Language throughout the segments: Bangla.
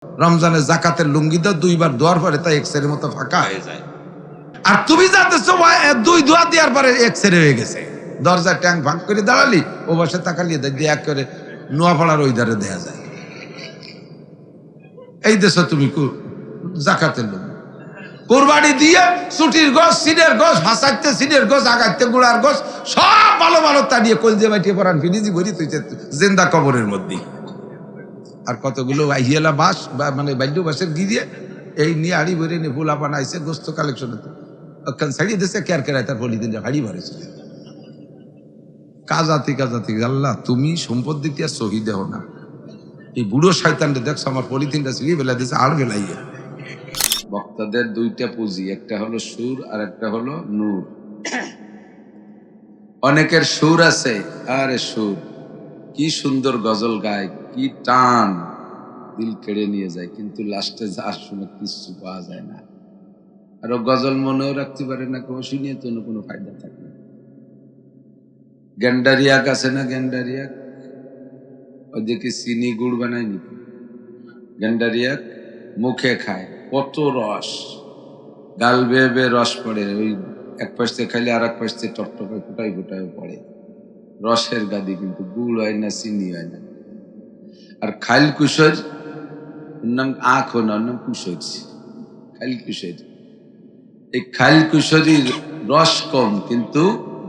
রমজানে জাকাতের লুঙ্গি দাও, দুইবার দোয়ার পরে তা এক্সের মতো ফাঁকা হয়ে যায়। আর তুমি যাতেছো দুই দোয়া দেওয়ার পরে এক্সরে হয়ে গেছে, দরজার ট্যাঙ্ক ভাঙ করে দাঁড়ালি, ও বসে তাকালিয়ে দেখি এক করে নোয়াপাড়ার ওই ধারে দেয়া যায়। এই দেশে তুমি জাকাতের লুঙ্গি কোরবানি দিয়ে ছুটির গোছ, সিনের গোছ, ভাসাইতে সিনের গোছ, আগাইতে গুড়ার গোছ, সব ভালো ভালো তা নিয়ে কলজে বাইটিয়ে পড়ান ফিনিজি ভরি তুই জেন্দা কবরের মধ্যে। আর কতগুলো আহিয়েলা বাস মানে বাল্য বাসের গিয়ে এই নিয়ে হাড়ি ভরে নিয়ে ফুলা বানাইছে গোস্ত কালেকশন ওখান ছাড়িয়ে দিচ্ছে কেয়ার কেরায় তার বলি দিন হাড়ি ভরেছিল। কাজাতি কাজাতি আল্লাহ তুমি সম্পদ দিতে আর সহি দেহ না। এই বুড়ো শয়তানটা দেখছো আমার পলিথিনটা ছিঁড়িয়ে বেলা দিচ্ছে আর বেলাইয়া। বক্তাদের দুইটা পুঁজি, একটা হলো সুর আর একটা হলো নূর। অনেকের সুর আছে, আরে সুর কি সুন্দর গজল গায়, কি টান, দিল কেড়ে নিয়ে যায়, কিন্তু লাস্টে যার শুনে কিছু পাওয়া যায় না। আর গজল মনেও রাখতে পারে না, কেউ শুনিয়ে তো কোনো ফায়দা থাকে না। গ্যান্ডারিয়াক আছে না, গ্যান্ডারিয়াক ওদিকে চিনি গুড় বানায় নাকি, গ্যান্ডারিয়াক মুখে খায়, কত রস, গাল বেয়ে বেয়ে রস পড়ে, ওই এক পাশে খাইলে আর এক পাশে টপটপে ফুটাই ফুটাই পড়ে, রসের গাদি, কিন্তু গুড় হয় না, চিনি হয় না। আর খাইল কুশোর, নাম আখ না, নাম কুশোর, খাইল কুশোর। এই খাইল কুশোরির রস কম, কিন্তু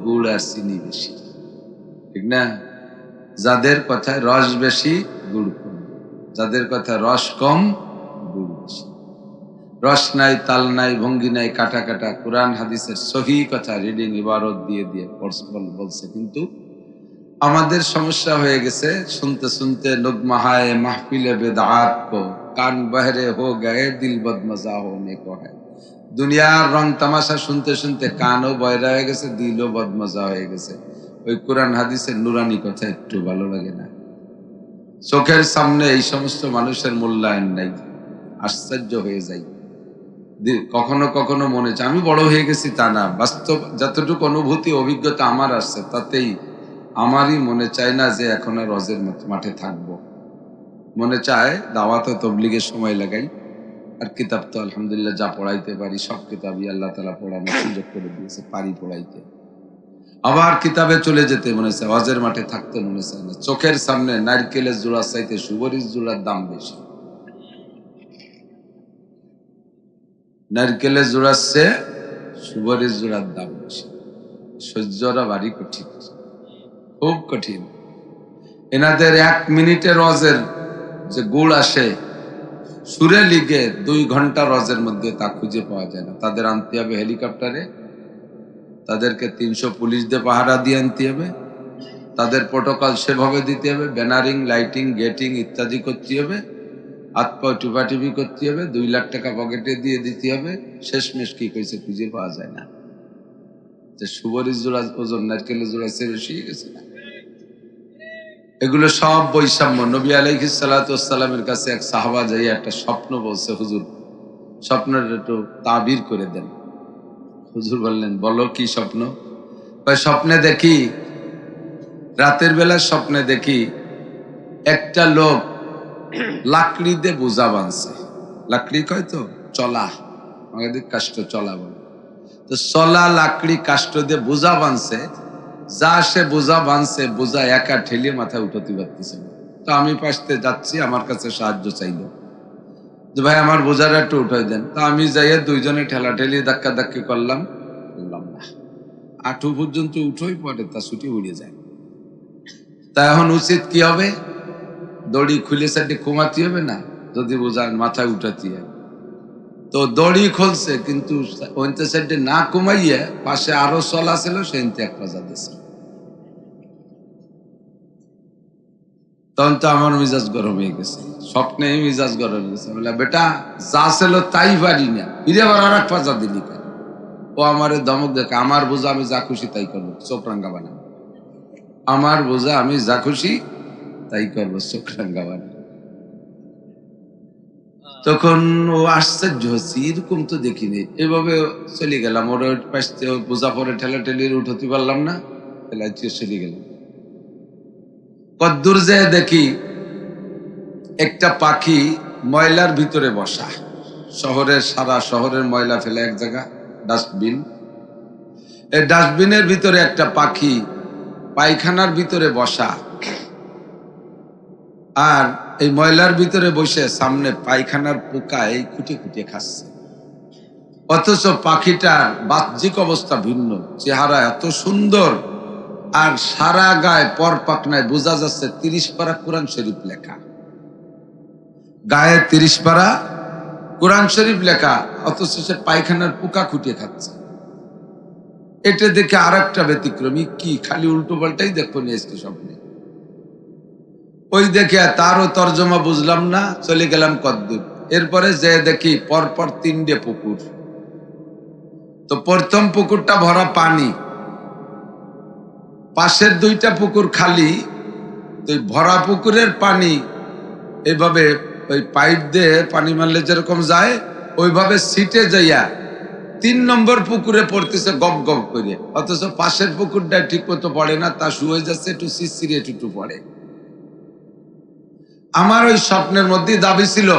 গুড় আর চিনি বেশি, ঠিক না? যাদের কথায় রস বেশি গুড় কম, যাদের কথা রস কম গুড় বেশি। রস নাই, তাল নাই, ভঙ্গি নাই, কাটা কাটা কোরআন হাদিসের সহি কথা রিডিং ইবারত দিয়ে দিয়ে বলছে, কিন্তু আমাদের সমস্যা হয়ে গেছে শুনতে শুনতে নুগমাহায় মাহফিলে বেদাত কো কান বহরে হো গয়ে দিল বদমজা হোনে কো হ্যায়। দুনিয়ার রং তামাশা শুনতে শুনতে কানও বয়রা হয়ে গেছে, দিলও বদমজা হয়ে গেছে। ওই কোরআন হাদিসের নুরানি কথা একটু ভালো লাগে না। চোখের সামনে এই সমস্ত মানুষের মূল্যায়ন নাই, আশ্চর্য হয়ে যাই। কখনো কখনো মনে চায়, আমি বড় হয়ে গেছি তা না, বাস্তব যতটুকু অনুভূতি অভিজ্ঞতা আমার আসছে তাতেই আমারই মনে চায় না যে এখন আর রজের মাঠে থাকবো। মনে চায় দাওয়াতে তবলিগের সময় লাগাই, আর কিতাব তো আলহামদুলিল্লাহ যা পড়াইতে পারি সব কিতাবই আল্লাহ তাআলা পড়ানোর সুযোগ করে দিয়েছে, পারি পড়াইতে। আবার কিতাবে চলে যেতে মনে চায়, হজের মাঠে থাকতে মনে চায় না। চোখের সামনে নারকেলের জোড়া চাইতে সুবরির জোড়ার দাম বেশি, নারকেলের জোড়ার চেয়ে সুবরির জোড়ার দাম বেশি। সহ্যরা ভারী কঠিন, খুব কঠিন। এনাদের 1 মিনিটের রজের যে গুড় আসে সুরে লিগে 2 ঘন্টা রজের মধ্যে তা খুঁজে পাওয়া যায় না। তাদের আনতে হবে হেলিকপ্টারে, তাদেরকে 300 পুলিশ দিয়ে পাহারা দিয়ে আনতে হবে, তাদের প্রোটোকল সেভাবে দিতে হবে, ব্যানারিং, লাইটিং, গেটিং ইত্যাদি করতে হবে, হাত পা টিপাটিপি করতে হবে, 2 লাখ টাকা পকেটে দিয়ে দিতে হবে। শেষমেশ কি কইছে খুঁজে পাওয়া যায় না। যে সুবরির জোড়া ওজন নারকেলের জোড়া চেয়ে বেশি গেছে না। এগুলো সব বৈষম্য। নবী আলাইহিস সালাতু ওয়াস সালামের কাছে এক সাহাবা যাই একটা স্বপ্ন বলছে, হুজুর স্বপ্নের একটু তাবির করে দেন। হুজুর বললেন, বলো কি স্বপ্ন? স্বপ্নে দেখি, রাতের বেলা স্বপ্নে দেখি একটা লোক লাকড়ি দিয়ে বোঝা বাঁধছে। লাকড়ি কয় তো চলা, আমাদের কাষ্ঠ চলা বলে, তো চলা লাকড়ি কাষ্ঠ দিয়ে বোঝা বাঁধছে। যা সে বোঝা বাঁধছে, বোঝা একা ঠেলিয়ে মাথায় উঠাতে পারতেছে না। তো আমি পাশতে যাচ্ছি, আমার কাছে সাহায্য চাইলো যে ভাই আমার বোঝাটা একটু উঠাই দেন। তো আমি যাইয়া 2 জনে ঠেলা ঠেলি ধাক্কা ধাক্কি করলাম, বললাম না, আঁটু পর্যন্ত উঠোই পড়ে, তা ছুটি উড়ে যায়। তা এখন উচিত কি হবে? দড়ি খুলে সাইডে কমাতে হবে না, যদি বোঝা মাথায় উঠাতে হবে। তো দড়ি খুলছে, কিন্তু ওইতে সাইডে না কমাইয়া পাশে আরো চলা ছিল, সেইতে এক পাজা দিছে। তখন তো আমার মিজাজ গরম হয়ে গেছে, স্বপ্নে মিজাজ গরম হয়ে গেছে। বলে বেটা যা ছিল তাই পারি না, ফিরে আবার আর এক পাজা দিলি কেন? ও আমারে ধমক দেখে, আমার বোঝা আমি যা খুশি তাই করবো, চোখ রাঙ্গা বানাবো। আমার বোঝা আমি যা খুশি তাই করবো, চোখ রাঙ্গা বানাবো। তখন ও আশ্চর্য হচ্ছে, এরকম তো দেখিনি। এভাবে চলে গেলাম, ওর পাশে বোঝা পরে ঠেলা ঠেলিয়ে উঠতে পারলাম না, ঠেলাইতে চলে গেলাম। কদ্দূর যেয়ে দেখি একটা পাখি ময়লার ভিতরে বসা, শহরের সারা শহরের ময়লা ফেলে এক জায়গা ডাস্টবিন, এই ডাস্টবিনের ভিতরে একটা পাখি পায়খানার ভিতরে বসা, আর এই ময়লার ভিতরে বসে সামনে পায়খানার পোকা এই খুঁটে খুঁটে খাচ্ছে। অথচ পাখিটার বাহ্যিক অবস্থা ভিন্ন, চেহারা এত সুন্দর, আর সারা গায়ে পর পাখনায় বোঝা যাচ্ছে 30 পারা কোরআন শরীফ লেখা, গায়ে 30 পারা কোরআন শরীফ লেখা, অথচ সে পায়খানার পোকা খুঁটিয়ে খাচ্ছে। এটা দেখে আর একটা ব্যতিক্রমী, কি খালি উল্টো পাল্টাই দেখো নিয়ে এসছে স্বপ্নে। ওই দেখে তারও তর্জমা বুঝলাম না, চলে গেলাম কদ্দূর। এরপরে যে দেখি পরপর 3টে পুকুর। তো প্রথম পুকুরটা ভরা পানি, পাশের 2টা পুকুর খালি। তো ভরা পুকুরের পানি এইভাবে ওই পাইপ দিয়ে পানি মারলে যেরকম যায় ওইভাবে সিটে যাইয়া 3 নম্বর পুকুরে পড়তেছে গপ গপ করে, অথচ পাশের পুকুরটা ঠিক মতো পড়ে না, তা শুয়ে যাচ্ছে, একটু শিরশিরে একটু পড়ে। আমার ওই স্বপ্নের মধ্যে দাবি ছিল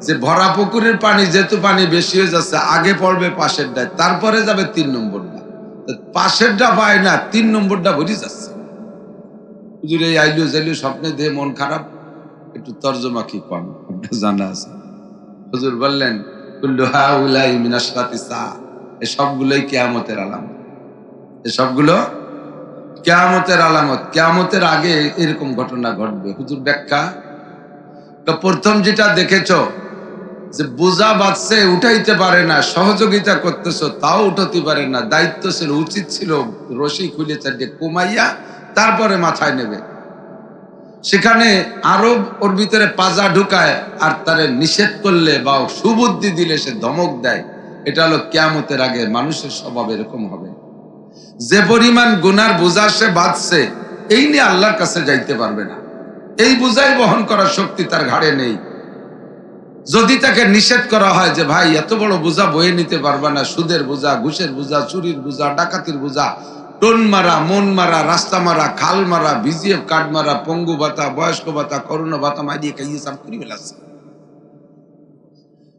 যে ভরা পুকুরের পানি যেহেতু পানি বেশি হয়ে যাচ্ছে, আগে পড়বে পাশেরটায়, তারপরে যাবে 3 নম্বরটা। পাশেরটা পায় না, 3 নম্বরটা ভরে যাচ্ছে। হুজুর এই আইলু জাইলু স্বপ্নে দিয়ে মন খারাপ, একটু তর্জমা কি কম আপনার জানা আছে? হুজুর বললেন কুল্লু হাউলাই মিন আশরাতিস সাআ, এই সবগুলোই কিয়ামতের আলামত, এই সবগুলো কিয়ামতের আলামত, কিয়ামতের আগে এরকম ঘটনা ঘটবে। হুজুর ব্যাখ্যা, তো প্রথম যেটা দেখেছো যে বোঝা বাঁচছে, উঠাইতে পারে না, সহযোগিতা করতেছো তাও উঠাতে পারে না, দায়িত্ব ছিল, উচিত ছিল রশি খুলে চারটে কমাইয়া তারপরে মাথায় নেবে। সেখানে আরো ওর ভিতরে পাজা ঢুকায়, আর তারে নিষেধ করলে বা সুবুদ্ধি দিলে সে ধমক দেয়। এটা হলো কিয়ামতের আগে মানুষের স্বভাব এরকম হবে। যে পরিমাণ গুনার বোঝা সে বাঁচছে, এই নিয়ে আল্লাহর কাছে যাইতে পারবে না, এই বোঝাই বহন করার শক্তি তার ঘাড়ে নেই। যদি তাকে নিষেধ করা হয় যে ভাই এত বড় বোঝা বয়ে নিতে পারবে না, সুদের বোঝা, ঘুষের বোঝা, চুরির বোঝা, ডাকাতির বোঝা, টোন মারা, মন মারা, রাস্তা মারা, খাল মারা, বিজিএফ কার্ড মারা, পঙ্গু ভাতা, বয়স্ক ভাতা, করোনা ভাতা মারিয়ে খাইয়ে সাফ করে ফেলাচ্ছে।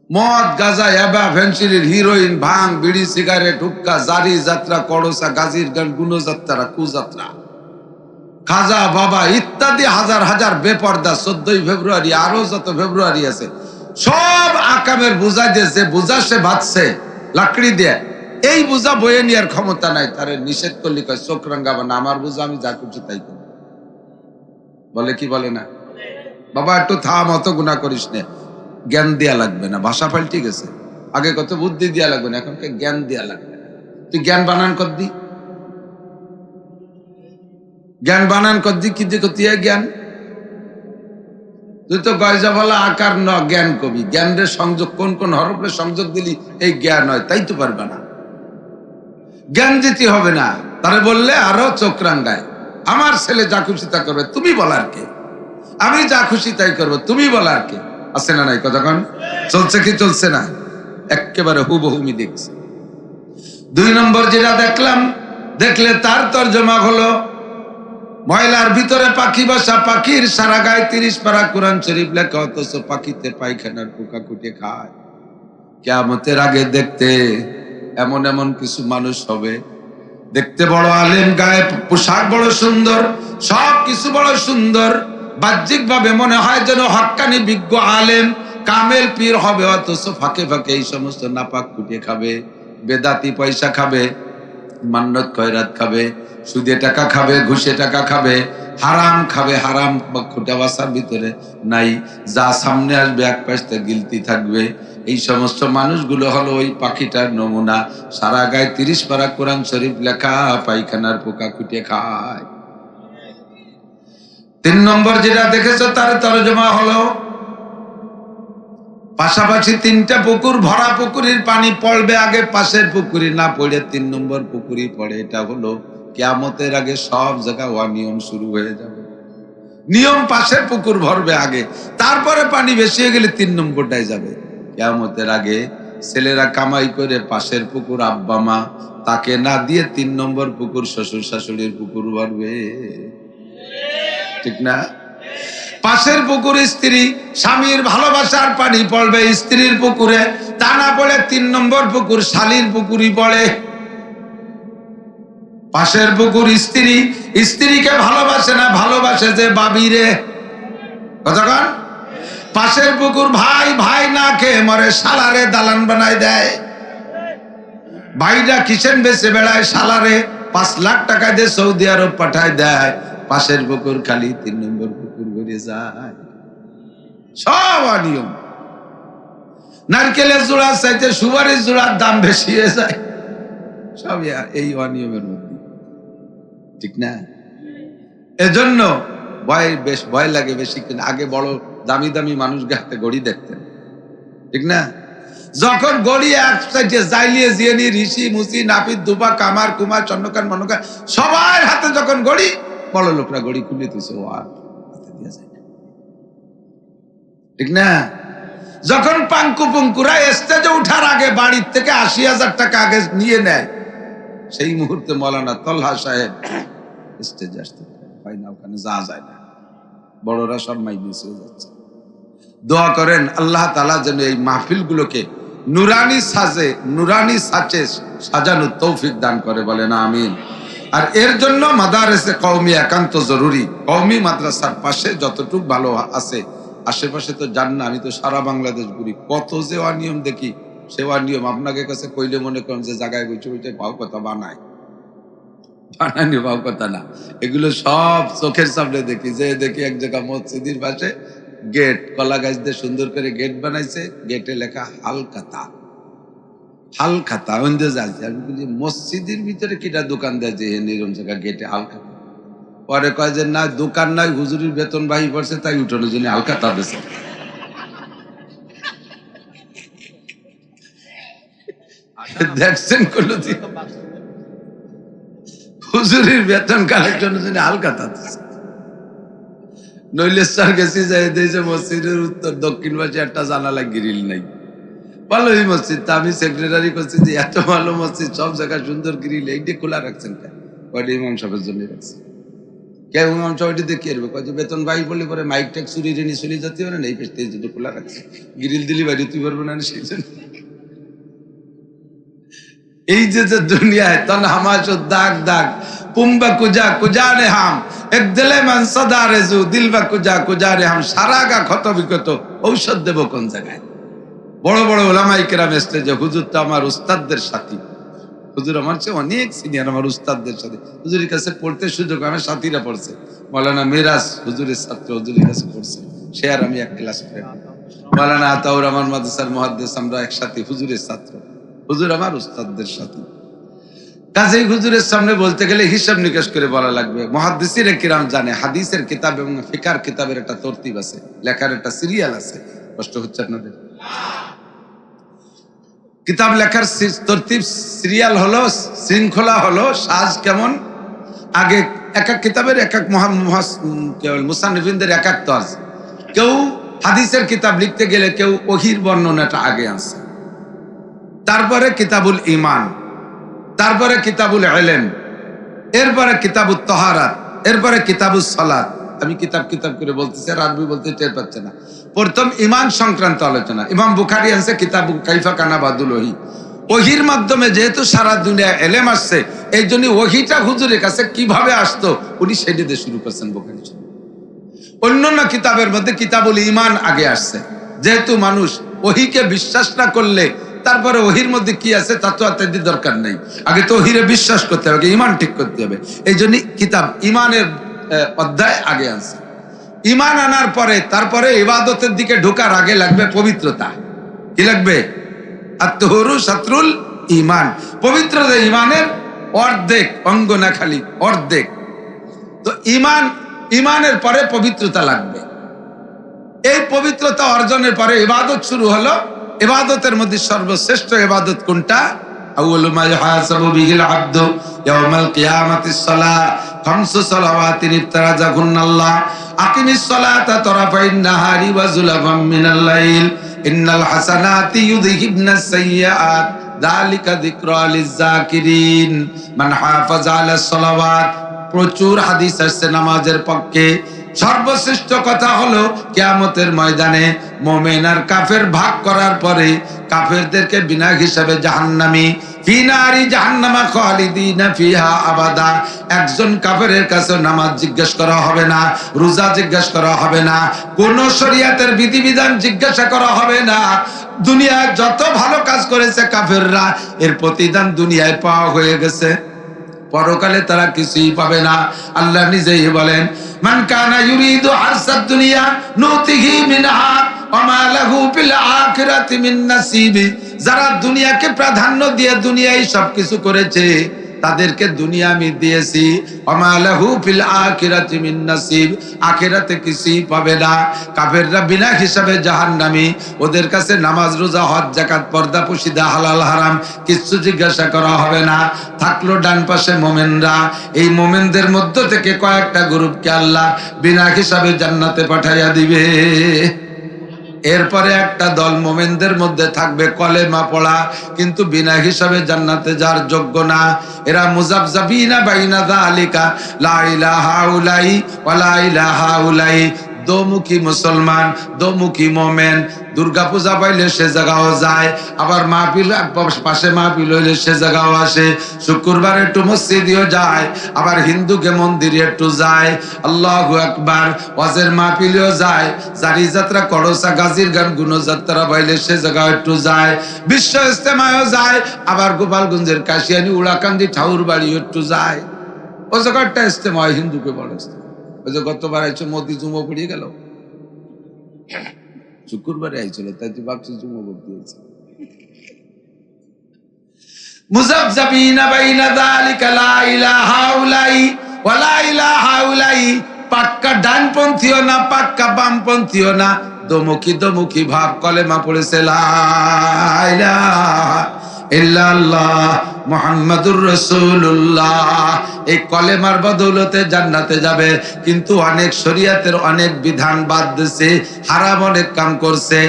মদ, গাঁজা, ইয়াবা, ফেন্সিডিল, হিরোইন, ভাং, বিড়ি, সিগারেট, হুক্কা, জারি যাত্রা, কড়সা, গাজীর গান, গুণযাত্রা, কুযাত্রা, খাজা বাবা ইত্যাদি হাজার হাজার বেপর্দা 14ই ফেব্রুয়ারি আরো যত ফেব্রুয়ারি আছে, সব আকামের বোঝা দিয়ে যে বোঝা সে বাঁচছে লাকড়ি দিয়ে, এই বোঝা বয়ে নেওয়ার ক্ষমতা নাই। তারে নিষেধ করলে কয় চোখ রাঙ্গাবা না, আমার বোঝা আমি যা করছি তাই করি। বলে কি বলে না? বাবা একটু থাম, অত গুণা করিস না, জ্ঞান দেয়া লাগবে না, ভাষা পাল্টে গেছে। আগে কত বুদ্ধি দেয়া লাগবে না, এখন জ্ঞান দেয়া লাগবে না। তুই জ্ঞান বানান কর দি, জ্ঞান বানান কর দি, কি দিয়ে জ্ঞান? তুই তো গয়জাফলা আকার ন জ্ঞান কবি, জ্ঞানের সংযোগ কোন কোন হরফের সংযোগ দিলি এই জ্ঞান হয়, তাই তো পারবে না। জ্ঞান দিতে হবে না, তারে বললে আরো চোখ রাঙ্গায়। আমার ছেলে যা খুশি তা করবে, তুমি বলার কে? আমি যা খুশি তাই করবো, তুমি বলার কে? আছে না নাই? কতক্ষণ চলছে কি চলছে না? একেবারে হুবহুমি দেখছি। 2 নম্বর যেটা দেখলাম, দেখলে তার তর্জমা হলো ময়লার ভিতরে পাখি বসা, পাখির সারা গায়ে 30 পারা কোরআন শরীফ লেখা, অথচ পাখিতে পায়খানার পোকা কুটে খায়। কিয়ামতের আগে দেখতে এমন এমন কিছু মানুষ হবে, দেখতে বড় আলেম, গায়ে পোশাক বড় সুন্দর, সব কিছু বড় সুন্দর, বাহ্যিক ভাবে মনে হয় যেন হক্কানি বিজ্ঞ আলেম, কামেল পীর হবে, অথচ ফাঁকে ফাঁকে এই সমস্ত নাপাক কুটে খাবে, বেদাতি পয়সা খাবে, মান্নত খয়রাত খাবে, সুদে টাকা খাবে, ঘুষে টাকা খাবে, হারাম খাবে। হারাম বা খোটা বাসার ভিতরে নাই, যা সামনে আসবে এক পাশে গিলতি থাকবে। এই সমস্ত মানুষগুলো হলো ওই পাখিটার নমুনা, সারা গায়ে 30 পারা কোরআন শরীফ লেখা, পায়খানার পোকা খুঁটে খায়। 3 নম্বর যেটা দেখেছো তার তরজমা হলো পাশাপাশি 3টা পুকুর, ভরা পুকুরের পানি পড়বে আগে, পাশের পুকুরি না পড়ে 3 নম্বর পুকুরি পড়ে। এটা হলো কিয়ামতের আগে সব জায়গায় অনিয়ম শুরু হয়ে যাবে। নিয়ম পাশের পুকুর ভরবে আগে, তারপরে পানি বেশি হয়ে গেলে 3 নম্বরটাই যাবে। কিয়ামতের আগে ছেলেরা কামাই করে পাশের পুকুর আব্বা মা তাকে না দিয়ে 3 নম্বর পুকুর শ্বশুর শাশুড়ির পুকুর ভরবে, ঠিক না? পাশের পুকুর স্ত্রী, স্বামীর ভালোবাসার পানি পড়বে স্ত্রীর পুকুরে, তা না পড়ে 3 নম্বর পুকুর শালীর পুকুরই পড়ে। পাশের পুকুর স্ত্রী, স্ত্রীকে ভালোবাসে না, ভালোবাসে যে বাবিরে। কতক্ষণ? পাশের পুকুর ভাই, ভাই না খেয়ে মরে, শালারে দালান বানায় দেয়। ভাইরা কিচেন বেচে বেড়ায়, শালারে 5 লাখ টাকা দিয়ে সৌদি আরব পাঠায় দেয়। পাশের পুকুর খালি 3 নম্বর পুকুর ভরে যায়। সব অনিয়ম। নারকেলের জোড়া চাইতে সুপারির জোড়ার দাম বেশি হয়ে যায়। সব এই অনিয়মের মধ্যে, ঠিক না? এজন্য ভয় লাগে বেশি। আগে বড় দামি দামি মানুষ হাতে ঘড়ি দেখতেন, ঠিক না? যখন ঘড়ি একসাথে জাইলিয়ে জিয়ানি ঋষি মুসি নাপিত দুবা কামার কুমার চন্দ্রকার মনকার সবার হাতে যখন ঘড়ি, বড় লোকরা ঘড়ি খুলে দিছে, ও আর হাতে দিয়ে যায় না, ঠিক না? যখন পাঙ্কু পুঙ্কুরা স্টেজে উঠার আগে বাড়ির থেকে 80,000 টাকা আগে নিয়ে নেয়, সেই মুহূর্তে মৌলানা তলহা সাহেব স্টেজে আসতে হয় না, ওখানে যাওয়া যায় না, বড়রা সব মাইনাস হয়ে যাচ্ছে। দোয়া করেন আল্লাহ তাআলা যেন এই মাহফিল গুলোকে নুরানি সাজে, নুরানি সাচে সাজানোর তৌফিক দান করে, বলেন আমিন। আর এর জন্য মাদারেসে কওমি একান্ত জরুরি। কওমি মাদ্রাসার পাশে যতটুক ভালো আছে, আশেপাশে তো জান না, আমি তো সারা বাংলাদেশ ঘুরি, কত যে অনিয়ম দেখি। সে অনিয়ম আপনাকে কাছে কইলে মনে করেন যে জায়গায় বসে বসে ভাও কথা বানায়, বানানি ভাও কথা না, এগুলো সব চোখের সামনে দেখি। যে দেখি এক জায়গা মসজিদের পাশে গেট, কলা গাছ দিয়ে সুন্দর করে গেট বানাইছে, গেটে লেখা হালখাতা, হালখাতা। ওইন্দে যাচ্ছে, আমি বলি মসজিদের ভিতরে কিটা দোকান দেয় যে নিরম জায়গা গেটে হালখাতা? পরে কয় যে না, দোকান নাই, হুজুরির বেতন বাহি পড়ছে, তাই উঠোনের জন্য হালখাতা দিয়েছে। দেখছেন কোনদিন হুজুরির বেতন কালেকশনের জন্য হালখাতা দিয়েছে? নইলেশ্বর গেছি, যাই দিয়েছে মসজিদের উত্তর দক্ষিণ পাশে একটা জানালা গ্রিল নাই। ভালোই মসজিদ, তা আমি সেক্রেটারি করছি যে এত ভালো মসজিদ, সব জায়গায় সুন্দর গ্রিল, এইটা খোলা রাখছেন কেন? কয়টা ইমাম সাহেবের জন্য রাখছে। কেউ ইমাম সাহেব এটি দেখিয়ে কয় যে বেতন বাই বলে পরে মাইক ট্যাক চুরি রেনি চলে যেতে পারে না, এই পেছতে এই জন্য খোলা রাখছে, গ্রিল দিলি বাইরে তুই পারবে না, সেই জন্য। এই যে দুনিয়ায় তন হামাশ দাগ দাগ পুম্বা কুজা কুজা রে হাম এক দিলে মান সদা রেজু দিলবা কুজা কুজা রে হাম, সারা গা ক্ষত বিক্ষত, ঔষধ দেব কোন জায়গায়? বড় বড় ওলামাই কেরাম স্টেজে, হুজুর তো আমার উস্তাদদের সাথী, হুজুর আমার চেয়ে অনেক সিনিয়র, আমার উস্তাদদের সাথে হুজুরের কাছে পড়তে সুযোগ, আমার সাথীরা পড়ছে। মৌলানা মিরাজ হুজুরের ছাত্র, হুজুরের কাছে পড়ছে, সে আর আমি এক ক্লাস ফ্রেন্ড। মৌলানা আতাউর আমার মাদ্রাসার মুহাদ্দিস, আমরা একসাথে হুজুরের ছাত্র, হুজুর আমার উস্তাদদের সাথে। কাজেই হুজুরের সামনে বলতে গেলে হিসাব নিকাশ করে বলা লাগবে। মুহাদ্দিসিনে কিরাম জানে হাদিসের কিতাব এবং ফিকার কিতাবের একটা তরতিব আছে, লেখার একটা সিরিয়াল আছে। কষ্ট হচ্ছে আপনাদের? কিতাব লেখার তরতিব সিরিয়াল হলো, শৃঙ্খলা হলো, সাজ কেমন। আগে এক এক কিতাবের এক এক মুসান্নিফিনদের এক এক তর্জ। কেউ হাদিসের কিতাব লিখতে গেলে কেউ ওহীর বর্ণনাটা আগে আনছে, তারপরে কিতাবুল ঈমান, তারপরে কিতাবুল ইলম, এরপরে কিতাবুত তাহারাত, এরপরে কিতাবুস সালাত। আমি কিতাব কিতাব করে বলতেছি, আর আরবি বলতে টের পাচ্ছে না। প্রথম ঈমান সংক্রান্ত আলোচনা ইমাম বুখারী আনছে কিতাবু কাইফা কানা বাদুল ওহী। ওহীর মাধ্যমে যেহেতু সারা দুনিয়া ইলম আসছে, এই জন্য ওহীটা হুজুরের কাছে কিভাবে আসতো উনি সেটা দিয়ে শুরু করছেন বুখারী। অন্যান্য কিতাবের মধ্যে কিতাবুল ঈমান আগে আসছে, যেহেতু মানুষ ওহীকে বিশ্বাস না করলে তারপরে ওহীর মধ্যে কি আছে তা তো আর দরকার নেই, আগে তো ওহীরে বিশ্বাস করতে হবে, ঈমান ঠিক করতে হবে। এই জন্য কিতাব ঈমানের অধ্যায় আগে আনছে। ঈমান আনার পরে তারপরে ইবাদতের দিকে ঢোকার আগে লাগবে পবিত্রতা। কি লাগবে? আত-তাহুরু শাতরুল ঈমান। পবিত্রতা ঈমানের অর্ধেক অঙ্গ, না খালি অর্ধেক। তো ঈমানের পরে পবিত্রতা লাগবে। এই পবিত্রতা অর্জনের পরে ইবাদত শুরু হলো। ইবাদতের মধ্যে সর্বশ্রেষ্ঠ ইবাদত কোনটা? আউয়ালু মা ইউহাসাবু বিহিল আবদু ইয়াউমাল কিয়ামাতিস সালাহ, খামসু সালাওয়াতিন ইফতারাজাহুন্নাল্লাহ, আকিমিস সালাতা তারাফাইন নাহারি ওয়া যুলাফাম মিনাল লাইল, ইন্নাল হাসানাতি ইউযহিবনাস সাইয়্যাত, যালিকা যিকরা লিয-যাকিরিন। মান হাফাযা আলাস সালাওয়াত, প্রচুর হাদিস আসছে নামাজের পক্ষে। সর্বশ্রেষ্ঠ কথা হলো কিয়ামতের ময়দানে মুমিন আর কাফের ভাগ করার পরে কাফেরদেরকে বিনা হিসাবে জাহান্নামী ফি নারি জাহান্নামা খালিদিনা ফিহা আবাদা। একজন কাফেরের কাছে নামাজ জিজ্ঞেস করা হবে না, রোজা জিজ্ঞেস করা হবে না, কোন শরীয়তের বিধিবিধান জিজ্ঞাসা করা হবে না। দুনিয়ায় যত ভালো কাজ করেছে কাফেররা, এর প্রতিদান দুনিয়ায় পাওয়া হয়ে গেছে, পরকালে তারা কিছুই পাবে না। আল্লাহ নিজেই বলেন, মান কানা ইউরিদু হারসাদ দুনিয়া নুতিহি মিনহা ওয়া মা লাহু ফিল আখিরাতি মিন নাসিব। যারা দুনিয়াকে প্রাধান্য দিয়ে দুনিয়ায় সবকিছু করেছে, তাদেরকে দুনিয়া আমি দিয়েছি, ওয়া মা লাহু ফিল আখিরাতি মিন নাসিব, আখিরাতে কিছুই পাবে না। কাফেররা বিনা হিসাবে জাহান্নামী, ওদের কাছে নামাজ রোজা হজ যাকাত পর্দা পুশিদা হালাল হারাম কিছু জিজ্ঞাসা করা হবে না। থাকলো ডান পাশে মোমেনরা, এই মোমেনদের মধ্য থেকে কয়েকটা গ্রুপকে আল্লাহ বিনা হিসাবে জান্নাতে পাঠাইয়া দিবে। এরপরে একটা দল মোমেনদের মধ্যে থাকবে কলেমা পড়া কিন্তু বিনা হিসাবে জান্নাতে যার যোগ্য না। এরা মুযাবযাবিনা বাইনা যালিকা লা ইলাহা উলাই ওয়া লা ইলাহা উলাই, দোমুখী মুসলমান, দোমুখী মোমেন। দুর্গা পূজা পাইলে সে জায়গাও যায়, আবার মাহফিল পাশে মাহফিল হইলে সে জায়গাও আসে, শুক্রবার একটু মসজিদেও যায়, আবার হিন্দুকে মন্দিরে একটু যায়, আল্লাহু আকবার, ওয়াজের মাহফিলেও যায়, জারি যাত্রা করসা গাজীর গান গুণযাত্রা পাইলে সে জায়গাও একটু যায়, বিশ্ব ইজতেমায়ও যায়, আবার গোপালগঞ্জের কাশিয়ানি উড়াকান্দি ঠাউর বাড়িও একটু যায়। ও জায়গাটা ইজতেমা হিন্দুকে বড় ইজতেমা। ওই যে গতবার আইছো মোদি জুমো পড়িয়ে গেল, শুক্রবারে আইছিল, তাই তো ভাবছি জুমো ভর্তি হয়েছে। মুযাবযাবিনা বাইনা যালিকা লা ইলাহা উলাই ওয়া লা ইলাহা উলাই, পাক্কা ডানপন্থীও না পাক্কা বামপন্থীও না, দোমুখী দোমুখী ভাব, কলেমা পড়েছে লা ইলাহা ইল্লাল্লাহ মুহাম্মাদুর রাসূলুল্লাহ। এই কলেমার বদৌলতে জান্নাতে যাবে, কিন্তু অনেক শরীয়তের অনেক বিধান বাদ দিয়েছে, হারাম অনেক কাম করছে।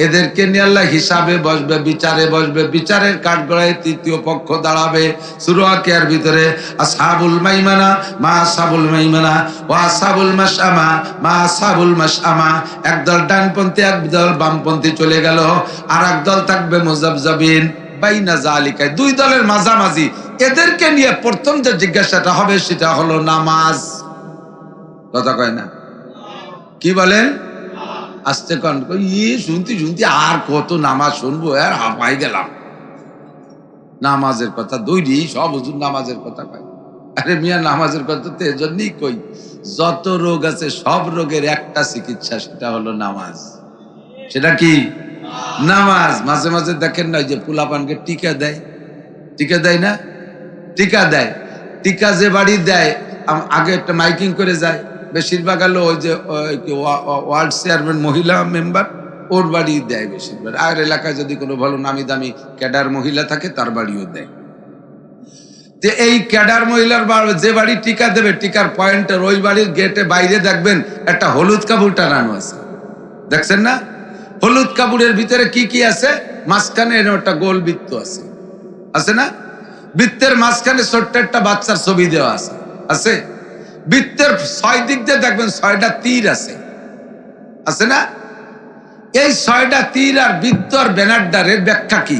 এদেরকে নিয়ে আল্লাহ হিসাবে বসবে, বিচারে বসবে, বিচারের কাঠগড়ায় তৃতীয় পক্ষ দাঁড়াবে। সূরা ওয়াকিয়ার ভিতরে আসহাবুল মাইমানা মা আসহাবুল মাইমানা ওয়া আসহাবুল মাশআমা মা আসহাবুল মাশআমা, একদল ডানপন্থী একদল বামপন্থী চলে গেল, আর একদল থাকবে মুযাবযাবিন বাইনা যালিকা, দুই দলের মাঝামাঝি। এদেরকে নিয়ে প্রথম যে জিজ্ঞাসাটা হবে সেটা হলো নামাজ। কথা কয় না? কি বলেন? আস্তে কন, শুনতে শুনতে আর কত নামাজ শুনবো, আর হাঁপাই গেলাম। নামাজের কথা দৈরি সব হুজুর নামাজের কথা কয়। আরে মিয়া, নামাজের কথা তো এজন্যই কই, যত রোগ আছে সব রোগের একটা চিকিৎসা, সেটা হলো নামাজ। সেটা কি? নামাজ। মাঝে মাঝে দেখেন না যে পোলাপানকে টিকা দেয়, টিকা দেয় না? টিকা দেয়, টিকা যে বাড়ি দেয়, আগে একটা মাইকিং করে যায়, বেশিরভাগ হলো ওই যে ওয়ার্ড চেয়ারম্যান মহিলা মেম্বার, ওর বাড়ি দেয় বেশিরভাগ। আর এলাকায় যদি কোনো ভালো নামি দামি ক্যাডার মহিলা থাকে তার বাড়িও দেয়। যে এই ক্যাডার মহিলার যে বাড়ি টিকা দেবে, টিকার পয়েন্টের ওই বাড়ির গেটে বাইরে দেখবেন একটা হলুদ কাপড় টানানো আছে, দেখছেন না? হলুদ কাপড়ের ভিতরে কি কি আছে? মাঝখানে একটা গোল বৃত্ত আছে, আছে না? বৃত্তের মাঝখানে ছোট্ট একটা বাচ্চার ছবি দেওয়া আছে, আছে? বৃত্তের 6 দিক দিয়ে দেখবেন 6টা তীর আছে, আছে না? এই 6টা তীর আর বৃত্ত আর ব্যানারটার ব্যাখ্যা কি?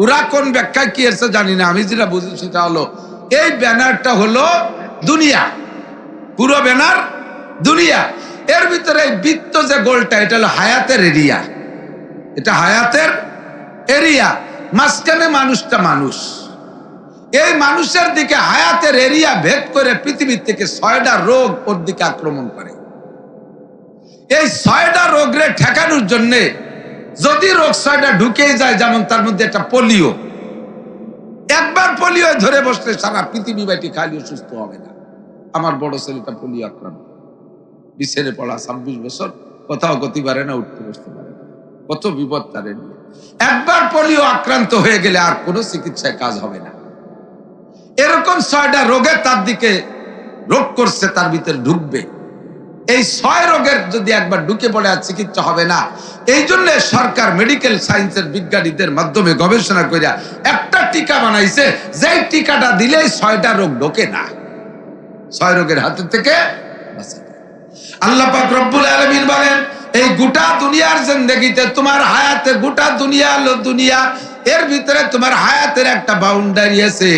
ওরা কোন ব্যাখ্যা কি আছে জানি না, আমি যেটা বুঝি সেটা হলো এই ব্যানারটা হলো দুনিয়া, পুরো ব্যানার দুনিয়া। এর ভিতরে এই বৃত্ত যে গোলটা, এটা হলো হায়াতের এরিয়া, এটা হায়াতের এরিয়া। মাঝখানে মানুষটা মানুষ, এই মানুষের দিকে হায়াতের এরিয়া ভেদ করে পৃথিবীর থেকে 6টা রোগ ওর দিকে আক্রমণ করে। এই 6টা রোগরে ঠেকানোর জন্য যদি রোগ 6টা ঢুকে যায়, যেমন তার মধ্যে একটা পোলিও, একবার পোলিও ধরে বসলে সারা পৃথিবী ব্যাপী খালি সুস্থ হবে না। আমার বড় ছেলেটা পোলিও আক্রান্ত, বিছানে পড়া, 26 বছর, কোথাও গতি পারে না, উঠতে বসতে পারে না, কত বিপদ তার নিয়ে। একবার পোলিও আক্রান্ত হয়ে গেলে আর কোনো চিকিৎসায় কাজ হবে না। এরকম 6টা রোগে তার দিকে রোগ করছে, তার ভিতরে ঢুকবে। এই 6 রোগের যদি একবার ঢুকে পড়ে আর চিকিৎসা হবে না, এই জন্য সরকার মেডিকেল সায়েন্সের বিজ্ঞানীদের মাধ্যমে গবেষণা করে একটা টিকা বানাইছে, যেই টিকাটা দিলে 6টা রোগ ঢোকে না, 6 রোগের হাতের থেকে বাঁচে। আল্লাহ পাক রব্বুল আলামিন বলেন, এই গোটা দুনিয়ার জিন্দেগিতে তোমার হায়াতে, গোটা দুনিয়া হলো দুনিয়া, এর ভিতরে তোমার হায়াতের একটা বাউন্ডারি আছে।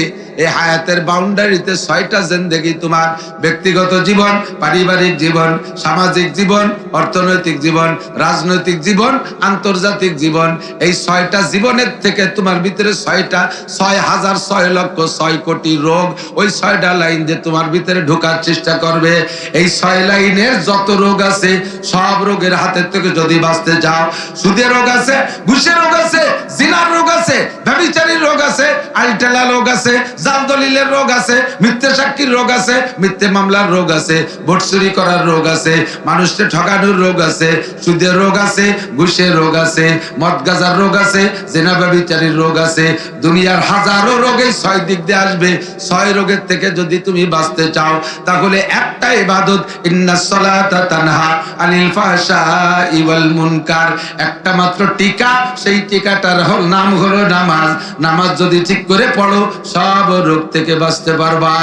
এই হায়াতের বাউন্ডারিতে 6টা জিন্দেগি, তোমার ব্যক্তিগত জীবন, পারিবারিক জীবন, সামাজিক জীবন, অর্থনৈতিক জীবন, রাজনৈতিক জীবন, আন্তর্জাতিক জীবন। এই 6টা জীবনের থেকে তোমার ভিতরে 6টা, 6,000, 6 লক্ষ, 6 কোটি রোগ ওই 6টা লাইন দিয়ে তোমার ভিতরে ঢোকার চেষ্টা করবে। এই 6 লাইনের যত রোগ আছে, সব রোগের হাতের থেকে যদি বাঁচতে চাও, সুদের রোগ আছে, ঘুষের রোগ আছে, জিনার রোগ আছে, ব্যভিচারীর রোগ আছে, আলটেলা রোগ আছে, জাল দলিলের রোগ আছে, মিথ্যে সাক্ষীর রোগ আছে, মিথ্যে মামলার রোগ আছে, ভোট চুরি করার রোগ আছে, মানুষকে ঠকানোর রোগ আছে, সুদের রোগ আছে, ঘুষের রোগ আছে, মদ গাঁজার রোগ আছে, জিনা ব্যভিচারীর রোগ আছে। দুনিয়ার হাজারো রোগ এই 6 দিক দিয়ে আসবে। 6 রোগের থেকে যদি তুমি বাঁচতে চাও, তাহলে একটা ইবাদত, ইন্নাস সালাতা তানহা আনিল ফাহশাই ওয়াল মুনকার, একটা মাত্র টিকা, সেই টিকাটার নাম হলো নামাজ। নামাজ যদি ঠিক করে পড়ো, সব রোগ থেকে বাঁচতে পারবা।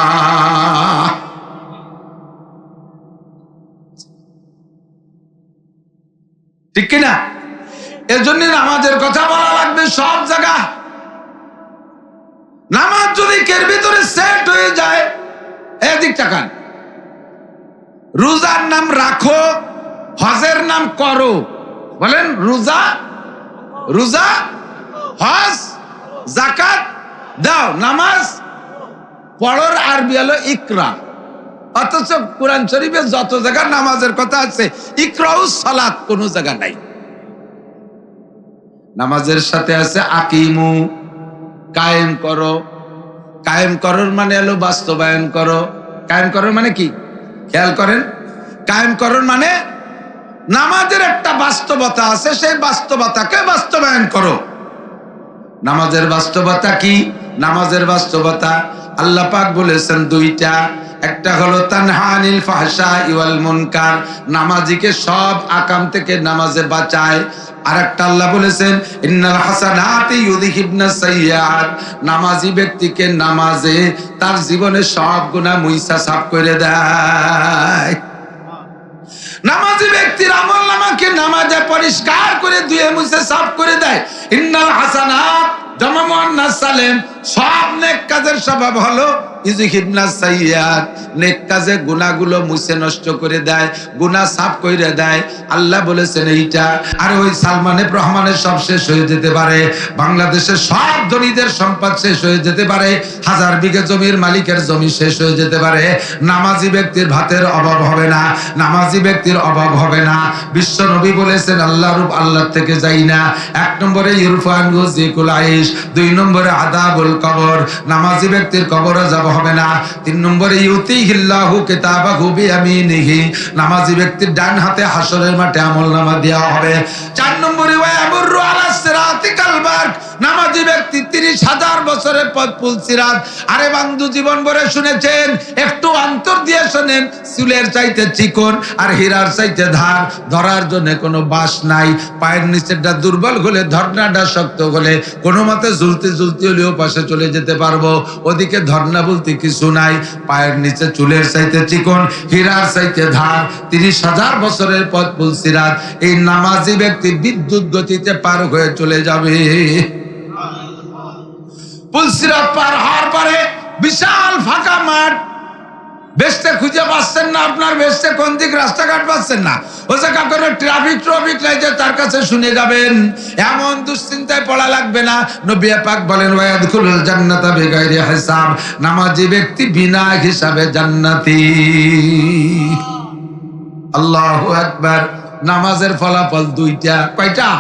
ঠিক কিনা? এর জন্য নামাজের কথা বলা লাগবে সব জায়গা। নামাজ যদি কের ভিতরে সেট হয়ে যায়, এদিক তাকান, রোজার নাম রাখো, হজের নাম করো। বলেন, রোজা, রোজা, হজ, যাকাত দাও, নামাজ পড়ার আরবি হলো ইকরা। অথচ কোরআন শরীফে যত জায়গা নামাজের কথা আছে, ইকরাউস সালাত কোনো জায়গা নাই। নামাজের সাথে আছে আকিমু, কায়েম করো। কায়েম করার মানে হলো বাস্তবায়ন করো। কায়েম করার মানে কি? খেয়াল করেন, কায়েম করার মানে নামাজের একটা বাস্তবতা আছে, সেই বাস্তবতাকে বাস্তবায়ন করো। নামাজের বাস্তবতা কি? নামাজের বাস্তবতা আল্লাহ পাক বলেছেন 2টা। একটা হলো তানহা আনিল ফাহশাই ওয়াল মুনকার, নামাজিকে সব আকাম থেকে নামাজে বাঁচায়। আর একটা আল্লাহ বলেছেন ইন্নাল হাসানাতি ইউযহিবনাস সাইয়্যাত, নামাজি ব্যক্তিকে নামাজে তার জীবনের সব গুনাহ মুইসা সাফ করে দেয়। নামাজি ব্যক্তির আমলনামাকে নামাজে পরিষ্কার করে ধুয়ে মুছে সাফ করে দেয়। ইন্নাল হাসানাত জামা মুআন্নাস সালিম, সব নেক কাজের স্বভাব হলো ইউযহিবনাস সাইয়্যাত, নেক কাজে গুনাহগুলো মুছে নষ্ট করে দেয়, গুনাহ সাফ করে দেয়। আল্লাহ বলেছেন এইটা। আর ওই সালমানের রহমানের সব শেষ হয়ে যেতে পারে, বাংলাদেশের সব ধনীদের সম্পদ শেষ হয়ে যেতে পারে, 1000 বিঘা জমির মালিকের জমি শেষ হয়ে যেতে পারে, নামাজি ব্যক্তির ভাতের অভাব হবে না, নামাজি ব্যক্তির অভাব হবে না। বিশ্ব নবী বলেছেন আল্লাহর রূপ আল্লাহ থেকে যাই না। 1 নম্বরে ইরফান গুজিকুল আইশ, 2 নম্বরে আদাবুল কবর, নামাজি ব্যক্তির কবর যাব হবে না। 3 নম্বরে ইউতিহিল্লাহু কিতাবাহু বিয়ামিনিহি, নামাজি ব্যক্তির ডান হাতে হাসরের মাঠে আমলনামা দেওয়া হবে। 4 নম্বরে ওয়া আমরু আলা সিরাতিকাল বারক, নামাজি ব্যক্তি 30,000 বছরের পথ পুল সিরাত। আরে বন্ধু, জীবন ভরে শুনেছেন, একটু অন্তর দিয়ে শুনেন, চুলের চাইতে চিকন আর হীরার চাইতে ধার, ধরার জন্য কোনো বাঁশ নাই। পায়ের নিচেরটা দুর্বল হলে, ধর্নাটা শক্ত হলে, কোনো মতে ঝুলতে ঝুলতে হলেও পাশে চলে যেতে পারবো। ওদিকে ধর্না বলতে কিছু নাই। পায়ের নিচে চুলের চাইতে চিকন, হীরার চাইতে ধার, 30,000 বছরের পথ পুল সিরাত। এই নামাজি ব্যক্তি বিদ্যুৎ গতিতে পার হয়ে চলে যাবে। পুল সিরাত পার হওয়ার পরে বিশাল ফাঁকা মাঠ, বেস্তে খুঁজে পাচ্ছেন না, আপনার বেস্তে কোন দিক রাস্তাঘাট পাচ্ছেন না, ও জায়গা কোনো ট্রাফিক নাই যে তার কাছে শুনে যাবেন, এমন দুশ্চিন্তায় পড়া লাগবে না। নবী পাক বলেন ওয়ায়াদখুলুল জান্নাতা বিগাইরি হিসাব, নামাজি ব্যক্তি বিনা হিসাবে জান্নাতি। আল্লাহু আকবার। নামাজের ফলাফল 2টা। কয়টা?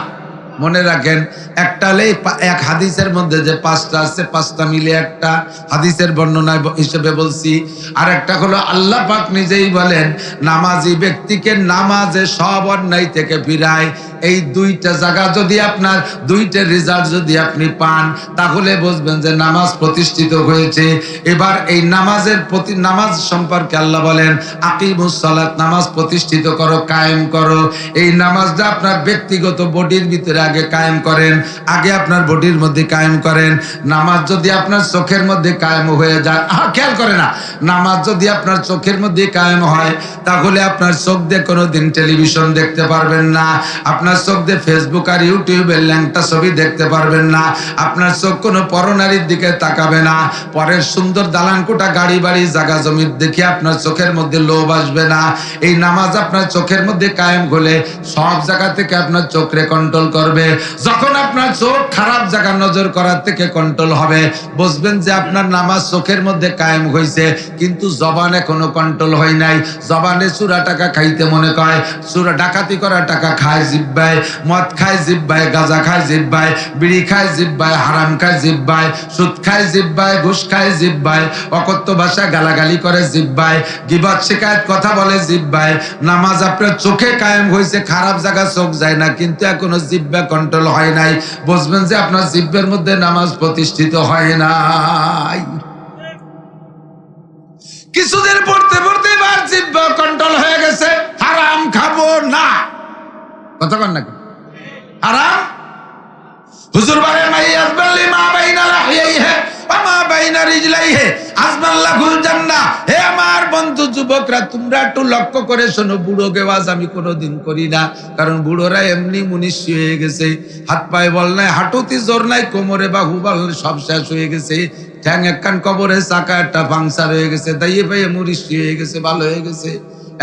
মনে রাখেন, একটা হলে এক হাদিসের মধ্যে যে 5টা আছে, 5টা মিলে একটা হাদিসের বর্ণনা হিসেবে বলছি। আর একটা হলো আল্লাহ পাক নিজেই বলেন নামাজি ব্যক্তিকে নামাজে সব অন্যায় থেকে ফিরায়। এই 2টা জায়গা যদি আপনার, 2টা রেজাল্ট যদি আপনি পান, তাহলে বুঝবেন যে নামাজ প্রতিষ্ঠিত হয়েছে। এবার এই নামাজের প্রতি, নামাজ সম্পর্কে আল্লাহ বলেন আকিমুস সালাত, নামাজ প্রতিষ্ঠিত করো, কায়েম করো। এই নামাজটা আপনার ব্যক্তিগত বডির ভিতরে আগে কায়েম করেন, আগে আপনার বডির মধ্যে কায়েম করেন। নামাজ যদি আপনার চোখের মধ্যে কায়েম হয়ে যায়, খেয়াল করে না, নামাজ যদি আপনার চোখের মধ্যে কায়েম হয়, তাহলে আপনার চোখ দিয়ে কোনোদিন টেলিভিশন দেখতে পারবেন না, আপনার চোখ দিয়ে ফেসবুক আর ইউটিউবের ল্যাংটা ছবি দেখতে পারবেন না, আপনার চোখ কোনো পরনারীর দিকে তাকাবে না, পরের সুন্দর দালানকোটা গাড়ি বাড়ি জায়গা জমির দেখে আপনার চোখের মধ্যে লোভ আসবে না। এই নামাজ আপনার চোখের মধ্যে কায়েম হলে সব জায়গা থেকে আপনার চোখরে কন্ট্রোল করবে। যখন আপনার চোখ খারাপ জায়গা নজর করার থেকে কন্ট্রোল হবে, বুঝবেন যে আপনার নামাজ চোখের মধ্যে কায়েম হয়েছে, কিন্তু জবানে কোনো কন্ট্রোল হয় নাই। জবানে চুরা টাকা খাইতে মনে করে, চুরা ডাকাতি করা টাকা খায় জিব্বায়, মদ খায় জিব্বায়, গাঁজা খায় জিব্বায়, বিড়ি খায় জিব্বায়, হারাম খায় জিব্বায়, সুদ খায় জিব্বায়, ঘুষ খায় জিব্বায়, অকথ্য ভাষা গালাগালি করে জিব্বায়, গীবত শিকায়ত কথা বলে জিব্বায়। নামাজ আপনার চোখে কায়েম হয়েছে, খারাপ জায়গা চোখ যায় না, কিন্তু এখনো জিব্বা কন্ট্রোল হয় নাই, বুঝবেন যে আপনার জিব্বের মধ্যে নামাজ প্রতিষ্ঠিত হয় নাই। কিছুদিন পড়তে পড়তে এবার জিব্বা কন্ট্রোল হয়ে গেছে, হারাম খাবো না, কথা কন নাকি হারাম। হুজুর বলে মাইয়াজবালি মা বাইনা লাহিয়াইহি ওয়া মা বাইনা রিজলাইহি আজমাল্লাহুল জান্নাহ। হে আমার বন্ধু যুবকরা, তোমরা একটু লক্ষ্য করে শোনো, বুড়োকে ওয়াজ আমি কোনোদিন করি না, কারণ বুড়োরা এমনি মুনিশি হয়ে গেছে, হাত পায়ে বল নাই, হাঁটুতে জোর নাই, কোমরে বাহু বল সব শেষ হয়ে গেছে, ঠ্যাং একখান কবরে, চাকা একটা পাংচার হয়ে গেছে, দাইয়ে পাইয়ে মুনিশি হয়ে গেছে, ভালো হয়ে গেছে।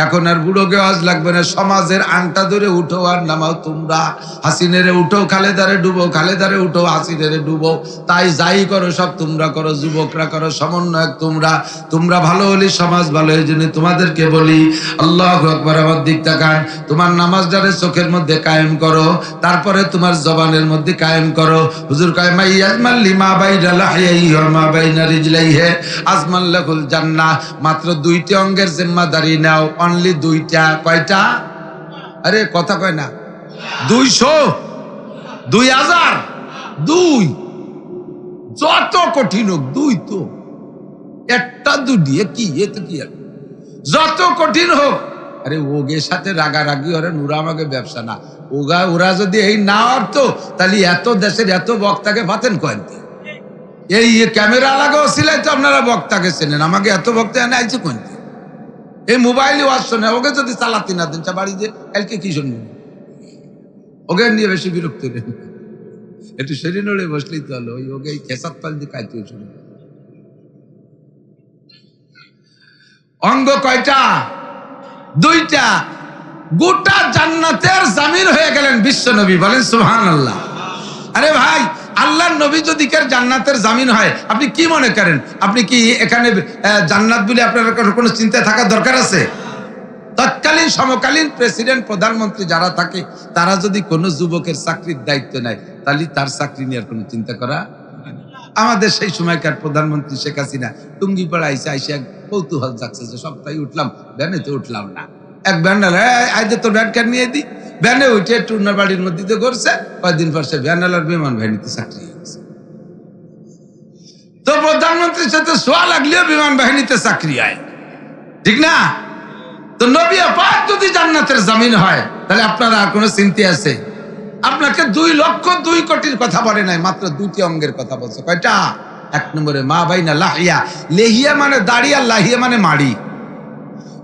এখন আর বুড়োকে ওয়াজ লাগবে না, সমাজের আংটা ধরে উঠো আর নামাও তোমরা। হাসিনেরে উঠো, খালেদারে ডুবো, খালেদারে উঠো, হাসিনেরে ডুবো, তাই যাই করো সব তোমরা করো, যুবকরা করো, সমন্বয়ক তোমরা। তোমরা ভালো হলে সমাজ ভালো। এই জন্য তোমাদেরকে বলি, আল্লাহু আকবার, আমার দিক তাকান, তোমার নামাজটারে চোখের মধ্যে কায়েম করো, তারপরে তোমার জবানের মধ্যে কায়েম করো। হুজুর কয় মাইয়াজমাল লিমা বাইনা লাহিয়াইহি ওয়া মা বাইনা রিজলাইহি আজমাল্লাহুল জান্নাহ। মাত্র দুইটি অঙ্গের জিম্মাদারি নাও, অনলি দুইটা। কয়টা? আরে কথা কয় না, 200, 2000, 2। যত কঠিন হোক, 2 তো একটা দুটি কি, এ তো কি আর যত কঠিন হোক। আরে ওগের সাথে রাগারাগি ওরা নুরা আমাকে ব্যবসা না, ওরা যদি এই না অর্থ, তাহলে এত দেশের এত বক্তাকে পাতেন কয়েনতে। এই ক্যামেরা লাগাও ছিলেন তো আপনারা বক্তাকে চেনেন, আমাকে এত বক্তা এনে আইছে কয়েনতে। এই মোবাইলে ওয়াজ শোনে, ওকে যদি চালাতে না দেন বাড়ি যে কালকে কি শুনবেন, ওকে নিয়ে বেশি বিরক্ত নেন, একটু শরীর নড়ে বসলেই তো হলো। ওকে এই খেসাত পাল দিয়ে কাইতে শুনে। অঙ্গ কয়টা? 2টা। গোটা জান্নাতের জামিন হয়ে গেলেন বিশ্ব নবী, বলেন সুবহানাল্লাহ। আরে ভাই, আল্লাহর নবী যদি জান্নাতের জামিন হয়, আপনি কি মনে করেন? আপনি কি এখানে জান্নাত বলে আপনার কোনো চিন্তা থাকার দরকার আছে? তৎকালীন সমকালীন প্রেসিডেন্ট, প্রধানমন্ত্রী যারা থাকে, তারা যদি কোনো যুবকের চাকরির দায়িত্ব নেয়, তাহলে তার চাকরি নিয়ে কোনো চিন্তা করা। আমাদের সেই সময়কার প্রধানমন্ত্রী শেখ হাসিনা টুঙ্গিপাড়া আইসে কৌতূহল যাচ্ছে যে সপ্তাহে উঠলাম, ভ্যানেতে উঠলাম না। এক ভ্যানালা আইতে তো ভ্যান কার্ড নিয়ে দিই, ভ্যানে উঠে টুনার বাড়ির মধ্যে দিয়ে করছে, কয়েকদিন পর সে ভ্যানালার বিমান বাহিনীতে চাকরি হয়ে গেছে। তো প্রধানমন্ত্রীর সাথে সোয়া লাগলেও বিমান বাহিনীতে চাকরি হয়, ঠিক না? তো নবী পাক যদি জান্নাতের জামিন হয়, তাহলে আপনার আর কোনো চিন্তা আছে? আপনাকে 2,02,00,000 কথা বলে নাই, মাত্র 2টি অঙ্গের কথা বলছে। কয়টা? 1 নম্বরে মা বাইনা লাহিয়া। লেহিয়া মানে দাড়ি, আর লাহিয়া মানে মাড়ি।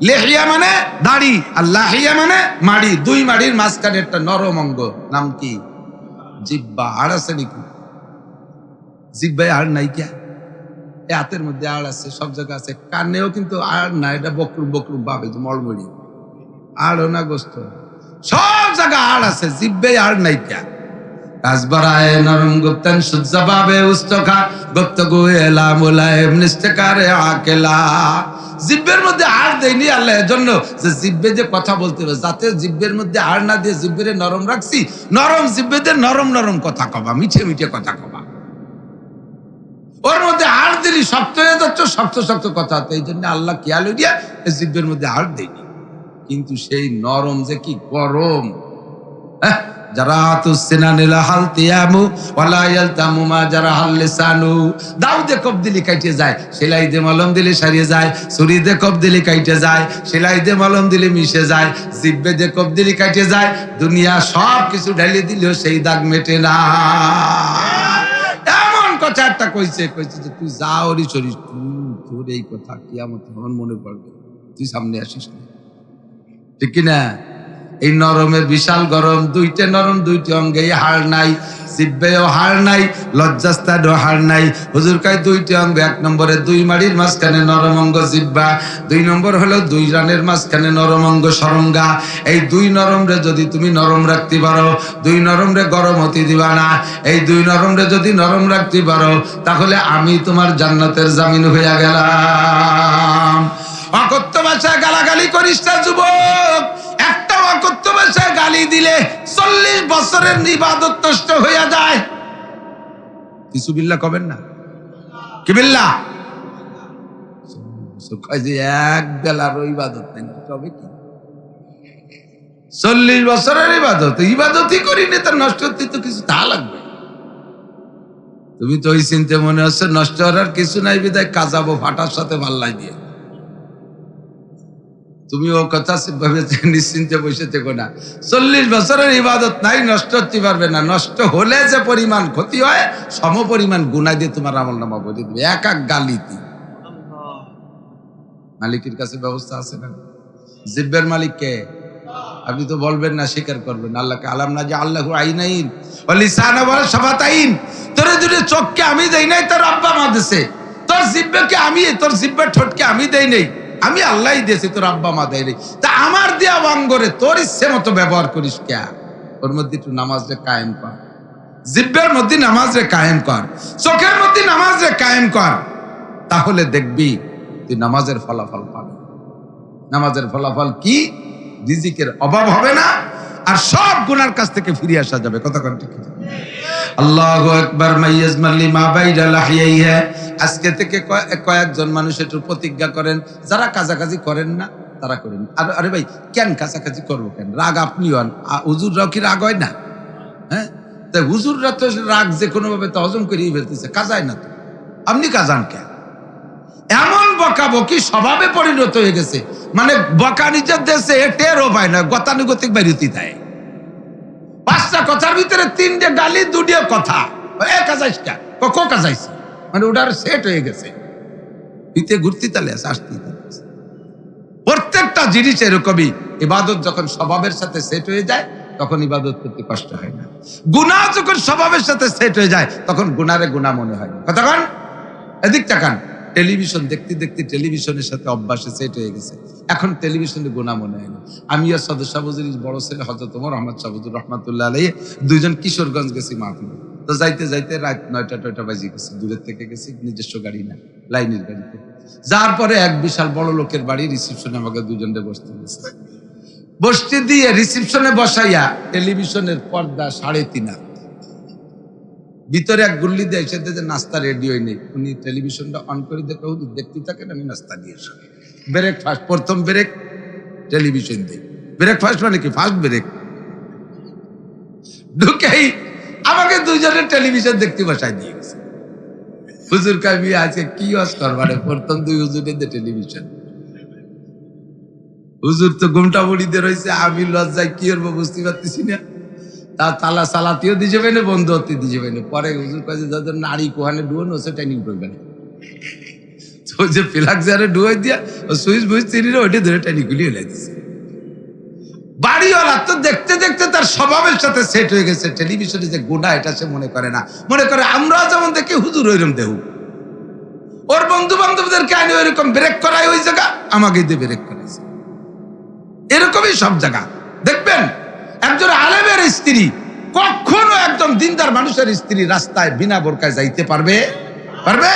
লেহিয়া মানে দাড়ি, আর লাহিয়া মানে মাড়ি। 2 মাড়ির মাঝখানে একটা নরম অঙ্গ, নাম কি? জিব্বা। আর আছে নাকি? জিব্বায় আর নাই কে? হাতের মধ্যে আড় আছে, সব জায়গায় আছে, কানেও কিন্তু আড় না, এটা বকরুম বকরুম ভাবে মলমড়ি, আড়ও না গোস্ত, সব জায়গায় আড় আছে, জিব্বে আড় নাই কে? কাজবারায় নরম গুপ্তান সুজ্জাবে উস্তখা গুপ্ত গোয়েলা মুলায়েম নিস্তেকারে আকেলা। জিব্বের মধ্যে আড় দেয়নি আল্লাহ এর জন্য যে জিব্বে যে কথা বলতে হবে, যাতে জিব্বের মধ্যে আড় না দিয়ে জিব্বেরে নরম রাখছি, নরম জিব্বেদের নরম নরম কথা কবা, মিঠে মিঠে কথা কবা। ওর মধ্যে আড় দিলি শক্ত হয়ে যাচ্ছ, শক্ত শক্ত কথা। এই জন্য আল্লাহ খেয়াল দিয়া জিব্বের মধ্যে আড় দেয়নি, কিন্তু সেই নরম যে কি গরম। জারাতুস সিনানি লাহালতিয়ামু ওয়ালা ইয়ালতামু মা জারাহাল লিসানু। দাও দে কব দিলি কাটে যায়, সেলাই দে মলম দিলে সারিয়ে যায়। ছুরি দে কব দিলি কাটে যায়, সেলাই দে মলম দিলে মিশে যায়। জিব্বে দে কব দিলি কাটে যায়, দুনিয়া সব কিছু ঢেলে দিলেও সেই দাগ মেটে না। এমন কথা একটা কইছে যে তুই যা ওরি চড়ি, তোর এই কথা কিয়ামত আমার মনে পড়বে, তুই সামনে আসিস না, ঠিক কিনা? এই নরমের বিশাল গরম, দুইটা নরম, দুইটি অঙ্গে হাড় নাই, জিব্বেও হাড় নাই, লজ্জাস্থানও হাড় নাই। হুজুর কয় দুইটি অঙ্গ, এক নম্বরে দুই মাড়ির মাঝখানে নরম অঙ্গ জিব্বা, দুই নম্বর হলো দুই রানের মাঝখানে নরম অঙ্গ সরঙ্গা। এই দুই নরমরে যদি তুমি নরম রাখতে পারো, দুই নরমরে গরম হতে দিবা না, এই দুই নরমরে যদি নরম রাখতে পারো, তাহলে আমি তোমার জান্নাতের জামিন হইয়া গেলাম। অকথ্য ভাষায় গালাগালি করিস না যুবক, একটা অকথ্য ভাষায় গালি দিলে 40 বছরের ইবাদত নষ্ট হইয়া যায়। কিছু বিল্লাহ কবেন না, কি বিল্লাহ? এক বেলার ইবাদত নাই, তবে কি 40 বছরের ইবাদত, ইবাদতই করিনি, তার নষ্ট হতে তো কিছু তা লাগবে। তুমি তো ওই চিন্তা মনে হচ্ছে নষ্ট হওয়ার কিছু নাই, বিদায় কাজাবো ফাটার সাথে পাল্লাই দিয়ে। তুমি ও কথা নিশ্চিন্তে বসে থেকো না। 40 বছরের ইবাদত নাই, নষ্ট হতে পারবে না। নষ্ট হলে যে পরিমাণ ক্ষতি হয়, সম পরিমাণ গুনাহ দিয়ে তোমার আমলনামা ভরে দিবে এক এক গালিতে। মালিকের কাছে ব্যবস্থা আছে না? জিব্বের মালিক কে? আপনি তো বলবেন না, স্বীকার করবেন। আল্লাহকে আলাম না যে আল্লাহু আইনাইন ওয়া লিসানা ওয়া শাফাতাইন, তোর দুটো চোখকে আমি দেই নাই, তোর আব্বা মা দিয়েছে। তোর জিব্বাকে আমি, তোর জিব্বার ঠোঁটকে আমি দেই নাই, আমি আল্লাহই দিয়েছি, তোর আব্বা মা দেয় নাই। তা আমার দেয়া অঙ্গরে তোর ইচ্ছে মতো ব্যবহার করিস কে? ওর মধ্যে একটু নামাজ রে কায়েম কর, জিব্বের মধ্যে নামাজ রে কায়েম কর, চোখের মধ্যে নামাজ রে কায়েম কর, তাহলে দেখবি তুই নামাজের ফলাফল পাবি। নামাজের ফলাফল কি? রিজিকের অভাব হবে না, আর সব গুনার কাছ থেকে ফিরে আসা যাবে। কথা কোন ঠিক? আল্লাহু আকবার। মাইয়াজমালি মা বাইরা লাহিয়াইহা। আজকে থেকে কয়েকজন মানুষ একটু প্রতিজ্ঞা করেন, যারা কাজাকাজি করেন না তারা করেন। আর আরে ভাই, কেন কাজাকাজি করবো কেন? রাগ আপনি হন, হুজুররাও কি রাগ হয় না? হ্যাঁ, তাই হুজুররা তো রাগ যে কোনো ভাবে তো হজম করেই ফেলতেছে, কাজায় না তো, আপনি কাজান কেন? এমন বকাবকি স্বভাবে পরিণত হয়ে গেছে, মানে বকা নিজের দেশে টেরও পায় না, গতানুগতিক বাইরতি দেয়। 5টা কথার ভিতরে 3টে গালি, 2টো কথা। কাজাইস কে? কো কাজাইছে, মানে ওটার সেট হয়ে গেছে, ইতে ঘুরতে তালে আসতে। প্রত্যেকটা জিনিস এরকমই। ইবাদত যখন স্বভাবের সাথে সেট হয়ে যায়, তখন ইবাদত করতে কষ্ট হয় না। গুনাহ যখন স্বভাবের সাথে সেট হয়ে যায়, তখন গুনারে গুনাহ মনে হয় না। কতক্ষণ এদিক তাকান। টেলিভিশন দেখতে দেখতে টেলিভিশনের সাথে অভ্যাসে সেট হয়ে গেছে, এখন টেলিভিশনে গুনাহ মনে হয় না। আমি আর সদর শাহবুজুরির বড় ছেলে হযরত ওমর আহমদ শাহবুজুর রহমাতুল্লাহ আলাইহি দুইজন কিশোরগঞ্জ গেছি মাহফিলে। তো যাইতে যাইতে রাত 9টা বাজে গেছে, দূরের থেকে গেছি, নিজস্ব গাড়ি না, লাইনের গাড়িতে। যার পরে এক বিশাল বড় লোকের বাড়ি, রিসিপশনে আমাকে দুজনে বসতে গেছে। বসতে দিয়ে রিসিপশনে বসাইয়া টেলিভিশনের পর্দা 3.5 ভিতরে এক গুল্লি দিয়ে এসে যে নাস্তা রেডি হয়নি, উনি টেলিভিশনটা অন করে দেখে দেখতে থাকেন, আমি নাস্তা দিয়ে আসি। ব্রেকফাস্ট, প্রথম ব্রেক টেলিভিশন দিই। ব্রেকফাস্ট মানে কি? First break. ঢুকেই আমাকে দুইজনের টেলিভিশন দেখতে বসাই দিয়ে গেছে। হুজুর কাবি আজকে কি ওয়াজ করবারে, প্রথম 2 হুজুরের টেলিভিশন। হুজুর তো ঘুমটা বুড়িতে রয়েছে, আমি লজ্জায় কি করবো বুঝতে পারতেছি না। তা তালা সালাতিও দিয়ে যাবে না, বন্ধু হতে দিয়ে যাবে না। পরে হুজুর কাছে যাদের নারী কোহানে ডুয়ানো, সে ট্রেনিং করবে না, তো যে ফিলাক্সারে ডুয়াই দিয়া ও সুইচ বুইচ চিনি না, ওইটা ধরে ট্রেনিং গুলি হলে দিচ্ছে। বাড়িওয়ালা তো দেখতে দেখতে তার স্বভাবের সাথে সেট হয়ে গেছে। টেলিভিশনে যে গুনাহ, এটা সে মনে করে না, মনে করে আমরা যেমন দেখি হুজুর ওইরকম দেহু। ওর বন্ধু বান্ধবদেরকে আইনে ওইরকম ব্রেক করায়, ওই জায়গা আমাকে দিয়ে ব্রেক করেছে। এরকমই সব জায়গা দেখবেন। একজন আলেমের স্ত্রী, কখনো একজন দিনদার মানুষের স্ত্রী রাস্তায় বিনা বোরকায় যাইতে পারবে? পারবে?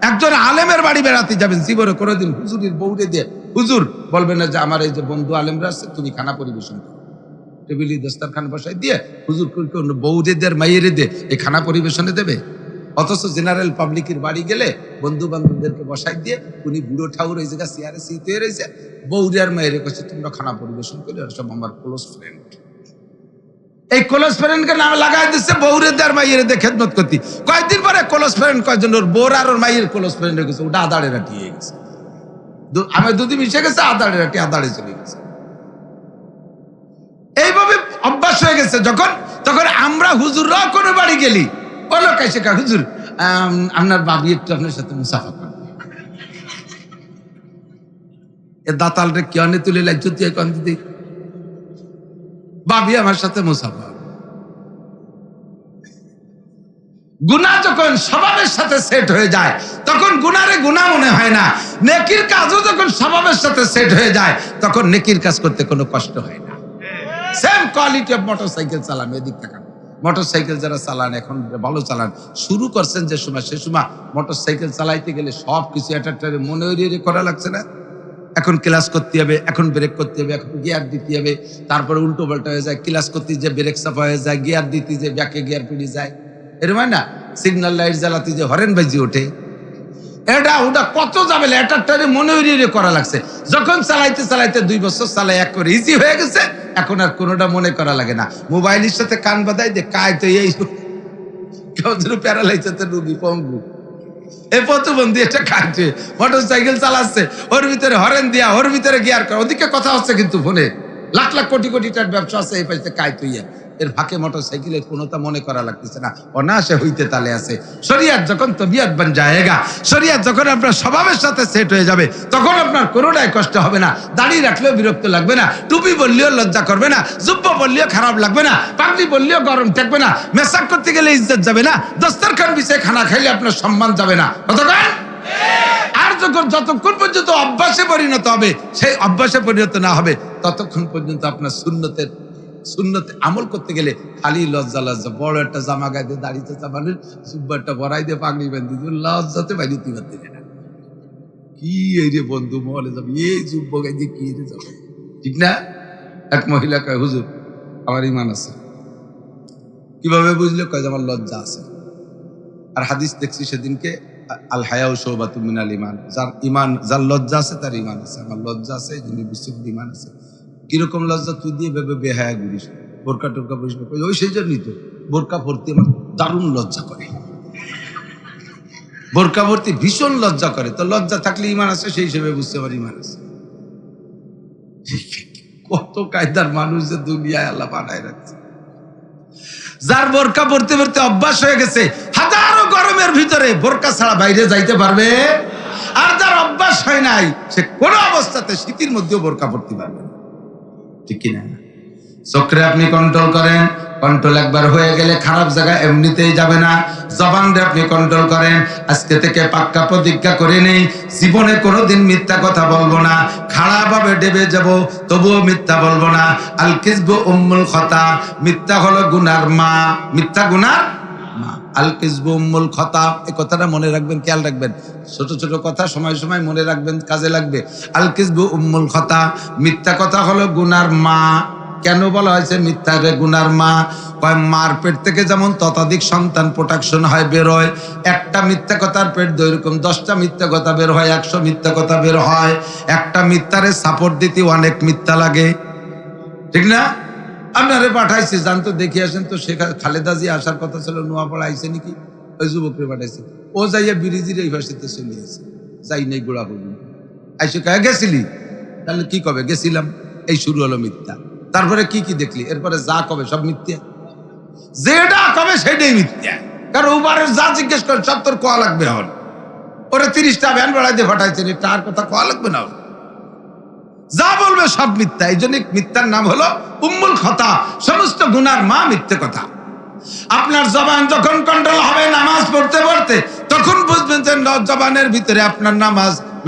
একজন আলেমের বাড়ি বেড়াতে যাবেন, জীবনে কোনোদিন হুজুরের বউরে দিয়ে হুজুর বলবেন না যে আমার এই যে বন্ধু আলেমরা আছে, তুমি খানা পরিবেশন করো। টেবিলি দস্তারখান বসাই দিয়ে হুজুর বউরে দিয়ে আর মাইয়েরে দিয়ে এই খানা পরিবেশনে দেবে? অথচ জেনারেল পাবলিকের বাড়ি গেলে বন্ধু বান্ধবদেরকে বসাই দিয়ে উনি বুড়ো ঠাউর ওই জায়গা চেয়ারে সিট হয়ে রয়েছে, বউরে আর মায়ের কাছে তোমরা খানা পরিবেশন করে, সব আমার ক্লোজ ফ্রেন্ড। এই ক্লোজ ফ্রেন্ডকে নামে লাগাই দিচ্ছে বউরে দেড় মাইয়ের দিয়ে খেদমত করতি। কয়েকদিন পরে ক্লোজ ফ্রেন্ড কয়েকজন ওর বোর আর ওর মাইয়ের ক্লোজ ফ্রেন্ড হয়ে গেছে, ওটা আদাড়ে রাটি হয়ে গেছে। আমি দুদি মিশে গেছে, আদাড়ে রাটি আদাড়ে চলে গেছে। এইভাবে অভ্যাস হয়ে গেছে যখন, তখন আমরা হুজুররা কোনো বাড়ি গেলি ও লোক এসে কা হুজুর আপনার বাবি একটু আপনার সাথে মুসাফা করবে। এ দাতাল রে কি অনে তুলে লাইছ তুই কন দিদি বাবি আমার সাথে মুসাফা। গুনাহ যখন স্বভাবের সাথে সেট হয়ে যায় তখন গুনারে গুনাহ মনে হয় না। নেকির কাজও যখন স্বভাবের সাথে সেট হয়ে যায় তখন নেকির কাজ করতে কোনো কষ্ট হয় না। সেম কোয়ালিটি অফ মোটরসাইকেল চালান, এদিক তাকান। মোটরসাইকেল যারা চালান, এখন ভালো চালান, শুরু করছেন যে সময়, সে সময় মোটরসাইকেল চালাইতে গেলে সবকিছু একটা মনে করা লাগছে না। এখন ক্লাস করতে হবে, এখন ব্রেক করতে হবে, এখন গিয়ার দিতে হবে, তারপরে উল্টো পাল্টা হয়ে যায়, ক্লাস করতে যে ব্রেক চাপা হয়ে যায়, গিয়ার দিতে যে ব্যাকে গিয়ার পিড়ে যায়, এরকম হয় না? সিগন্যাল লাইট জ্বালাতে যে হরেন বাজি ওঠে, এটা ওটা কত যাবে এটারে মনে করা লাগছে। যখন চালাইতে চালাইতে 2 বছর চালাই এক করে ইজি হয়ে গেছে, এখন আর কোনোটা মনে করা লাগে না। মোবাইলের সাথে কান বাঁধাই দে কায় তো এই কেউ যেন প্যারালাইজাতে রুগী পঙ্গু, এ প্রতিবন্ধী এটা খাইছে, মোটরসাইকেল চালাচ্ছে, ওর ভিতরে হরেন দিয়া, ওর ভিতরে গিয়ার করা, ওদিকে কথা হচ্ছে কিন্তু ফোনে লাখ লাখ কোটি কোটি টাকার ব্যবসা আছে, এই পাশে কায় তুইয়া এর ফাঁকে মোটরসাইকেলের কোনোটা মনে করা লাগতেছে না, অনায়াসে হইতে তালে আছে। শরিয়াত যখন তবিয়ত বান যায়গা, শরিয়াত যখন আপনার স্বভাবের সাথে সেট হয়ে যাবে তখন আপনার কোনোটাই কষ্ট হবে না। দাড়ি রাখলেও বিরক্ত লাগবে না, টুপি বললেও লজ্জা করবে না, জুব্বা বললেও খারাপ লাগবে না, পাগড়ি বললেও গরম থাকবে না, মেসাক করতে গেলে ইজ্জত যাবে না, দস্তরখান বিছে খানা খাইলে আপনার সম্মান যাবে না। কতক্ষণ? আর যতক্ষণ পর্যন্ত অভ্যাসে পরিণত হবে, সেই অভ্যাসে পরিণত না হবে ততক্ষণ পর্যন্ত আপনার সুন্নতে আমল করতে গেলে খালি লজ্জা লজ্জা। বড় একটা জামা গায়ে দিয়ে দাড়িতে চাপানোর, জুব্বাটা বড়াই দিয়ে পাগড়ি বেঁধে দিয়ে লজ্জাতে বাইরে তুই বাদ দিলে না। কি এই রে বন্ধু মহলে যাবে, এই যুব্ব গায়ে দিয়ে কি রে যাবে, ঠিক না? এক মহিলা কয় হুজুর আমার ইমান আছে। কিভাবে বুঝলে? কয় আমার লজ্জা আছে। আর হাদিস দেখছি সেদিনকে, আল হায়াউ শুবাতুম মিনাল ঈমান, যার লজ্জা আছে তার ঈমান আছে। আমার লজ্জা আছে, এই জন্য বিশুদ্ধ ঈমান আছে। কিরকম লজ্জা? তুই দিয়ে ভেবে বেহায়া ঘুরিস, বোরকা টোরকা পরিস, ওই সেই জন্যই তো বোরকা ভর্তি আমার দারুণ লজ্জা করে, বোরকা ভর্তি ভীষণ লজ্জা করে। তো লজ্জা থাকলে ঈমান আছে, সেই হিসেবে বুঝতে পারি ঈমান আছে। কত কায়দার মানুষ যে দুনিয়ায় আল্লাহ বানায় রাখছে। যার বোরকা পড়তে পড়তে অভ্যাস হয়ে গেছে, হাজারো গরমের ভিতরে বোরকা ছাড়া বাইরে যাইতে পারবে। আর যার অভ্যাস হয় নাই, সে কোনো অবস্থাতে শীতের মধ্যেও বোরকা পড়তে পারবে না, ঠিক কিনা? চোখে আপনি কন্ট্রোল করেন, কন্ট্রোল একবার হয়ে গেলে খারাপ জায়গায় এমনিতেই যাবে না। জবানরে আপনি কন্ট্রোল করেন, আজকে থেকে পাক্কা প্রতিজ্ঞা করে নেই জীবনে কোনোদিন মিথ্যা কথা বলবো না, খারাপভাবে ডেবে যাব তবুও মিথ্যা বলবো না। আল কিযবু উম্মুল খতা, মিথ্যা হলো গুনার মা, মিথ্যা গুনার মা। আল কিযবু উম্মুল খতা, এই কথাটা মনে রাখবেন, খেয়াল রাখবেন। ছোট ছোট কথা সময় সময় মনে রাখবেন, কাজে লাগবে। আল কিযবু উম্মুল খতা, মিথ্যা কথা হলো গুনার মা। কেন বলা হয়েছে মিথ্যা রে গুনার মা? কয় মার পেট থেকে যেমন ততোধিক সন্তান প্রোডাকশন হয়, বের হয়। একটা মিথ্যা কথার পেট এরকম 10টা মিথ্যা কথা বের হয়, 100 মিথ্যা কথা বের হয়। একটা মিথ্যারে সাপোর্ট দিতে অনেক মিথ্যা লাগে, ঠিক না? আপনারে পাঠাইছি, জানতো দেখে আসেন তো। সেখানে খালেদা জি আসার কথা ছিল, নোয়াপাড়া আইসে নাকি, ওই যুবকরে পাঠাইছে। ও যাইয়া বিরিজির এই ভাষাতে চলে গেছে, যাই নাই গোড়া পর্যন্ত। আইসে কয়ে গেছিলি? তাহলে কি কবে গেছিলাম, এই শুরু হলো মিথ্যা। তারপরে কি কি দেখলি? এরপরে যা কবে সব মিথ্যা, যেটা কবে সেটাই মিথ্যা। কারণ উবারের যা জিজ্ঞেস করে সব তোর কোয়া লাগবে। হন ওরা 30টা ভ্যান ভাড়া দিয়ে পাঠাইছেন, তার কথা কোয়া লাগবে না, যা বলবে সব মিথ্যা। এই জন্য মিথ্যার নাম হলো উম্মুল খতা, সমস্ত গুনার মা মিথ্যে কথা। আপনার জবান যখন কন্ট্রোল হবে নামাজ পড়তে পড়তে, তখন বুঝবেন যে জবানের ভিতরে আপনার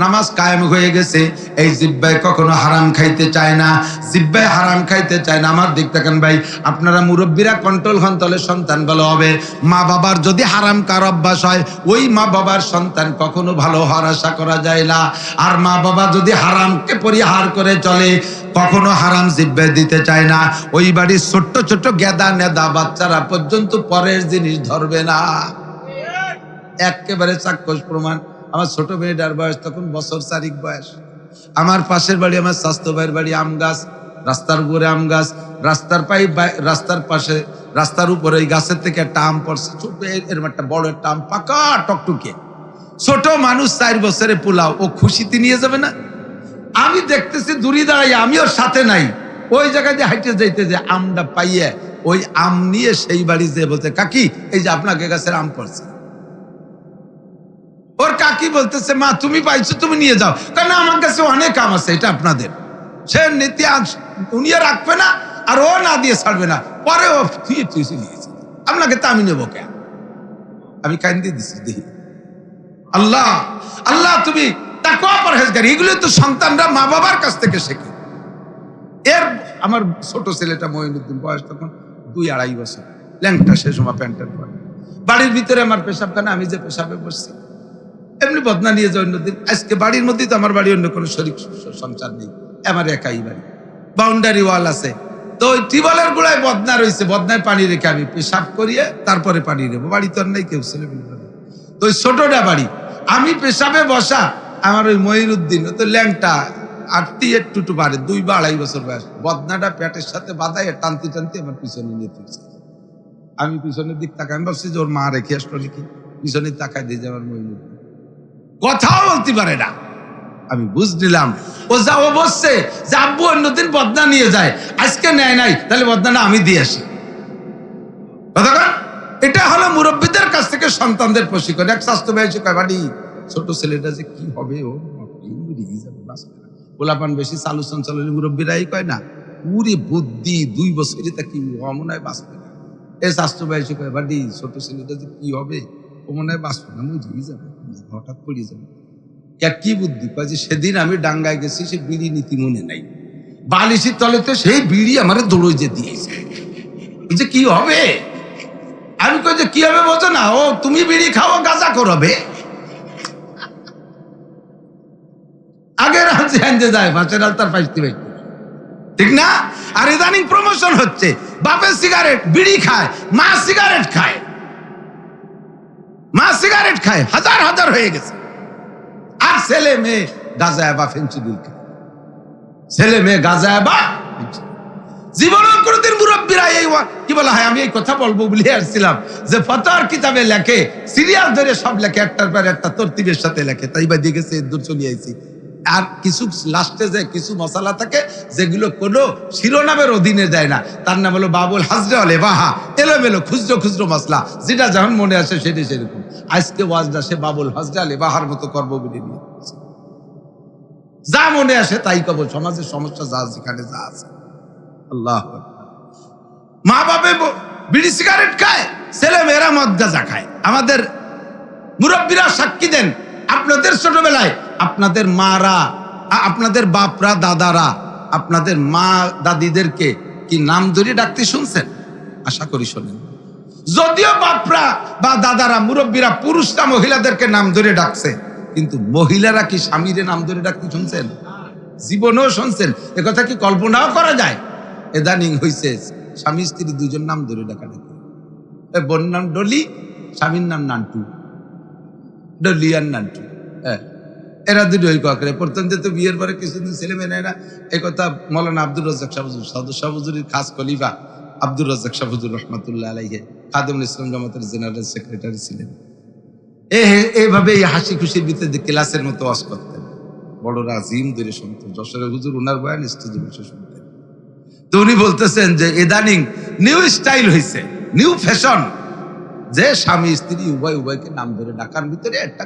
নামাজ কায়েম হয়ে গেছে। এই জিহ্বায় কখনো হারাম খাইতে চায় না, জিহ্বায় হারাম খাইতে চায় না। আমার দিক থাকেন ভাই, আপনারা মুরব্বীরা কন্ট্রোল হন, তাহলে সন্তান ভালো হবে। মা বাবার যদি হারাম কার অভ্যাস হয়, ওই মা বাবার সন্তান কখনো ভালো হওয়ার আশা করা যায় না। আর মা বাবা যদি হারামকে পরিহার করে চলে, কখনো হারাম জিহ্বায় দিতে চায় না, ওই বাড়ির ছোট্ট ছোট্ট গেদা নেদা বাচ্চারা পর্যন্ত পরের জিনিস ধরবে না। একেবারে চাক্ষুষ প্রমাণ। আমার ছোট মেয়েটার বয়স তখন বছর 4 বয়স। আমার পাশের বাড়ি, আমার স্বাস্থ্য ভাইয়ের বাড়ি আম গাছ, রাস্তার উপরে আম গাছ, রাস্তার পাশে, রাস্তার উপরে ওই গাছের থেকে একটা আম পড়ছে, ছোট এরকম একটা বড় একটা আম, পাকা টকটুকে। ছোট মানুষ 4 বছরে পোলাও, ও খুশিতে নিয়ে যাবে না? আমি দেখতেছি দূরে দাঁড়াই, আমি ওর সাথে নাই, ওই জায়গায় দিয়ে হাইটে যাইতে যে আমটা পাইয়ে ওই আম নিয়ে সেই বাড়ি যেয়ে বলতে, কাকি এই যে আপনাকে গাছের আম পড়ছে। ওর কাকি বলতেছে, মা তুমি পাইছো, তুমি নিয়ে যাও। কারণ আমার কাছে অনেক আম আছে, এটা আপনাদের। সে নীতি উনিও রাখবে না, আর ও না দিয়ে ছাড়বে না, পরে ও নিয়েছে, আপনাকে তা আমি নেবো কেন? আমি কান্দি দিছি দেখি। আল্লাহ আল্লাহ, তুমি তাকওয়া পরহেজগারি, এগুলো তো সন্তানরা মা বাবার কাছ থেকে শেখে। আমার ছোট ছেলেটা মঈনুদ্দিন, বয়স তখন 2-2.5 বছর, ল্যাংটা, সে সময় প্যান্টের পরে। বাড়ির ভিতরে আমার পেশাবখানা, আমি যে পেশাবে বসছি, এমনি বদনা নিয়ে যায় অন্যদিন। আজকে বাড়ির মধ্যেই তো, আমার বাড়ি অন্য কোনো শরীক সংসার নেই, আমার একাই বাড়ি, বাউন্ডারি ওয়াল আছে। তো ওই টিউবওয়েলের গোড়ায় বদনা রয়েছে, বদনায় পানি রেখে আমি পেশাব করিয়ে তারপরে পানি নেবো। বাড়ি তো আর নেই কেউ, ছেলে মেয়ে। তো ওই ছোটটা বাড়ি, আমি পেশাবে বসা, আমার ওই মঈনুদ্দিন তো ল্যাংটা, আটটি একটু বাড়ে, 2-2.5 বছর বয়স, বদনাটা পেটের সাথে বাঁধাই টানতে টানতে আমার পিছনে নিয়ে তুলছে। আমি পিছনের দিক তাকাই, আমি ভাবছি যে ওর মা রেখে আসলো নাকি, পিছনে তাকাই দিয়ে যে আমার মঈনুদ্দিন কথাও বলতে পারে না। আমি বুঝ নিলাম ও যাও বসছে যে আব্বু অন্যদিন বদনা নিয়ে যায়, আজকে নেয় নাই, তাহলে বদনাটা আমি দিয়ে আসি। এটা হলো মুরব্বীদের কাছ থেকে সন্তানদের প্রশিক্ষণ। এক স্বাস্থ্য ব্যয় কয়, বাড়ি ছোট ছেলেটা যে কি হবে, ও গোলাপান বেশি চালু চঞ্চল মুরব্বীরাই কয় না, উরে বুদ্ধি 2 বছরই তা কি মনে হয় বাঁচবে না। এই স্বাস্থ্য ব্যয় কয়, বাড়ি ছোট ছেলেটা যে কি হবে, ও মনে হয় বাঁচবে না, মরে যাবে, হঠাৎ পড়ে যাবে। কি বুদ্ধি কয় যে সেদিন আমি ডাঙ্গায় গেছি, সে বিড়ি নীতি মনে নাই, বালিশের তলেতে সেই বিড়ি আমার দৌড়ে যে দিয়েছে, যে কি হবে। আমি কই যে কি হবে বোঝো না, ও তুমি বিড়ি খাও, গাঁজা করবে। আগে রাজ্যে যায় মাছের আলতার পাইতে পাইতে, ঠিক না? আর ইদানিং প্রমোশন হচ্ছে, বাপের সিগারেট বিড়ি খায়, মা সিগারেট খায়, মা সিগারেট খায়, হাজার হাজার হয়ে গেছে। আর ছেলে মেয়ে গাঁজা বা ফেন্সিডিল খায়, ছেলে মেয়ে গাঁজা বা জীবনে কোনদিন মুরব্বীরা এই কি বলা হয়, আমি এই কথা বলবো বলে আসছিলাম যে ফতোয়ার কিতাবে লেখে, সিরিয়াল ধরে সব লেখে, একটার পর একটা তরতিবের সাথে লেখে, তাই বা দিয়ে গেছে দূর চলে আইছি। আর কিছু লাস্টে যে কিছু মশলা থাকে যেগুলো কোনো শিরোনামের অধীনে দেয় না, তার নাম হলো বাবুল হাজরে আলে বাহা, এলোমেলো খুচরো খুচরো মশলা, যেটা যখন মনে আসে সেটাই সেরকম। আজকে ওয়াজটা সে বাবুল হাজরে আলে বাহার মতো করবো বলে নিয়ে যা মনে আসে তাই কব, সমাজের সমস্যা যা যেখানে যা আছে। আল্লাহ, মা বাপে বিড়ি সিগারেট খায়, ছেলে মেয়েরা মদ গাঁজা খায়। আমাদের মুরব্বীরা সাক্ষী দেন, আপনাদের ছোটবেলায় আপনাদের মারা, আপনাদের বাপরা, দাদারা আপনাদের মা দাদিদেরকে কি নাম ধরে ডাকতে শুনছেন? আশা করি শোনেন। যদিও বাপরা বা দাদারা, মুরব্বীরা পুরুষরা মহিলাদেরকে নাম ধরে ডাকছে, কিন্তু মহিলারা কি স্বামীর নাম ধরে ডাকতে শুনছেন? জীবনেও শুনছেন? একথা কি কল্পনাও করা যায়? এদানিং হইছে স্বামী স্ত্রী 2জন নাম ধরে ডাকা ডাকি। বোন নাম ডলি, স্বামীর নাম নান্টু, ডলি আর নান্টু। এরা দুটোই করে। প্রথম যে তো বিয়ের পরে কিছুদিন ছেলে মেয়ে নেয় না, এই কথা মৌলানা আব্দুর রাজ্জাক শাহ হুজুর, শাহ হুজুরের খাস খলিফা আব্দুর রাজ্জাক শাহ হুজুর রহমাতুল্লাহ আলাইহি খাদেমুল ইসলাম জামাতের জেনারেল সেক্রেটারি ছিলেন। এইভাবে এই হাসি খুশির ভিতরে ক্লাসের মতো ওয়াজ করতেন, বড় রাজিম ধরে শুনতেন। যশোরের হুজুর ওনার বয়ান স্টেজে বসে শুনতেন। তো উনি বলতেছেন যে ইদানিং নিউ স্টাইল হয়েছে, নিউ ফ্যাশন, যে স্বামী স্ত্রী উভয়কে নাম ধরে ডাকার ভিতরে একটা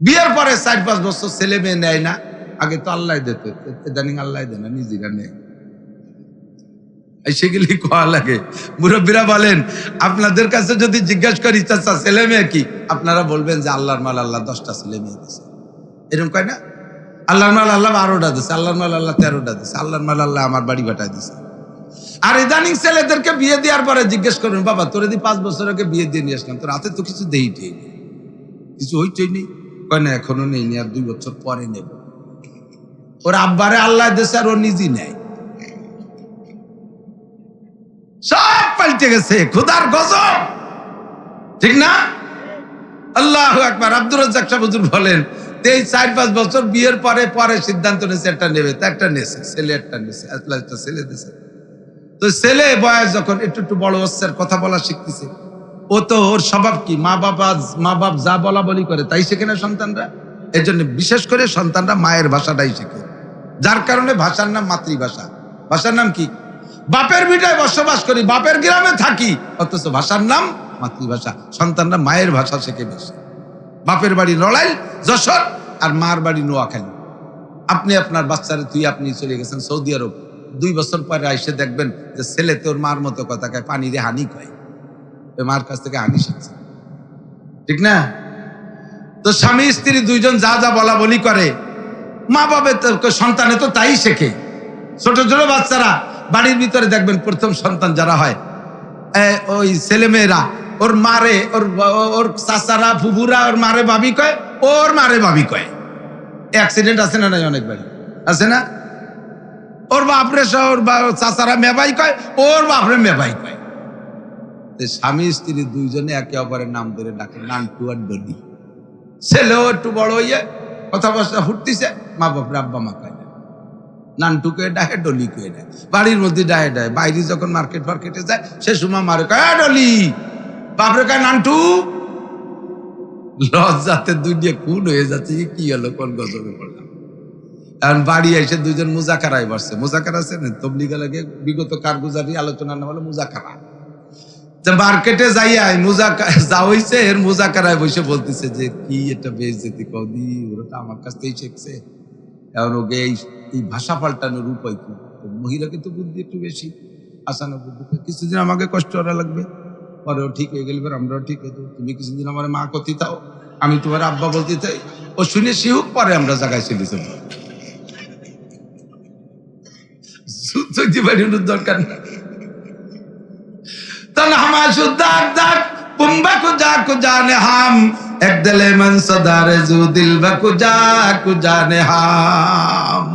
বিয়ের পরে 4-5 বছর ছেলে মেয়ে নেয় না। আগে তো আল্লাহ দিত, ইদানিং আল্লাহ দেয় না, নিজেরা নেয়। সেগুলি কোয়া লাগে। মুরব্বীরা বলেন, আপনাদের কাছে যদি জিজ্ঞাসা করি চাচা ছেলে মেয়ে কি, আপনারা বলবেন যে আল্লাহর মাল আল্লাহ 10টা ছেলে মেয়ে দিচ্ছে। এরকম কয় না? আল্লাহর মাল আল্লাহ 12টা দিচ্ছে, আল্লাহর মাল আল্লাহ 13টা দিচ্ছে, আল্লাহর মাল আল্লাহ আমার বাড়ি ভাটায় দিচ্ছে। আর ইদানিং ছেলেদেরকে বিয়ে দেওয়ার পরে জিজ্ঞেস করবেন, বাবা তোর যদি 5 বছর আগে বিয়ে দিয়ে নিয়ে আসলাম, তোর হাতে তো কিছু দেইটেই নেই, কিছু হইতেই নেই। কয় না, এখনো নেই, আর 2 বছর পরে নেব। ওর আব্বারে আল্লাহ দেশে আর ও নিজেই নেয়। সব পাল্টে গেছে, খোদার গজব, ঠিক না? আল্লাহু আকবার। আব্দুর রাজ্জাক শাহ হুজুর বলেন, এই 4-5 বছর বিয়ের পরে পরে সিদ্ধান্ত নিয়েছে একটা নেবে, তা একটা নেছে, ছেলে একটা নেছে, একটা ছেলে দিয়েছে। তো ছেলে বয়স যখন একটু একটু বড় হচ্ছে, কথা বলা শিখতেছে, ও তো ওর স্বভাব কি, মা বাপ যা বলা বলি করে তাই শেখে না সন্তানরা। এই জন্য বিশেষ করে সন্তানরা মায়ের ভাষাটাই শেখে, যার কারণে ভাষার নাম মাতৃভাষা। ভাষার নাম কি? বাপের ভিটায় বসবাস করি, বাপের গ্রামে থাকি, অথচ ভাষার নাম মাতৃভাষা। সন্তানরা মায়ের ভাষা শেখে বেশি। বাপের বাড়ি লড়াই যশোর, আর মার বাড়ি নোয়াখালী। আপনি আপনার বাচ্চারে আপনি চলে গেছেন সৌদি আরব, 2 বছর পরে আইসে দেখবেন যে ছেলে তোর মার মতো কথা কয়, পানিরে হানি কয়, মার কাছ থেকে হানি শিখছে, ঠিক না? তো স্বামী স্ত্রী দুইজন যা যা বলা বলি করে, মা বাবার সন্তানে তো তাই শেখে। ছোট ছোট বাচ্চারা বাড়ির ভিতরে দেখবেন প্রথম সন্তান যারা হয়, ওই ছেলে মেয়েরা ওর মারে, ওর চাচারা ফুফুরা ওর মারে ভাবি কয়, ওর মারে ভাবি কয়। অ্যাক্সিডেন্ট আছে না নাই? অনেক বাড়ি আছে না? ওর বাপরে ওর চাচারা মেবাই কয়, ওর বাপরে মেবাই কয়। স্বামী স্ত্রী দুইজনে একে অপরের নাম ধরে ডাকে, নান্টু আর ডলি। ছেলেও একটু বড় হইয়া কথা বসা ফুটতিছে, মা বাপরে আব্বা মা কয় না, নান্টুকে ডাহে, ডলিকে ডায়। বাড়ির মধ্যে ডাহে ডায়, বাইরে যখন মার্কেটে যায় সে সময় মারে কয় ডলি, বাপরে কয় নান্টু। লজ্জাতে দুনিয়া খুন হয়ে যাচ্ছে, কি হলো, কোন গজবে পড়লাম। এখন বাড়ি এসে দুইজন মুজাকারায় বসছে। মুজাকারা আছে না, তবলিগা লাগে বিগত কারগুজারি আলোচনা না বলে মুজাকারা। মার্কেটে যাইয়া যা হইছে এর মুজাকারায় বসে বলতেছে যে কি এটা বেইজ্জতি কদি, ওরা তো আমার কাছ থেকেই শিখছে। এখন ওকে এই ভাষা পাল্টানোর উপায় কি? মহিলা কিন্তু বুদ্ধি একটু বেশি, আসানো বুদ্ধি। কিছুদিন আমাকে কষ্ট করা লাগবে, পরেও ঠিক হয়ে গেলে আমরাও ঠিক হয়ে যাবো। তুমি কিছুদিন আমার মা কথি তাও, আমি তোমার আব্বা বলতে চাই, ও শুনে শিহুক, পরে আমরা জায়গায় চলে যাবো। দরকার না। तन्हा शुद्धाक दाक पुंबा को जाने हम एक दिले मन सदारे जू दिल बकु जाने हम।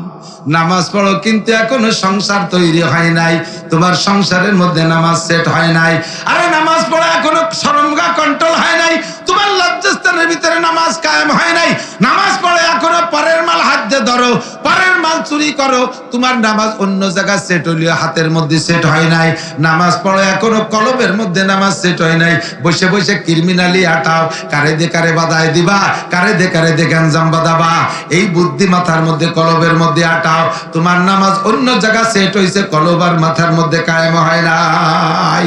নামাজ পড়ো কিন্তু এখনো সংসার তৈরি হয় নাই, তোমার সংসারের মধ্যে নামাজ সেট হয় নাই। আরে নামাজ পড়া এখনো শরমগা কন্ট্রোল হয় নাই, তোমার লজ্জাস্থানের ভিতরে নামাজ কায়েম হয় নাই। নামাজ পড়ে এখনো পরের মাল হাত দিয়ে ধরো, পরের মাল চুরি করো, তোমার নামাজ অন্য জায়গায় সেট হইলেও হাতের মধ্যে সেট হয় নাই। নামাজ পড়ে এখনো কলবের মধ্যে নামাজ সেট হয় নাই, বসে বসে ক্রিমিনালি আটাও, কারে দে কারে বাদায় দিবা, কারে দে গাঞ্জাম বাদাবা, এই বুদ্ধি মাথার মধ্যে কলবের মধ্যে আটাও। তোমার নামাজ অন্য জায়গা সেট হইছে, কলবার মাথার মধ্যে কায়েম হয় নাই।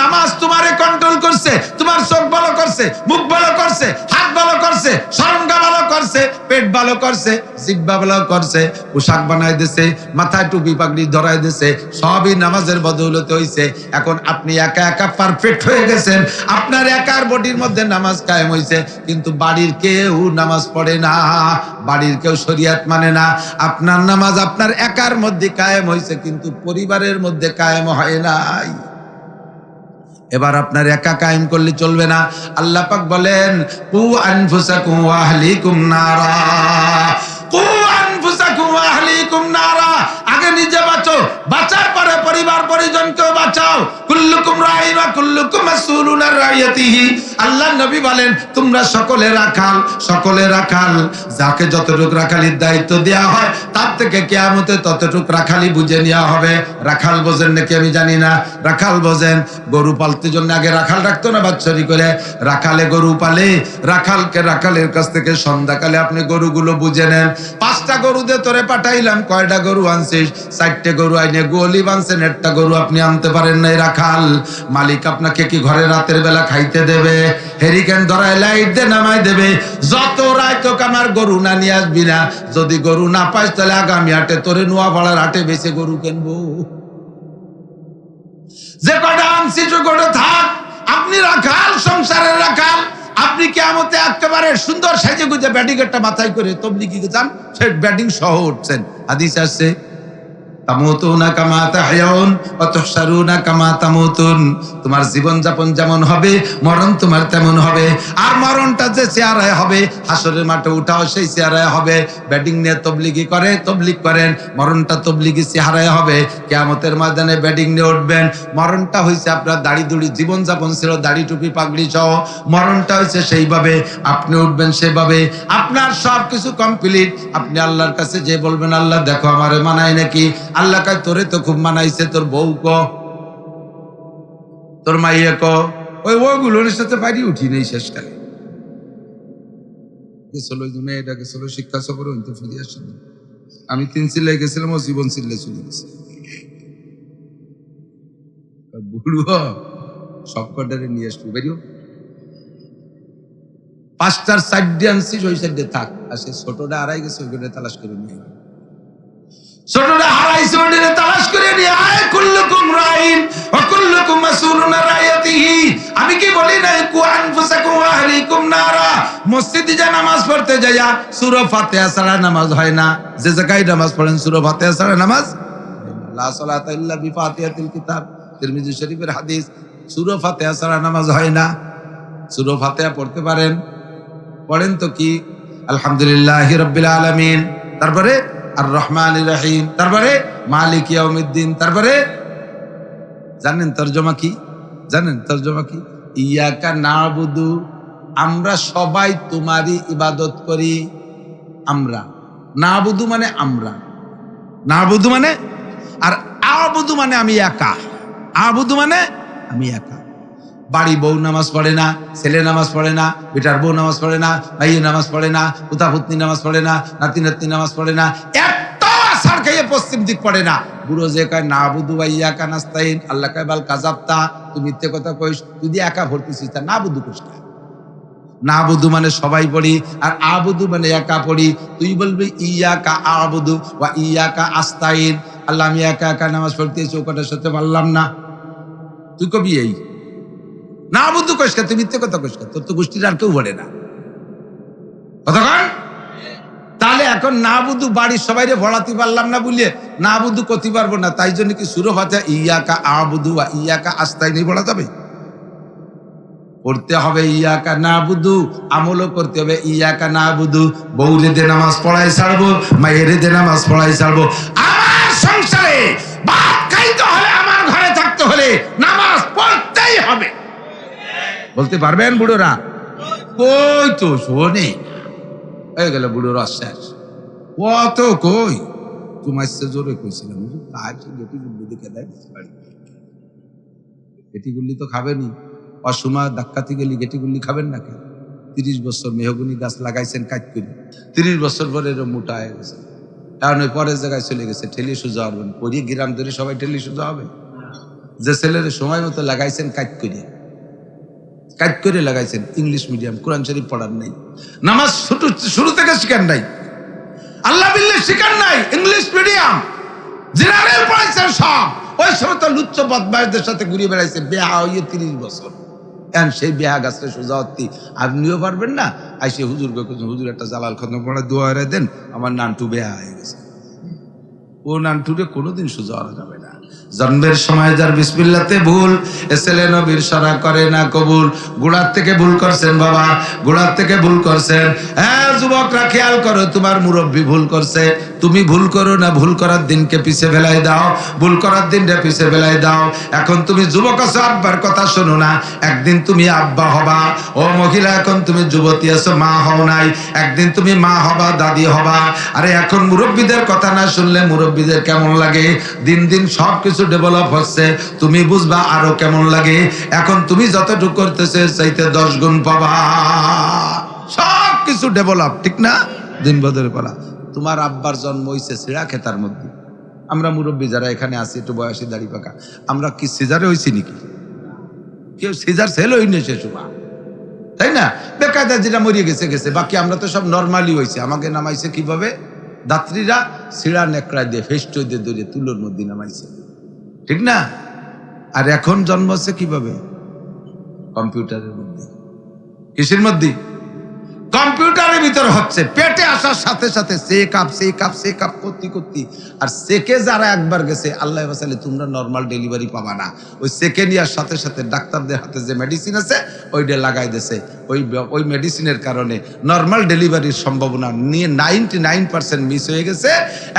নামাজ তোমারে কন্ট্রোল করছে, তোমার চোখ ভালো করছে, মুখ ভালো করছে, হাত ভালো করছে, শরমগা ভালো করছে, পেট ভালো করছে, জিহ্বা ভালো করছে, পোশাক বানায় দিছে, মাথায় টুপি পাগড়ি ধরায় দিছে, সবই নামাজের বদৌলতে হইছে। এখন আপনি একা একা পারফেক্ট হয়ে গেছেন, আপনার একার বডির মধ্যে নামাজ কায়েম হইছে, কিন্তু বাড়ির কেউ নামাজ পড়ে না, বাড়ির কেউ শরীয়ত মানে না। আপনার নামাজ আপনার একার মধ্যে কায়েম হইছে, কিন্তু পরিবারের মধ্যে কায়েম হয় নাই। এবার আপনার একা কায়েম করলে চলবে না। আল্লাহ পাক বলেন কু আনফুসাকুম ওয়া আহলিকুম নারা, কু আনফুসাকুম ওয়া আহলিকুম নারা। আগে নিজে বাঁচো, বাঁচার পরে পরিবার পরিজনকেও বাঁচাও। কুল্লুকুম রাইন ওয়া কুল্লুকুম মাসউলুন আন রাইয়াতিহি। আল্লাহ নবী বলেন তোমরা সকলে রাখাল, যাকে যতটুকু রাখালির দায়িত্ব দেওয়া হয় তার থেকে কিয়ামতে ততটুকু রাখালি বুঝে নেওয়া হবে। রাখাল বোঝেন নাকি আমি জানি না, রাখাল বোঝেন। গরু পালতে জন্য আগে রাখাল রাখতো না বাচ্চারি করে, রাখালে গরু পালে, রাখালের কাছ থেকে সন্ধ্যাকালে আপনি গরুগুলো বুঝে নেন। 5টা গরু দিয়ে তোরে পাঠাইলাম, কয়টা গরু আনছিস? 4টে গরু আইনে গোলি বানছেন, একটা গরু আপনি আনতে পারেন নাই। রাখাল মালিক আপনাকে কি ঘরে রাতের বেলা খাইতে দেবে? হেরিকেন ধরায় লাইট দিয়ে নামাই দেবে, যত রাত হোক আমার গরু না নিয়ে আসবি না। যদি গরু না পাইস তাহলে আগামী হাটে তোরে নোয়াপাড়ার হাটে বেচে গরু কিনবো। যে কটা আনছি কটা থাক। আপনি রাখাল, সংসারের রাখাল। আপনি কিয়ামতে একেবারে সুন্দর সাজে গুজে ব্যাটিং একটা মাথায় করে তবলিগি যান, সে ব্যাটিং সহ উঠছেন। হাদিস আসছে তামুতুনা কামা তাহয়াউন ওয়া তুহশারুনা কামা তামুতুন। তোমার জীবন যাপন যেমন হবে, মরণ তোমার তেমন হবে। আর মরণটা যে চেহারায় হবে, হাসরের মাঠে উঠাও সেই চেহারায় হবে। ব্যাটিং নিয়ে তবলিগি করে, তবলিগ করেন, মরণটা তবলিগি চেহারায় হবে। কিয়ামতের ময়দানে ব্যাটিং নিয়ে উঠবেন, মরণটা হইছে আপনার দাড়ি দুড়ি, জীবন যাপন ছিল দাড়ি টুপি পাগড়ি সহ, মরণটা হইছে সেইভাবে, আপনি উঠবেন সেভাবে। আপনার সব কিছু কমপ্লিট। আপনি আল্লাহর কাছে যে বলবেন, আল্লাহ দেখো আমারে মানায় নাকি। আল্লাহ কয় তোরে তো খুব মানাইছে, তোর বউ ক, তোর মাইয়া ক। ওইগুলোর সাথে বাড়ি উঠি নেই শেষকালে। গেছিল ওই জন্য এটা গেছিল শিক্ষা সফরে, হইতে ফিরে আসেন। আমি 3 চিল্লায় গেছিলাম, ও জীবন চিল্লে চলে গেছে। বুড়ো সব কটারে নিয়ে আসবো, বেরিও 5টার সাইডে আনছি, ওই সাইডে থাক। আর সে ছোটটা হারাই গেছে, ওইখানে তালাশ করে নিয়ে আয়। ছোটটা হারাইছে, ওইখানে তালাশ করে নিয়ে আয়। কুল্লুকুম রাইন ওয়া কুল্লুকুম মাসউলুন আন রাইয়াতিহি। আমি কি বলি না, কু আনফুসাকুম ওয়া আহলিকুম নারা। মসজিদে যা নামাজ পড়তে যাইয়া সূরা ফাতিহা ছাড়া নামাজ হয় না। যে জায়গায় নামাজ পড়েন সূরা ফাতিহা ছাড়া নামাজ লা সালাতা ইল্লা বিফাতিহাতিল কিতাব, তিরমিজি শরীফের হাদিস। সূরা ফাতিহা ছাড়া নামাজ হয় না। সূরা ফাতিহা পড়তে পারেন, পড়েন তো কি, আলহামদুলিল্লাহি রাব্বিল আলামিন, তারপরে আর রহমানির রহিম, তারপরে মালিক ইয়াউমিদ্দিন, তারপরে জানেন তরজমা কি? জানেন তরজমা কি? ইয়াকা নাবুদু, আমরা সবাই তোমারই ইবাদত করি। আমরা, নাবুদু মানে আমরা, নাবুদু মানে, আর আবুদু মানে আমি একা। আবুদু মানে আমি একা। বাড়ি বউ নামাজ পড়ে না, ছেলে নামাজ পড়ে না, বেটার বউ নামাজ পড়ে না, ভাই নামাজ পড়ে না, পুতা পুতনি নামাজ পড়ে না, নাতি নাতনি নামাজ পড়ে না, এত আসার খাইয়ে পশ্চিম দিক পড়ে না। বুড়ো যে কয় না বুধু বা ইয়াকা নাস্তাইন, আল্লাহ কয় বাল কাজাবতা, তুমি মিথ্যে কথা কইস, তুই একা ভর্তিছিস, তা না বুধু কইস না। না বুধু মানে সবাই পড়ি, আর আবুদু মানে একা পড়ি। তুই বলবি ইয়াকা আবুদু ওয়া ইয়াকা আস্তাইন, আল্লাহ আমি একা একা নামাজ পড়তেছি, ও কটার সাথে পারলাম না। তুই কবি এই না বুদ্ধু কইসকা, তুই মিথ্যে কথা কইসকা, তোর তো গোষ্ঠীর আর কেউ বলে না। কতক্ষণ তাহলে এখন না বুধু বাড়ির সবাইরে ভরাতে পারলাম না বলিয়ে না বুধু করতে পারবো না, তাই জন্য কি সূরা ফাতিহা ইয়াকা আবুদু ওয়া ইয়াকা আস্তাইন বলা যাবে? পড়তে হবে ইয়াকা না বুধু, আমলও করতে হবে ইয়াকা না বুধু। বউরে দে নামাজ পড়াই ছাড়বো, মায়েরে দে নামাজ পড়াই ছাড়বো। আমার সংসারে ভাত খাইতে হলে, আমার ঘরে থাকতে হলে নামাজ পড়তেই হবে। বলতে পারবেন বুড়োরা? কই তো শোনে হয়ে গেল বুড়োর অশ্বাস। কত কই তোমার জোরে কইছিলাম, গেটি গুল্লি দেখে দেয়, গেটি গুল্লি তো খাবেনি। অসময় ধাক্কাতে গেলি গেটি গুল্লি খাবেন না কেন? 30 বছর মেহগুনি গাছ লাগাইছেন কাজ করে, 30 বছর পরে এরকম মোটা হয়ে গেছে, কারণ ওই পরের জায়গায় চলে গেছে। ঠেলি সোজা হবেন, পরি গ্রাম ধরে সবাই ঠেলি সোজা হবে? যে ছেলের সময় মতো লাগাইছেন কাজ করে লাগাইছেন, ইংলিশ মিডিয়াম, কোরআন শরীফ পড়ার নাই, নামাজ শুরু থেকে শিখান নাই, আল্লাহ বিল্লাহ শিখান নাই, ইংলিশ মিডিয়াম জেনারেল পড়াইছেন সব। ওই সময় তো লুচ্চ বদমাইশদের সাথে ঘুরে বেড়াইছে, বেহা হইয়ে 30 বছর। এখন সেই বেহা গাছটা সোজা হতি আপনিও পারবেন না। আইসে হুজুর হুজুর একটা জালাল খতম পড়া দোয়া দেন, আমার নানটু বেহা হয়ে গেছে। ও নানটুরে কোনোদিন সোজা হওয়া যাবে না। জন্মের সময় যার বিসমিল্লাতে ভুল, এসেলে নবীর সারা করে না কবুল। গোড়ার থেকে ভুল করছেন বাবা, গোড়ার থেকে ভুল করছেন। হ্যাঁ যুবকরা খেয়াল করো, তোমার মুরব্বী ভুল করছে, তুমি ভুল করো না। ভুল করার দিনকে পিছে ফেলাই দাও, ভুল করার দিনটা পিছে ফেলাই দাও। এখন তুমি যুবক আছো, আব্বার কথা শোনো না, একদিন তুমি আব্বা হবা। ও মহিলা, এখন তুমি যুবতী আছো, মা হও নাই, একদিন তুমি মা হবা, দাদি হবা। আরে এখন মুরব্বীদের কথা না শুনলে মুরব্বীদের কেমন লাগে? দিন দিন সবকিছু ডেভেলপ হচ্ছে, তুমি বুঝবা আরো কেমন লাগে। এখন তুমি যতটুকু করতেছে চাইতে 10 গুণ পাবা। সবকিছু ডেভেলপ, ঠিক না? দিন বদলে পালা। তোমার আব্বার জন্ম হইছে ছিড়া খেতার মধ্যে। আমরা মুরব্বী যারা এখানে আছি, একটু বয়সী দাড়ি পাকা, আমরা কি সিজারে হইছি নাকি? কেউ সিজার সেল হইনি সে সময়, তাই না? বেকায়দা যেটা মরিয়ে গেছে গেছে, বাকি আমরা তো সব নর্মালি হয়েছে। আমাকে নামাইছে কিভাবে? দাত্রীরা ছিড়া নেকড়া দিয়ে ফেস্ট দিয়ে ধরে তুলোর মধ্যে নামাইছে, ঠিক না? আর এখন জন্ম হচ্ছে কিভাবে? কম্পিউটারের মধ্যে। কিসের মধ্যে? কম্পিউটারের ভিতরে হচ্ছে, পেটে আসার সাথে সাথে চেক আপ করতে করতে, আর চেকে যারা একবার গেছে আল্লাহ বাঁচালে তোমরা নর্মাল ডেলিভারি পাবা না। ওই চেকে নেওয়ার সাথে সাথে ডাক্তারদের হাতে যে মেডিসিন আছে ওইটা লাগাই দিয়েছে। ওই মেডিসিনের কারণে নর্মাল ডেলিভারির সম্ভাবনা নিয়ে 99% মিস হয়ে গেছে।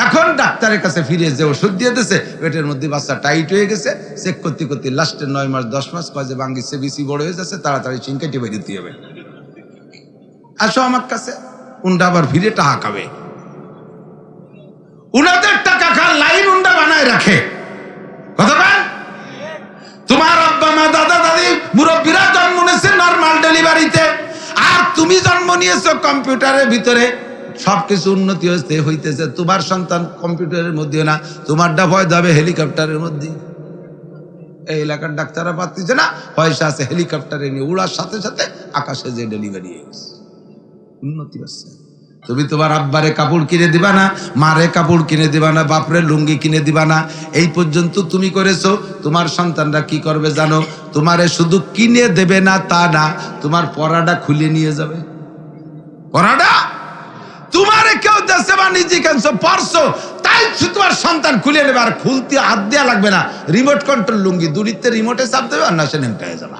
এখন ডাক্তারের কাছে ফিরে যে ওষুধ দিয়ে দিয়েছে পেটের মধ্যে বাচ্চা টাইট হয়ে গেছে, চেক করতে করতে লাস্টে 9 মাস 10 মাস কয় যে বাঙ্গিছে, বেশি বড় হয়ে যাচ্ছে, তাড়াতাড়ি সিংকেটে বেরিয়ে দিতে হবে। আসো আমার কাছে, উন্ডা আবার ফিরে টাকা খাবে, উনাদের টাকা খান লাইন উন্ডা বানায় রাখে। কতক্ষণ তোমার আব্বা মা দাদা দাদি মুরব্বীরা জন্ম নিয়েছে নর্মাল ডেলিভারিতে, আর তুমি জন্ম নিয়েছো কম্পিউটারের ভিতরে। সবকিছু উন্নতি হইতেছে, তোমার সন্তান কম্পিউটারের মধ্যে না, তোমারটা ভয় যাবে হেলিকপ্টারের মধ্যে। এই এলাকার ডাক্তাররা পাচ্ছে না, পয়সা আছে, হেলিকপ্টারে নিয়ে উড়ার সাথে সাথে আকাশে যে ডেলিভারি হয়ে গেছে, উন্নতি হচ্ছে। তুমি তোমার আব্বারে কাপড় কিনে দিবা না, মারে কাপড় কিনে দিবা না, বাপরে লুঙ্গি কিনে দিবা না, এই পর্যন্ত তুমি করেছো। তোমার সন্তানরা কি করবে জানো? তোমারে শুধু কিনে দেবে না তা না, তোমার পরাটা খুলে নিয়ে যাবে। পরাটা তোমারে কেউ দেশে বা নিজে কেনছো পরছো, তাই তোমার সন্তান খুলে নেবে, আর খুলতে হাত দেওয়া লাগবে না। রিমোট কন্ট্রোল লুঙ্গি, দূরিত্বে রিমোটে চাপ দেবে আর না সে নেমটা হয়ে যাবা।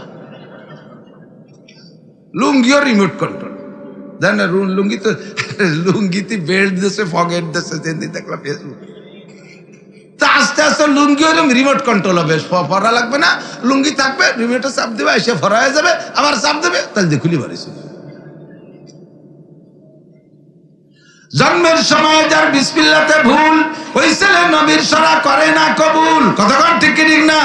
লুঙ্গিও রিমোট কন্ট্রোল, জান না? লুঙ্গি তো লুঙ্গিতে বেল্ট দিয়েছে, ফগেট দিয়েছে, যেদিন দেখলাম ফেসবুক। তো আস্তে আস্তে লুঙ্গি হলে রিমোট কন্ট্রোল হবে, ফরা লাগবে না, লুঙ্গি থাকবে, রিমোটে চাপ দেবে, এসে ফরা হয়ে যাবে, আবার চাপ দেবে, তাহলে দিয়ে খুলি পারিস। জন্মের সময় যার বিসমিল্লাতে ভুল, ওই ছেলে নবীর সরা করে না কবুল। কতক্ষণ ঠিক ঠিক না?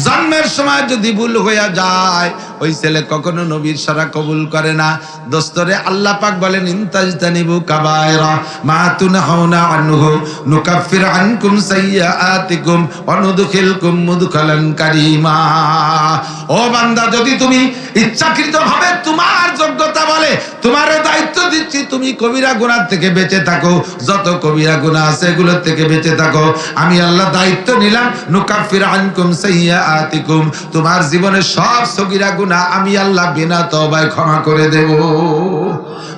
জন্মের সময় যদি ভুল হইয়া যায়, ওই ছেলে কখনো নবীর সরা কবুল করে না। দোস্তরে আল্লাহ পাক বলেন, ইনতাজতানিবু কাবায়রা মা তুনহাউনা আনহু নুকাফির আনকুম সাইয়্যাতিকুম ওয়া নুদখিলকুম মুদখালান কারীমা। ও বান্দা, যদি তুমি ইচ্ছাকৃতভাবে তোমার যোগ্যতা বলে তোমারে দায়িত্ব দিচ্ছি, তুমি কবিরা গুনাহ থেকে বেঁচে থাকো, যত কবিরা গুনাহ আছে এগুলো থেকে বেঁচে থাকো, আমি আল্লাহ দায়িত্ব নিলাম, নুকাফির আনকুম সাইয়্যাতিকুম, তোমার জীবনের সব সগীরা গুনাহ আমি আল্লাহ বিনা তওবায় ক্ষমা করে দেব।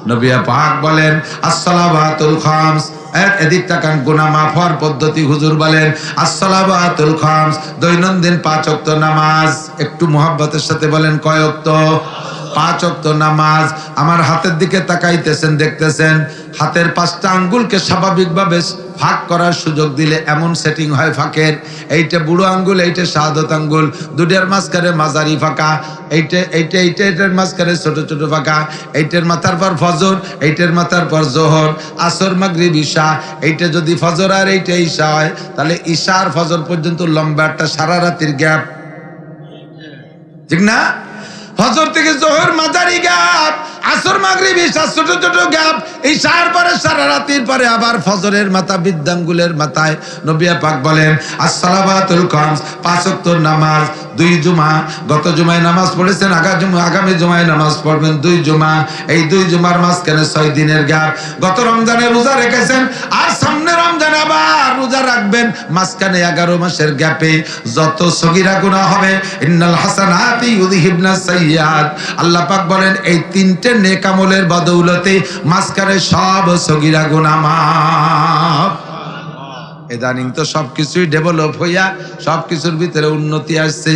নবী পাক বলেন, আসসালাওয়াতুল খামস, এদিক তাকান, গুনাহ মাফ হওয়ার পদ্ধতি হুজুর বলেন, আসসালাওয়াতুল খামস, দৈনন্দিন 5 ওয়াক্ত নামাজ। একটু মোহাব্বতের সাথে বলেন, কয় ওয়াক্ত? 5 ওয়াক্ত নামাজ। আমার হাতের দিকে তাকাইতেছেন, দেখতেছেন হাতের 5টা আঙ্গুলকে স্বাভাবিকভাবে ফাঁক করার সুযোগ দিলে এমন সেটিং হয় ফাঁকের, এইটা বুড়ো আঙ্গুল, এইটা শাহাদত আঙ্গুল, দুটার মাঝখানে মাঝারি ফাঁকা, এইটার মাঝখানে ছোট ছোট ফাঁকা, এইটার মাথার পর ফজর, এইটার মাথার পর জোহর, আসর, মাগরিব, ঈশা। এইটা যদি ফজর আর এইটা ঈশা হয়, তাহলে ঈশা আর ফজর পর্যন্ত লম্বা একটা সারা রাতের গ্যাপ, ঠিক না? ফজর থেকে জোহর মাঝারি গ্যাপ, আসর, মাগরিব, ঈশা ছোট ছোট গ্যাপ, ঈশার পরে সারা রাতের পরে আবার ফজরের মাথা বৃদ্ধাঙ্গুলের মাথায়। নবী পাক বলেন, আসসালাওয়াতুল খামস, 5 ওয়াক্ত নামাজ, 2 জুমা, গত জুমায় নামাজ পড়েছেন, আগামী জুমায় নামাজ পড়বেন 2 জুমা, এই 2 জুমার মাঝখানে 6 দিনের গ্যাপ। গত রমজানে রোজা রেখেছেন, আর সামনে রমজানে আবার রোজা রাখবেন, মাঝখানে 11 মাসের গ্যাপে যত সগীরা গুনাহ হবে, ইন্নাল হাসানাতি ইউযহিবনাস সাইয়্যাত, আল্লাহ পাক বলেন এই 3টে নেক আমলের বদৌলতে মাঝখানে সব সগীরা গুনাহ মাফ। ইদানিং তো সবকিছুই ডেভেলপ হইয়া সবকিছুর ভিতরে উন্নতি আসছে।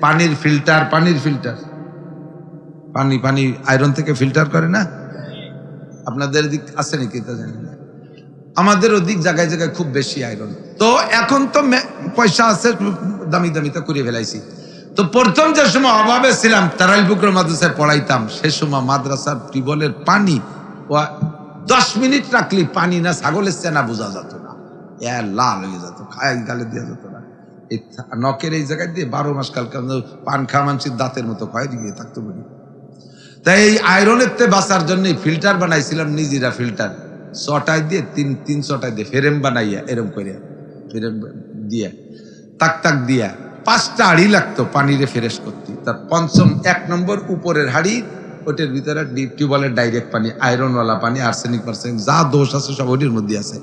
পানির ফিল্টার, পানি আয়রন থেকে ফিল্টার করে না? আপনাদের দিক আছে নাকি তা জানি না, আমাদের ওদিক জায়গায় জায়গায় খুব বেশি আয়রন। তো এখন তো পয়সা আছে, দামি তো করে ফেলাইছি। তো প্রথম যে সময় অভাবে ছিলাম, তারাইল পুকুর মাদ্রাসায় পড়াইতাম, সে সময় মাদ্রাসার টিউবওয়েলের পানি 10 মিনিট রাখলে পানি না ছাগলের চেনা বোঝা যেত না, লাল হয়ে যেত, খায় গালে দেওয়া যেত না। এই নখের এই জায়গায় দিয়ে 12 মাস কাল পান খা মানুষের দাঁতের মতো ক্ষয় দিয়ে থাকতো বলি। তাই এই আয়রনের তে বাঁচার জন্য ফিল্টার বানাইছিলাম নিজেরা, ফিল্টার 6টায় দিয়ে 3-6টায় দিয়ে ফেরেম বানাইয়া, এরম করে ফেরেম দিয়া তাক দিয়া 5টা হাড়ি লাগতো পানিরে ফ্রেশ করতে। তার পঞ্চম 1 নম্বর উপরের হাড়ি, ওটার ভিতরে টিউবওয়েলের ডাইরেক্ট পানি, আয়রনওয়ালা পানি, আর্সেনিক যা দোষ আছে সব ওটির মধ্যে আছে।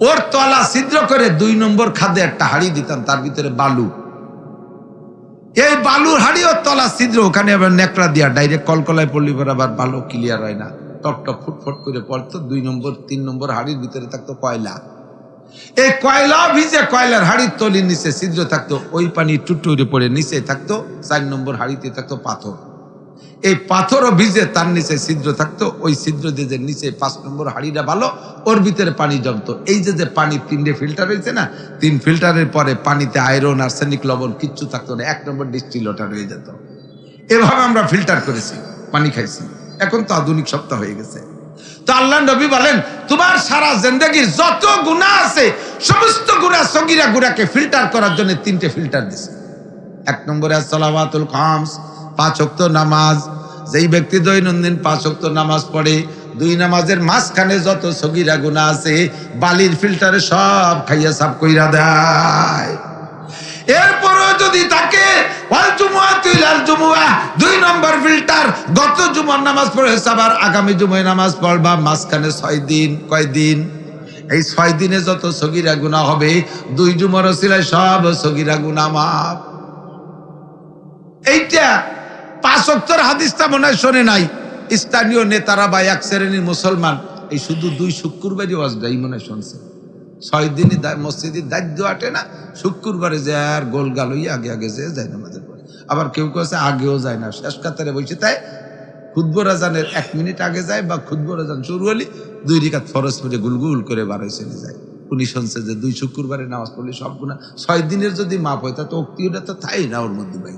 ওর তলা ছিদ্র করে 2 নম্বর খাদে একটা হাড়ি দিতাম, তার ভিতরে বালু, এই বালুর হাড়ি ওর তলা ছিদ্র, ওখানে আবার নেকড়া দিয়া ডাইরেক্ট কলকলায় পড়লি পর আবার বালু ক্লিয়ার হয় না, টপ টপ ফুটফট করে পড়তো। 2 নম্বর 3 নম্বর হাড়ির ভিতরে থাকতো কয়লা। এই কয়লা ভিজে কয়লার হাড়ির তলির নিচে ছিদ্র থাকতো, ওই পানি টুটুরে পড়ে নিচে থাকতো 4 নম্বর হাড়িতে থাকতো পাথর। এই পাথরও ভিজে তার নিচে ছিদ্র থাকতো, ওই ছিদ্র দিয়ে নিচে 5 নম্বর হাড়িটা ভালো, ওর ভিতরে পানি জমতো। এই যে পানি 3টে ফিল্টার হয়েছে না, 3 ফিল্টারের পরে পানিতে আয়রন আর্সেনিক লবণ কিচ্ছু থাকতো না, 1 নম্বর ডিস্টিল ওয়াটার হয়ে যেত। এভাবে আমরা ফিল্টার করেছি, পানি খাইছি। এখন তো আধুনিক সত্তা হয়ে গেছে। তো আল্লাহ নবী বলেন, তোমার সারা জিন্দেগির যত গুনাহ আছে সমস্ত গুনাহ সগীরা গুনাহকে ফিল্টার করার জন্য 3টে ফিল্টার দিছে। 1 নম্বরে সালাওয়াতুল খামস, 5 ওয়াক্ত নামাজ। যেই ব্যক্তি দৈনন্দিন 5 ওয়াক্ত নামাজ পড়ে, 2 নামাজের মাঝখানে যত সগীরা গুনাহ আছে বালির ফিল্টারে সব খাইয়া সাফ কইরা দেয়। এরপরও যদি তাকে ওয়াল জুমুআতু ইলাল জুমুআহ, 2 নম্বর ফিল্টার, গত জুমার নামাজ পড়েছে আবার আগামী জুমায় নামাজ পড়বা, মাঝখানে 6 দিন। কয় দিন? এই 6 দিনে যত সগীরা গুনাহ হবে 2 জুমার ওসিলায় সব সগীরা গুনাহ মাফ। এইটা 5 ওয়াক্তের হাদিসটা মনে হয় শোনে নাই স্থানীয় নেতারা বা এক শ্রেণীর মুসলমান, এই শুধু 2 শুক্রবারই ওয়াজটাই মনে হয় শুনছে। 6 দিনই মসজিদের দায়িত্ব আটে না, শুক্রবারে যায় আর গোল গাল হইয়া আগে আগে যে যায় নামাজের পরে। আবার কেউ কেউ আছে আগেও যায় না, শেষ কাতারে বসে তাই খুতবা আজানের 1 মিনিট আগে যায়, বা খুতবা আজান শুরু হলে 2 রাকাত ফরজ পড়ে গুলগুল করে বাড়াই চলে যায়। উনি শুনছে যে 2 শুক্রবারে নামাজ পড়লে সব গুনাহ 6 দিনের যদি মাপ হয়, তা তো অক্তিটা তো থাই না ওর মধ্যে। ভাই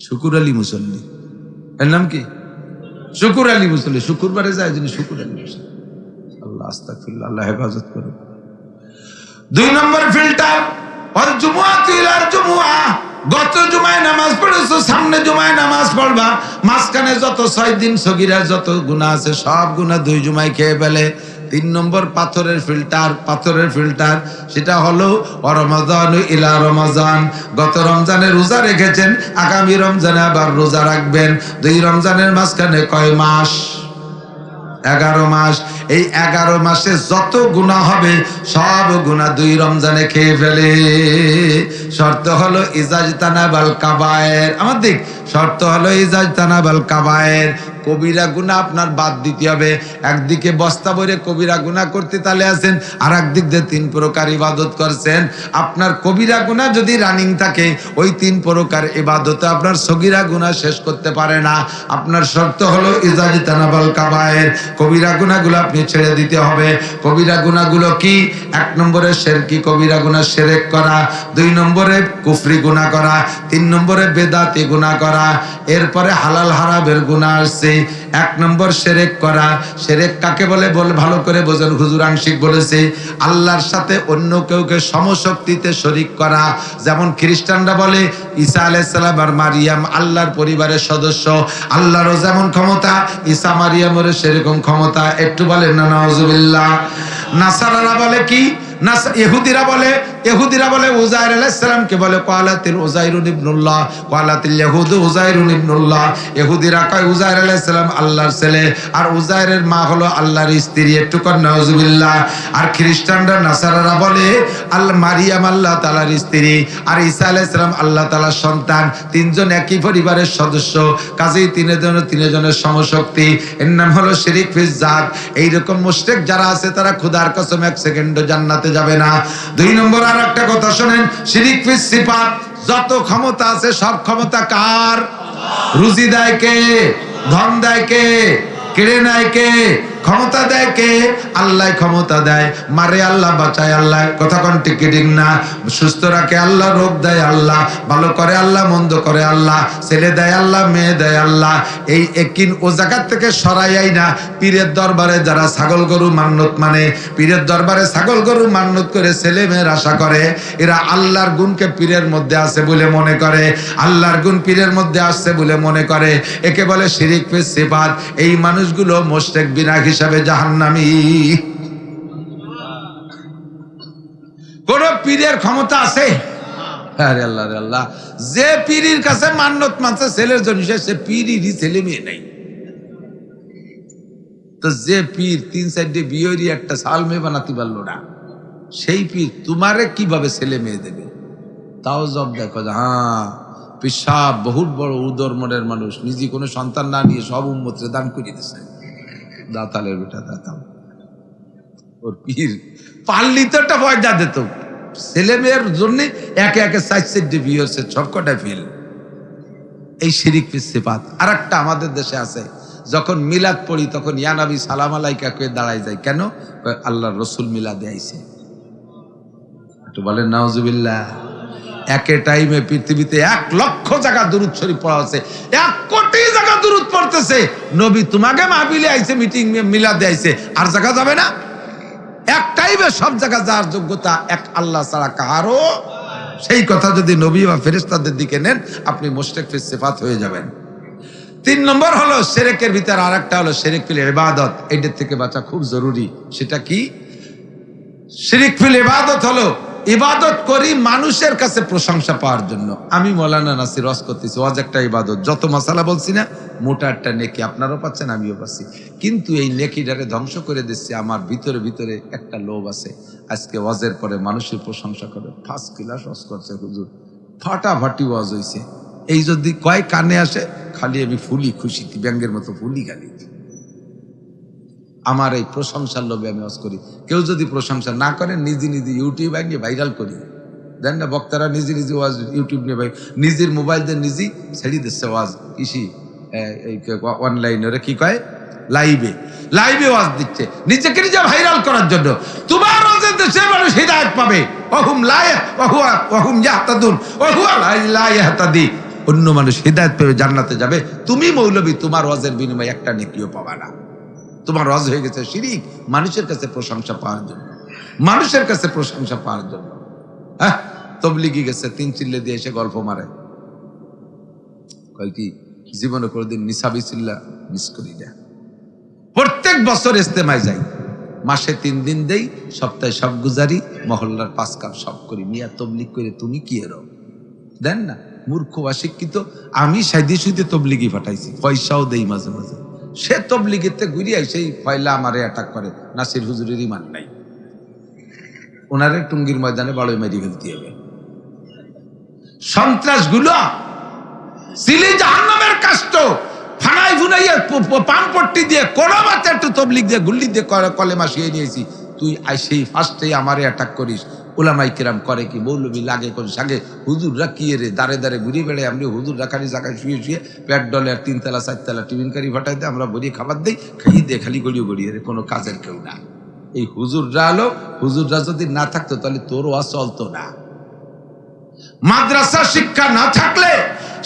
শুকুর আলী মুসল্লি, এর নাম কি? শুকুর আলী মুসল্লি, শুক্রবারে যায় যিনি শুকুর আলী মুসল্লি। আল্লাহ আস্তাগফিরুল্লাহ, আল্লাহ হেফাজত করুন। 2 নম্বর ফিল্টার ওয়াল জুমুআতু ইলাল জুমুআহ, গত জুমায় নামাজ পড়েছো, সামনে জুমায় নামাজ পড়বা, মাঝখানে যত 6 দিন সগীরা যত গুনাহ আছে সব গুনাহ 2 জুমায় খেয়ে ফেলে। 3 নম্বর পাথরের ফিল্টার, সেটা হলো রমাদান ইলা রমাজান, গত রমজানে রোজা রেখেছেন, আগামী রমজানে আবার রোজা রাখবেন। 2 রমজানের মাঝখানে কয় মাস? 11 মাস। এই 11 মাসে যত গুনাহ হবে সব গুনাহ 2 রমজানে খেয়ে ফেলে। শর্ত হলো ইজাজতানাবাল কাবায়ের, আমাদের শর্ত হলো ইজাজতানাবাল কাবায়ের, কবিরা গুনাহ আপনার বাদ দিতে হবে। একদিকে বস্তা ভরে কবিরা গুনাহ করতে তালে আছেন, আর একদিক দিয়ে 3 প্রকার ইবাদত করছেন। আপনার কবিরা গুনাহ যদি রানিং থাকে, ওই 3 প্রকার ইবাদতে আপনার সগীরা গুনাহ শেষ করতে পারে না। আপনার শর্ত হলো ইজাজতানাবাল কাবায়ের, কবিরা গুনাহগুলো আপনি ছেড়ে দিতে হবে। কবিরা গুনাহগুলো কি? 1 নম্বরে শিরকি কবিরা গুনাহ, শিরক করা। 2 নম্বরে কুফরি গুনাহ করা। 3 নম্বরে বেদাতি গুনাহ করা। এরপরে হালাল হারামের গুনাহ আসছে। 1 নম্বর শিরক করা। শিরক কাকে বলে ভালো করে বোঝেন, হুজুর আংশিক বলেছে, আল্লাহর সাথে অন্য কেউকে সমশক্তিতে শরীক করা। যেমন খ্রিস্টানরা বলে ঈসা আলাইহিস সালাম আর মারিয়াম আল্লাহর পরিবারের সদস্য, আল্লাহরও যেমন ক্ষমতা ঈসা মারিয়ামেরও সেরকম ক্ষমতা। একটু বলেন না নাউজুবিল্লাহ। নাসারারা বলে কি? ইহুদিরা বলে উজাইর আলাইহিস সালামকে বলে ক্বালাতিল উজাইরুন ইবনুল্লাহ, ক্বালাতিল ইয়াহুদু উজাইরুন ইবনুল্লাহ। ইহুদিরা কয় উজাইর আলাইহিস সালাম আল্লাহর ছেলে, আর উজাইরের মা হলো আল্লাহর স্ত্রী। একটু কর নাউজুবিল্লাহ। আর খ্রিস্টানরা নাসারারা বলে মারিয়াম আল্লাহ তাআলার স্ত্রী, আর ঈসা আলাইহিস সালাম আল্লাহ তাআলার সন্তান। 3 জন একই পরিবারের সদস্য, কাজেই 3 জনের সমশক্তি। এর নাম হলো শিরক ফিজ জাত। এইরকম মুশরিক যারা আছে তারা খোদার কসম 1 সেকেন্ডও জান্নাতে যাবে না। 2 নম্বর আর একটা কথা শোনেন, শিরক ফিজ সিফাত, যত ক্ষমতা আছে সব ক্ষমতা কার? রুজি দেয় কে? ধন দেয় কে? কেড়ে নেয় কে? ক্ষমতা দেয় কে? আল্লাহ ক্ষমতা দেয়। মারে আল্লাহ, বাঁচায় আল্লাহ। কথা কোন ঠিক না? সুস্থ রাখে আল্লাহ, রোগ দেয় আল্লাহ, ভালো করে আল্লাহ, মন্দ করে আল্লাহ, ছেলে দেয় আল্লাহ, মেয়ে দেয় আল্লাহ। এই একিন ও জায়গা থেকে সরাইয়াই না পীরের দরবারে যারা ছাগল গরু মান্নত মানে, পীরের দরবারে ছাগল গরু মান্নত করে ছেলে মেয়ের আশা করে, এরা আল্লাহর গুণকে পীরের মধ্যে আছে বলে মনে করে, আল্লাহর গুণ পীরের মধ্যে আসছে বলে মনে করে। একে বলে শিরক ফিজ সিফাত। এই মানুষগুলো মুশরিক বিনা হিসাবে জাহান্নামী। কোন পীরের ক্ষমতা আছে? আরে আল্লাহ রে আল্লাহ, যে পীরের কাছে মান্নত মানছে ছেলের জন্য, সে পীরেরই ছেলে মেয়ে নাই। তো যে পীর 3-4 বিয়েরই একটা সাল মেয়ে বানাতে পারলো না, সেই পীর তোমারে কিভাবে ছেলে মেয়ে দেবে? তাও জব দেখো, হ্যাঁ পেশাব বহুত বড় উদর মনের মানুষ, নিজে কোনো সন্তান না নিয়ে সব উম্মতরে দান করে দিছে। দাতালের বেটা দাতাল, ওর পীর পাল্লি তো একটা পয়সা দিত, ছেলে মেয়ের জন্য একে একে 4 বিয়ে হচ্ছে, সবকটা ফেল। এই শিরিক সিফাত। আর একটা আমাদের দেশে আছে, যখন মিলাদ পড়ি তখন ইয়া নবী সালাম আলাইকা কয়ে দাঁড়ায় যায়। কেন? আল্লাহর রসুল মিলাদে আইছে। একটু বলেন নাউজুবিল্লাহ। একে টাইমে পৃথিবীতে 1 লক্ষ জায়গা দুরূদ শরীফ পড়া আছে, 1 কোটি জায়গা দুরূদ পড়তেছে। নবী তোমাকে মাহফিলে আইছে, মিটিং মিলাদে আইছে, আর জায়গা যাবে না? এক টাইমে সব জায়গা যাওয়ার যোগ্যতা এক আল্লাহ ছাড়া কারো। সেই কথা যদি নবী বা ফেরেশতাদের দিকে নেন, আপনি মুশরিক ফিস সিফাত হয়ে যাবেন। 3 নম্বর হলো শিরকের ভিতর আরেকটা হলো শিরক ফিল ইবাদত। এটার থেকে বাঁচা খুব জরুরি। সেটা কি? শিরক ফিল ইবাদত হলো ইবাদত করি মানুষের কাছে প্রশংসা পাওয়ার জন্য। আমি মৌলানা নাসির ওয়াজ করতেছি, ওয়াজ একটা ইবাদত। যত মাসালা বলছি না, মোটা একটা নেকি, আপনারাও পাচ্ছেন আমিও পাচ্ছি। কিন্তু এই নেকিটারে ধ্বংস করে দিচ্ছে আমার ভিতরে ভিতরে একটা লোভ আছে। আজকে ওয়াজের পরে মানুষের প্রশংসা করে, 1st ক্লাস ওয়াজ করছে হুজুর, ফাটাফাটি ওয়াজ হইছে। এই যদি কয় কানে আসে, খালি আমি ফুলি খুশিতে ব্যাঙ্গের মতো ফুলি গালি। আমার এই প্রশংসার লোভে আমি ওয়াজ করি। কেউ যদি প্রশংসা না করে, নিজে নিজে ইউটিউব আনিয়ে ভাইরাল করি। দেন না, বক্তারা নিজে নিজে ওয়াজ ইউটিউব নিয়ে নিজের মোবাইল দিয়ে নিজেই ছেড়ে দিচ্ছে ওয়াজ। কৃষি অনলাইনে ওরা কি কয়, লাইভে ওয়াজ দিচ্ছে, নিজেকে নিজে ভাইরাল করার জন্য। তোমার ওয়াজের দেশে মানুষ হিদায়াত পাবে। অন্য মানুষ হিদায়াত পেয়ে জান্নাতে যাবে, তুমি মৌলবী তোমার ওয়াজের বিনিময়ে একটা নেকিও পাবা না। তোমার ওয়াজ হয়ে গেছে শিরিক, মানুষের কাছে প্রশংসা পাওয়ার জন্য, মানুষের কাছে প্রশংসা পাওয়ার জন্য। হ্যাঁ, তবলিগি গেছে, 3 চিল্লে দিয়ে এসে গল্প মারে, কয় কি জীবনে কোনোদিন নিসাবি চিল্লা মিস করি না। প্রত্যেক বছর ইস্তেমায় যাই, মাসে 3 দিন দেই, সপ্তাহে সব গুজারি, মহল্লার 5 কাপ সব করি। মিয়া তবলিগ করে তুমি কি এরো দেন না? মূর্খ অশিক্ষিত। আমি সাইদি সুইতে তবলিগি ফাটাইছি, পয়সাও দেই মাঝে মাঝে। সে তবলিগিতে ঘুরিয়ে সেই ফয়লা আমারে অ্যাটাক করে। নাসির হুজুরের ইমান নাই, ওনারে টুঙ্গির ময়দানে বড় মেরি ফেলতে হবে। সন্ত্রাসগুলো সিলি জাহান্নামের কাষ্ট, ফানাই ফুনাইয়া পানপট্টি দিয়ে কোন বাচ্চা একটু তবলিগ দিয়ে গুল্লি দিয়ে কলেমা শিয়ে নিয়েছি। তুই সেই ফার্স্টেই আমারে অ্যাটাক করিস। ওলামাই কিরাম করে কি, মৌলবি লাগে কোন সাগে, হুজুররা কি রে দাঁড়ে দাঁড়ে ঘুরে বেড়ে। আমি হুজুররা খালি জায়গায় শুয়ে শুয়ে পেট ডলে, আর 3 তলা 4 তলা টিফিন কারি ফাটাই দেয়, আমরা ভরিয়ে খাবার দিই, খাইয়ে দিয়ে খালি গড়িয়ে গড়িয়ে রে, কোনো কাজের কেউ না। এই হুজুররা আলো, হুজুররা যদি না থাকতো তাহলে তোর ওয়াজ চলতো না। মাদ্রাসা শিক্ষা না থাকলে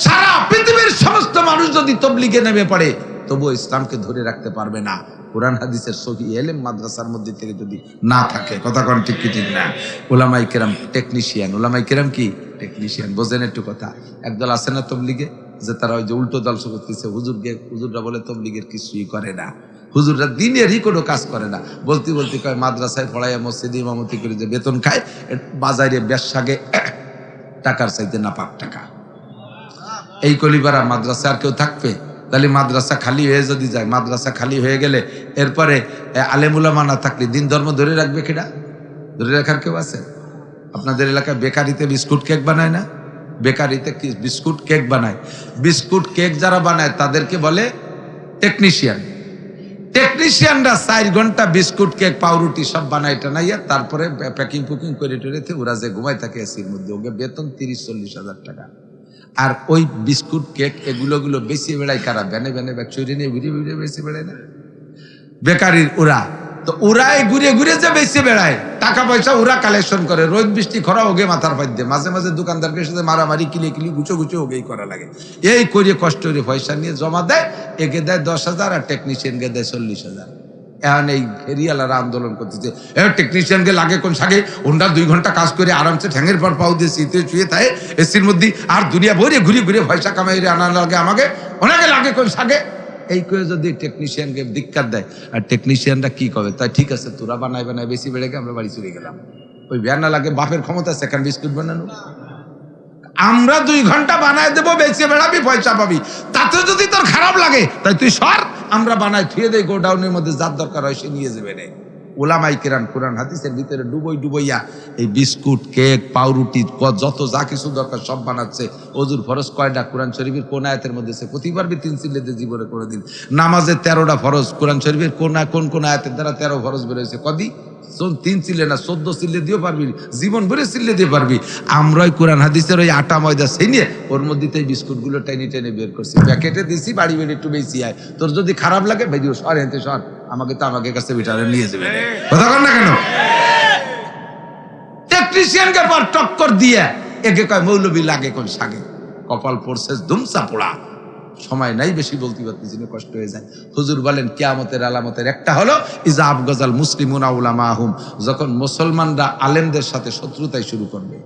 সারা পৃথিবীর সমস্ত মানুষ যদি তবলিগে নেমে পড়ে, তবুও ইসলামকে ধরে রাখতে পারবে না। কোরআন হাদিসের সহি এলেম মাদ্রাসার মধ্যে থেকে যদি না থাকে, কথা কোন ঠিক কি ঠিক না? ওলামাই কেরাম টেকনিশিয়ান, ওলামাই কেরাম কি টেকনিশিয়ান, বোঝেন একটু কথা। একদল আছে না তবলিগে, যে তারা ওই যে উল্টো দল করতেছে হুজুররা বলে তবলিগের কিছুই করে না, হুজুররা দিনেরই কোনো কাজ করে না। বলতে বলতে কয় মাদ্রাসায় পড়াইয়া মসজিদে ইমামতি করে যে বেতন খায়, বাজারে ব্যবসাগে টাকার চাইতে না পাক টাকা। এই কলিবারা মাদ্রাসা আর কেউ থাকবে? তাহলে মাদ্রাসা খালি হয়ে যদি যায়, মাদ্রাসা খালি হয়ে গেলে এরপরে আলেমুলামা না থাকলে দিন ধর্ম ধরে রাখবে কেডা? ধরে রাখার কেউ আছে? আপনাদের এলাকায় বেকারিতে বিস্কুট কেক বানায় না? বেকারিতে কি বিস্কুট কেক বানায়? বিস্কুট কেক যারা বানায় তাদেরকে বলে টেকনিশিয়ান। টেকনিশিয়ানরা 4 ঘন্টা বিস্কুট কেক পাউরুটি সব বানায় টানাইয়া তারপরে প্যাকিং ফুকিং করে টেরেতে ওরা যে ঘুমায় থাকে এসির মধ্যে, ওকে বেতন 30-40 হাজার টাকা। আর ওই বিস্কুট কেক এগুলো বেশি বেড়ায় কারা? ভ্যানে ভ্যানে ব্যাগ চুরি নিয়ে ঘুরে ঘুরে বেশি বেড়ায় না বেকারির ওরা। তো ওরাই ঘুরে ঘুরে যে বেশি বেড়ায়, টাকা পয়সা ওরা কালেকশন করে। রোদ বৃষ্টি খরা ওগে মাথার পাই দিয়ে, মাঝে মাঝে দোকানদারকে সাথে মারামারি কিলি কিলি গুছো গুছো ওগেই করা লাগে। এই করে কষ্ট করে পয়সা নিয়ে জমা দেয়, একে দেয় 10,000 আর টেকনিশিয়ানকে দেয় 40,000। এখন এই ফেরিয়ালারা আন্দোলন করতেছে, টেকনিশিয়ানকে লাগে কোন সাগে, ওনারা 2 ঘন্টা কাজ করে আরামসে ঠ্যাঙের পর পাও দিয়ে শীতে শুয়ে থাকে এসির মধ্যে, আর দুনিয়া ভরে ঘুরে ঘুরে পয়সা কামাই আনা লাগে আমাকে, ওনাকে লাগে কোন সাগে। এই করে যদি টেকনিশিয়ানকে ধিক্কার দেয়, আর টেকনিশিয়ানরা কি করবে? তাই ঠিক আছে, তোরা বানাই বানাই বেশি বেড়ে গে, আমরা বাড়ি চলে গেলাম। ওই ভ্যানা লাগে বাপের ক্ষমতা সেখানে বিস্কুট বানানো। আমরা 2 ঘন্টা বানায় দেবো, বেঁচে বেড়াবি, পয়সা পাবি। তাতে যদি তোর খারাপ লাগে তাই তুই সর, আমরা বানাই থুয়ে দেই গোডাউনের মধ্যে, যার দরকার হয় সে নিয়ে যাবে রে। ওলামাই কেরাম কোরআন হাদিসের ভিতরে ডুবইয়া এই বিস্কুট, কেক, পাউরুটি যত যা কিছু দরকার সব বানাচ্ছে। অজুর ফরজ কয়টা? কোরআন শরীফের কোন আয়াতের মধ্যে সে প্রতিবারবি 3 সিলেতে জীবনে করে দিন। নামাজের 13টা ফরজ, কোরআন শরীফের কোন আয়াতের দ্বারা 13 ফরজ বেরোয়েছে? কদি 3 সিলে না 14 সিলে দিয়েও পারবি, জীবন ভরে সিলে দিয়ে পারবি। আমরাই কোরআন হাদিসের ওই আটা ময়দা সেই নিয়ে ওর মধ্যে বিস্কুট গুলো টেনে টেনে বের করছি, প্যাকেটে দিছি, বাড়ি বেড়ে একটু বেশি আয়। তোর যদি খারাপ লাগে ভাই সর হেনতে সর, আমাকে তো আমাকে কাছে ভিটারে নিয়ে যাবে। কথা কর না কেন? টেকনিশিয়ানকে পর টক্কর দিয়ে একে কয় মৌলবি লাগে কোন সাগে, কপাল পড়ছে ধুমসা পোড়া। সময় নাই বেশি বলতে পারতেছি না, কষ্ট হয়ে যায়। হুজুর বলেন কিয়ামতের আলামতের একটা হলো ইজা আবগাজাল মুসলিমুনা উলামাহুম, যখন মুসলমানরা আলেমদের সাথে শত্রুতাই শুরু করবে।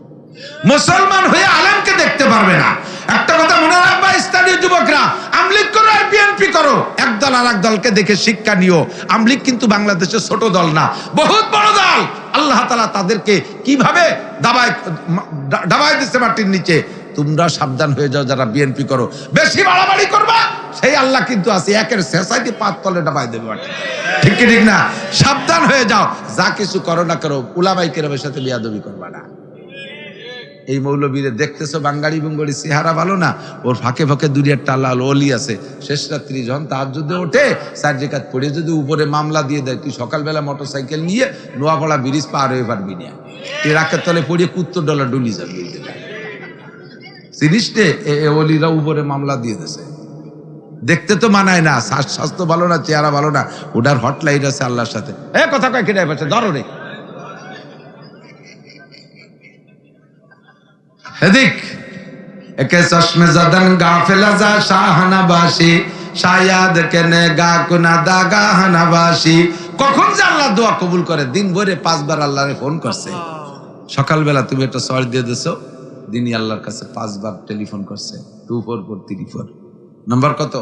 মুসলমান হয়ে আলেমকে দেখতে পারবে না। একটা কথা মনে রাখবা স্থানীয় যুবকরা, আমলিগ করো আর বিএনপি করো, এক দল আর এক দলকে দেখে শিক্ষা নিও। আমলিগ কিন্তু বাংলাদেশের ছোট দল না, বহুত বড় দল। আল্লাহ তাআলা তাদেরকে কিভাবে দাবায় দিচ্ছে মাটির নিচে। তোমরা সাবধান হয়ে যাও যারা বিএনপি করো, বেশি বাড়াবাড়ি করবা সেই আল্লাহ কিন্তু আছে একের শেষাইতে পাত তলে ডাবায় দেবে মাটি। ঠিক কি ঠিক না? সাবধান হয়ে যাও, যা কিছু করো না করো উলামায়ে কেরামের সাথে বিয়াদবি করবা না। এই মৌলবীরে দেখতেছো বাঙ্গাড়ি বুঙ্গাড়ি চেহারা ভালো না, ওর ফাঁকে ফাঁকে দুনিয়ার টালাল অলি আছে। শেষ রাত্রি যখন তাহাজ্জুদে ওঠে 4 রাকাত পড়ে যদি উপরে মামলা দিয়ে দেয়, তুই সকালবেলা মোটরসাইকেল নিয়ে নোয়াপাড়া ব্রিজ পার হয়ে পারবি না। ট্রাকের তলে পড়িয়ে $70 ডুলি যাবে। জিনিসটা অলিরা উপরে মামলা দিয়ে দিয়েছে। দেখতে তো মানায় না, স্বাস্থ্য ভালো না, চেহারা ভালো না, ওটার হটলাইন আছে আল্লাহর সাথে। কথা কয় কেটে পাচ্ছে, ধরো রে হেদিক একে চশমে জাদান গাফেলা যা শাহনাবাসী শায়াদ কেনে গা কুনা দাগা হানাবাসী। কখন যে আল্লাহ দোয়া কবুল করে? দিন ভরে 5 বার আল্লাহরে ফোন করছে। সকালবেলা তুমি একটা সর দিয়ে দিছো, দিনই আল্লাহর কাছে 5 বার টেলিফোন করছে। 24434 নাম্বার কত?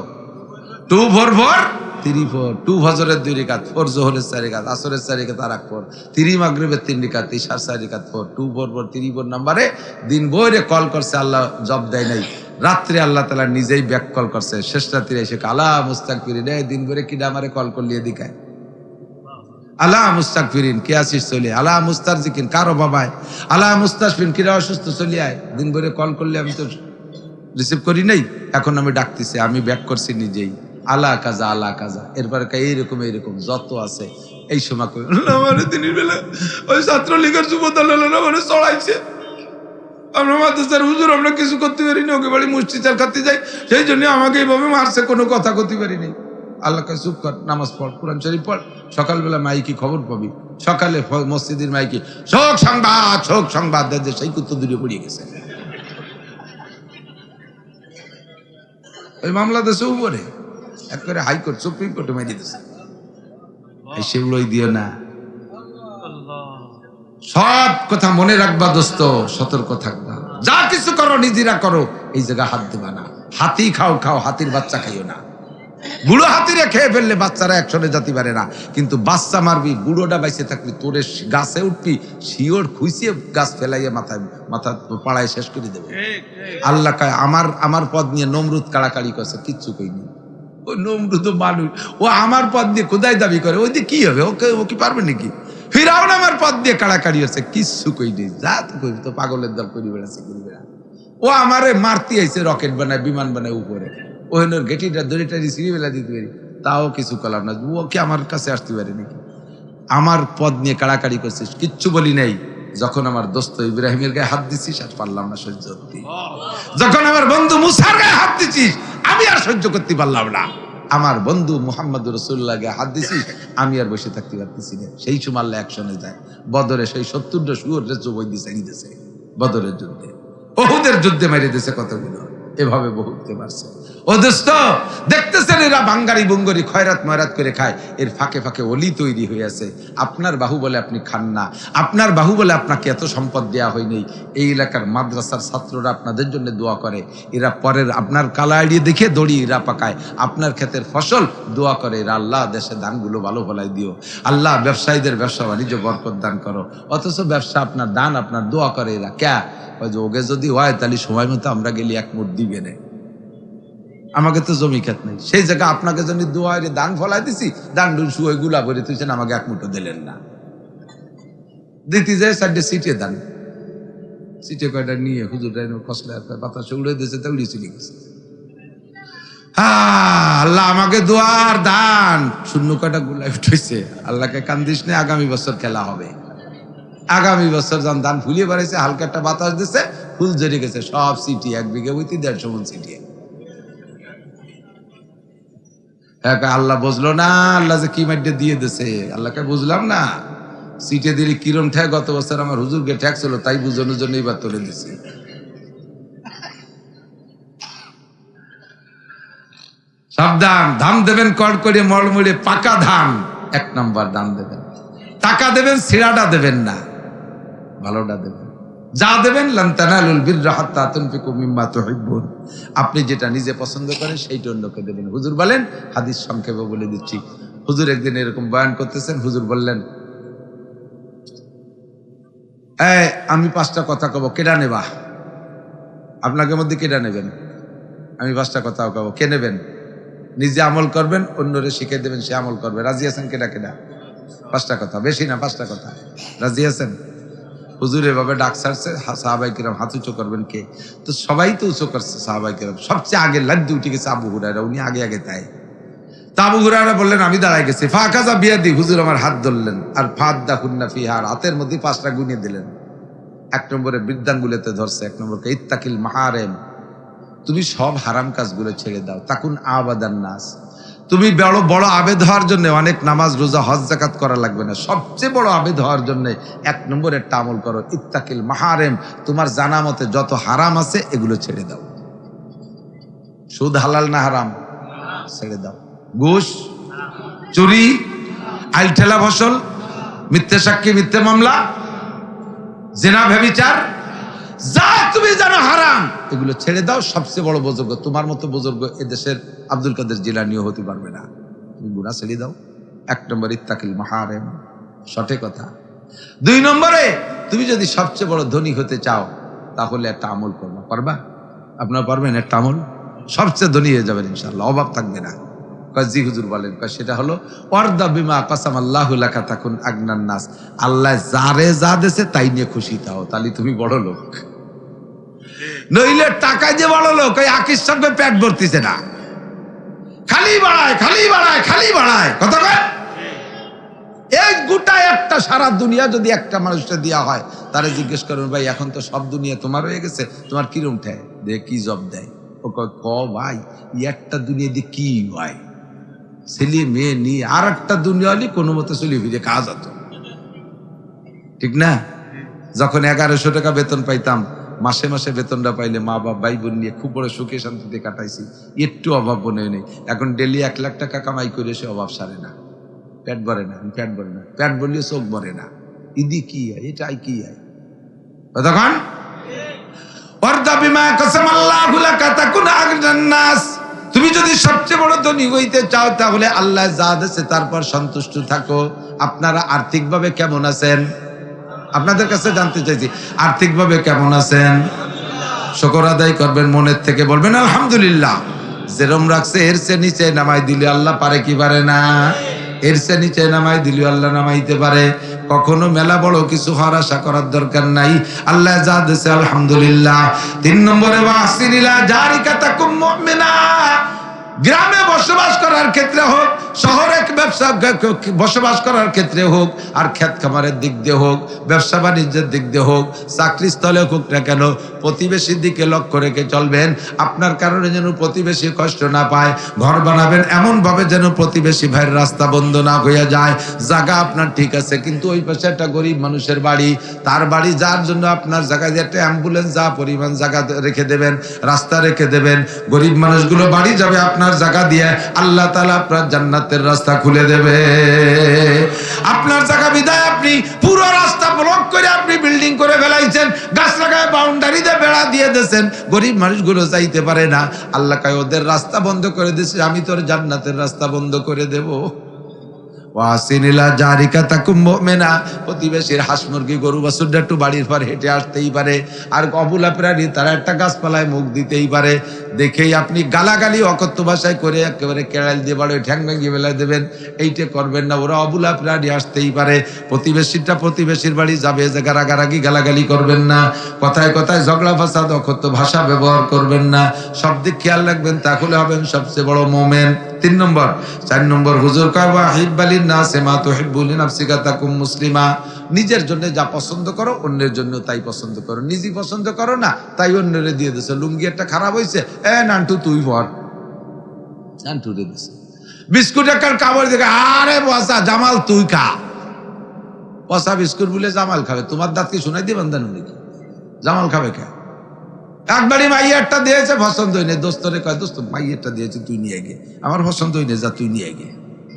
24434। 2 ফজরের 2 রাকাত, 4 যোহরের 4 রাকাত, আসরের 4 রাকাত আর 4, 3 মাগরিবের 3 রাকাত, ইশার 4 রাকাত, 24434 নম্বরে দিন ভরে কল করছে। আল্লাহ জব দেয় নাই। রাত্রে আল্লাহ তাআলা নিজেই ব্যাক কল করছে। শেষ রাত্রে এসে আলা মুস্তাগফিরিন, দিন ভরে কিডা আমারে কল করলি এদিকে আলা মুস্তাগফিরিন, কে আসিস চলে আলা মুস্তারজিকিন, কারো বাবায় আলা মুস্তাশফিন, কিরা অসুস্থ চলে আয়। দিন ভরে কল করলে আমি তো রিসিভ করি নাই, এখন আমি ডাকতেছি, আমি ব্যাক করছি নিজেই আলা কাজা আলা কাজা। এরপরে এইরকম এইরকম যত আছে এই সময় কই আমার দিনের বেলা ওই ছাত্রলীগের যুব দলের মানে চড়াইছে। আমরা মাদ্রাসার হুজুর, আমরা কিছু করতে পারি না, ওকে বাড়ি মুষ্টি চাল খাতে যাই, সেই জন্য আমাকে এইভাবে মারছে, কোনো কথা করতে পারি নাই। আল্লাহ কাছে চুপ কর, নামাজ পড়, কোরআন শরীফ পড়। সকালবেলা মাইকি খবর পাবি, সকালে মসজিদের মাইকি শোক সংবাদ দেয়, সেই কুত্ত দূরে পড়িয়ে গেছে। ওই মামলা দেশে উপরে একবারে হাইকোর্ট সুপ্রিম কোর্টে মেরে দিয়েছে। সেগুলোই দিও না। সব কথা মনে রাখবা দোস্ত, সতর্ক থাকবা। যা কিছু করো নিজেরা করো, এই জায়গা হাত দেবা না। হাতি খাও, হাতির বাচ্চা খাইও না। বুড়ো হাতিরে খেয়ে ফেললে বাচ্চারা একসঙ্গে যেতে পারে না, কিন্তু বাচ্চা মারবি, বুড়োটা বাইসে থাকবি, তোরে গাছে উঠবি, শিওর খুঁচিয়ে গাছ ফেলাইয়া মাথা পাড়ায় শেষ করে দেবে। আল্লাহ কয় আমার পদ নিয়ে নমরুদ কাড়াকাড়ি করছে, কিচ্ছু কইনি। ওই নমরুদ মানুষ, ও আমার পদ দিয়ে খোদাই দাবি করে, ওই দিয়ে কি হবে? ও কি পারবে নাকি? ফিরাউন আমার পদ দিয়ে কাড়াকাড়ি হচ্ছে, কিচ্ছু কইনি। যা তো কইবি, তো পাগলের দল করি বেড়াচ্ছে। ও আমারে মারতে আইছে, রকেট বানায়, বিমান বানায় উপরে, ওহেনের গেটিটা দড়িটা রিসিভি বেলা দিতে পারি, তাও কিছু করলাম না। ও কি আমার কাছে আসতে পারে নাকি? আমার পদ নিয়ে কাড়াকাড়ি করছিস, কিচ্ছু বলি নাই। যখন আমার দোস্ত ইব্রাহিমের গায়ে হাত দিছিস, আর পারলাম না সহ্য করতে। যখন আমার বন্ধু মুসার গায়ে হাত দিছিস, আমি আর সহ্য করতে পারলাম না। আমার বন্ধু মুহাম্মদ রাসূলুল্লাহ গায়ে হাত দিছিস, আমি আর বসে থাকতে পারতেছি না। সেই সময় আল্লাহ অ্যাকশনে যায়। বদরে সেই 70টা শুয়োরের জবাই দিছে বদরের যুদ্ধে, ওহুদের যুদ্ধে মেরে দিয়েছে কতগুলো। এভাবে বহুতে পারছে। ও দোস্ত দেখতেছেন, এরা বাঙ্গারি বুঙ্গরি খয়রাত ময়রাত করে খায়, এর ফাঁকে ফাঁকে অলি তৈরি হয়ে আছে। আপনার বাহু বলে আপনি খান না, আপনার বাহু বলে আপনাকে এত সম্পদ দেয়া হয়নি। এই এলাকার মাদ্রাসার ছাত্ররা আপনাদের জন্য দোয়া করে, এরা পরের আপনার কালা এড়িয়ে দেখে দড়ি এরা পাকায়, আপনার ক্ষেতের ফসল দোয়া করে এরা। আল্লাহ দেশে দানগুলো ভালো ফলাই দিও, আল্লাহ ব্যবসায়ীদের ব্যবসা বাণিজ্য বরকত দান করো। অথচ ব্যবসা আপনার দান আপনার দোয়া করে এরা। ক্যা ওকে যদি হয় তাহলে সময় মতো আমরা গেলে 1 মুঠ দিবে না। আমাকে তো জমি খেত নেই, সেই জায়গায় আপনাকে জন্য দোয়ায় দান ফলাই দিছি, দান ডুন শুয়ে গুলা ভরে তুইছেন, আমাকে এক মুঠো দিলেন না। দিতে যায় সাইডে সিটে দান, সিটে কয়টা নিয়ে হুজুর খসলে বাতাসে উড়ে দিয়েছে, তা উড়িয়ে চলে গেছে। আল্লাহ আমাকে দোয়ার দান শূন্য কয়টা গুলাই উঠেছে। আল্লাহকে কান্দিস না, আগামী বছর খেলা হবে। আগামী বছর যখন দান ফুলিয়ে বেড়াইছে, হালকা একটা বাতাস দিছে, ফুল জড়ে গেছে, সব সিটি 1 বিঘে হইতে 150 মণ সিটি। হ্যাঁ, আল্লাহ বুঝলো না, আল্লাহ যে কি মাইডে দিয়ে দিছে, আল্লাহকে বুঝলাম না। সিটে দিলে কিরম ঠেক, গত বছর আমার হুজুরকে ঠেক ছিল, তাই বুঝানোর জন্য এবার তুলে দিছি। সাবধান, ধান দেবেন কড় করে মড়মড়ে, পাকা ধান 1 নম্বর দান দেবেন। টাকা দেবেন, ছিড়াটা দেবেন না, ভালোটা দেবেন। যা দেবেন লান তানালুল বিররা হাত্তা তুনফিকু মিম্মা তুহিব্বুন, আপনি যেটা নিজে পছন্দ করেন সেইটা অন্যকে দেবেন। হুজুর বলেন, হাদিস সংক্ষেপে বলে দিচ্ছি। হুজুর একদিন এরকম বয়ান করতেছেন, হুজুর বললেন, আমি 5টা কথা কব, কেডা নেবা? আপনাকে মধ্যে কেডা নেবেন? আমি 5টা কথা কব, কে নেবেন? নিজে আমল করবেন, অন্যরে শিখিয়ে দেবেন, সে আমল করবে। রাজি আছেন? কেডা কেডা? 5টা কথা, বেশি না, 5টা কথা। রাজি আছেন? হুজুর এভাবে ডাক ছাড়ছে, সাহাবায়ে কিরাম হাত উঁচু করবেন। কে? তো সবাই তো উঁচু করছে সাহাবায়ে কিরাম। সবচেয়ে আগে লাড্ডু উঠে গেছে আবু হুরায়রা, উনি আগে আগে তাই। তা আবু হুরায়রা বললেন, আমি দাঁড়াই গেছি। ফাকাজা বিয়াদি, হুজুর আমার হাত ধরলেন, আর ফাদ্দাহুন্না ফিহা, হাতের মধ্যে 5টা গুনিয়ে দিলেন। 1 নম্বরে বৃদ্ধাঙ্গুলেতে ধরছে, 1 নম্বরকে ইত্তাকিল মাহারেম, তুমি সব হারাম কাজগুলো ছেড়ে দাও। তাকুন আবাদান নাস, তুমি বড় বড় আবেদ হওয়ার জন্য অনেক নামাজ রোজা হজ যাকাত করা লাগবে না। সবচেয়ে বড় আবেদ হওয়ার জন্য 1 নম্বরে একটা আমল করো, ইত্তাকিল মাহারেম, তোমার জানা মতে যত হারাম আছে এগুলো ছেড়ে দাও। সুদ হালাল না হারাম? ছেড়ে দাও। ঘুষ, চুরি, আইল ঠেলা ফসল, মিথ্যে সাক্ষী, মিথ্যে মামলা, জিনা, ব্যভিচার, যা তুমি জানো হারাম, এগুলো ছেড়ে দাও। সবচেয়ে বড় বুজুর্গ, তোমার মতো বুজুর্গ এদেশের আব্দুল কাদের জিলানীও হতে পারবে না। তুমি গুনাহ ছেড়ে দাও। 1 নম্বর ইত্তাকিল মাহারেম, সঠিক কথা। 2 নম্বরে, তুমি যদি সবচেয়ে বড় ধনী হতে চাও তাহলে একটা আমল করবা। পারবা? আপনারা পারবেন? একটা আমল, সবচেয়ে ধনী হয়ে যাবেন ইনশাআল্লাহ, অভাব থাকবে না। জি হুজুর বলেন। সেটা হলো ওয়ারদা বিমা কাসামাল্লাহু লাকা তাকুন আগনান নাস, আল্লাহ যারে যা দেছে তাই নিয়ে খুশি থাও, তাহলে তুমি বড় লোক। নইলে টাকা যে বড় লোক, ওই আকিস সঙ্গে পেট ভরতিছে না, খালি বাড়ায় খালি বাড়ায় খালি বাড়ায়। কথা কয়, এই গোটা একটা সারা দুনিয়া যদি একটা মানুষটা দেওয়া হয়, তারা জিজ্ঞেস করবেন, ভাই এখন তো সব দুনিয়া তোমার হয়ে গেছে, তোমার কিরম ঠেয় দেখ, কি জব দেয়? ও কয়, ভাই একটা দুনিয়া দিয়ে কি হয়, ছেলে মেয়ে নিয়ে আর একটা দুনিয়া হলে কোনো মতে চলে ফিরে কাজ হতো, ঠিক না? যখন 1100 টাকা বেতন পাইতাম, মাসে মাসে বেতনটা পাইলে মা বাবা ভাই বোন নিয়ে খুব বড় সুখে শান্তিতে কাটাইছি, একটু অভাব মনে নেই। এখন ডেলি 1 লাখ টাকা কামাই করে সে অভাব সারে না, পেট ভরে না, পেট ভরে না, পেট ভরলে চোখ ভরে না। ইদি কি হয়, এটাই কি হয়? তখন ওয়ারদা বিমা কাসামাল্লাহু লাকা তাকুন আগনান নাস, তুমি যদি সবচেয়ে বড় ধনী হইতে চাও তাহলে আল্লাহ যা দিয়েছে তারপর সন্তুষ্ট থাকো। আপনারা আর্থিকভাবে কেমন আছেন? আপনাদের কাছে জানতে চাইছি, আর্থিকভাবে কেমন আছেন? শুকর আদায় করবেন, মনের থেকে বলবেন আলহামদুলিল্লাহ। যেরম রাখছে এর চেয়ে নিচে নামাই দিলে আল্লাহ পারে কি পারে না? এর চেয়ে নিচে নামাই দিলে আল্লাহ নামাইতে পারে। কখনো মেলা বড় কিছু হওয়ার আশা করার দরকার নাই, আল্লাহ যা দিয়েছে আলহামদুলিল্লাহ। 3 নম্বরে ওয়াসিরিলা জারিকাতাকুম মুমিনা, গ্রামে বসবাস করার ক্ষেত্রে হোক, শহরে ব্যবসা বসবাস করার ক্ষেত্রে হোক, আর ক্ষেত খামারের দিক দিয়ে হোক, ব্যবসা বাণিজ্যের দিক দিয়ে হোক, চাকরি স্থলে হোক না কেন, প্রতিবেশীর দিকে লক্ষ্য রেখে চলবেন। আপনার কারণে যেন প্রতিবেশী কষ্ট না পায়, ঘর বানাবেন এমন ভাবে যেন প্রতিবেশী ভাইয়ের রাস্তা বন্ধ না হয়ে যায়। জায়গা আপনার ঠিক আছে, কিন্তু ওই পাশে একটা গরিব মানুষের বাড়ি, তার বাড়ি যার জন্য আপনার জায়গা দিয়ে একটা অ্যাম্বুলেন্স যা পরিমাণ জায়গা রেখে দেবেন, রাস্তা রেখে দেবেন, গরিব মানুষগুলো বাড়ি যাবে আপনার জায়গা দিয়ে, আল্লাহ তাআলা আপনার জান্নাতের রাস্তা খুলে দেবে। আপনার জায়গা বিদায় আপনি পুরো রাস্তা ব্লক করে আপনি বিল্ডিং করে ফেলাইছেন, গাছ লাগায় বাউন্ডারি দিয়ে বেড়া দিয়ে দিয়েছেন, গরিব মানুষগুলো যাইতে পারে না। আল্লাহ কয় ওদের রাস্তা বন্ধ করে দিয়েছে, আমি তোর জান্নাতের রাস্তা বন্ধ করে দেব। ওয়াসিনিলা জারিকাতাকুম মুমিনা, প্রতিবেশীর হাঁস মুরগি গরু বাছুরটা একটু বাড়ির পর হেঁটে আসতেই পারে, আর অবলা প্রাণী তারা একটা গাছপালায় মুখ দিতেই পারে। দেখেই আপনি গালাগালি অকথ্য ভাষায় করে একেবারে কেড়াল দিয়ে বাড়ে ঠ্যাং ভেঙে বেলা দেবেন, এইটা করবেন না। ওরা অবুলা প্রাণী আসতেই পারে, প্রতিবেশীটা প্রতিবেশীর বাড়ি যাবে, যে গারাগারাগি গালাগালি করবেন না, কথায় কথায় ঝগড়া ফাসাদ অকথ্য ভাষা ব্যবহার করবেন না। সব দিক খেয়াল রাখবেন, তাহলে হবেন সবচেয়ে বড় মোমেন। 3 নম্বর। 4 নম্বর, হুজুর কয় ওয়াহিব্বালিন নাসি মা তুহিব্বু লিনাফসিকা তাকুম মুসলিমা। নিজের জন্য যা পছন্দ করো অন্যের জন্য তাই পছন্দ করো, নিজে পছন্দ করো না তাই অন্যরে দিয়ে দিছে। লুঙ্গি একটা খারাপ হয়েছে, নান্টু তুই পর, নান্টু রে দিছে। বিস্কুট একটা কাপড় দেখে, আরে বসা জামাল তুই খা। বসা বিস্কুট বলে জামাল খাবে, তোমার দাঁত কি শোনাই দিয়ে বান্ধানো নাকি? জামাল খাবে কে? একবারই মাইয়ারটা দিয়েছে, পছন্দ হইনি, দোস্তরে কয় দোস্ত মাইয়ারটা দিয়েছে তুই নিয়ে গে, আমার পছন্দ হইনি, যা তুই নিয়ে গে।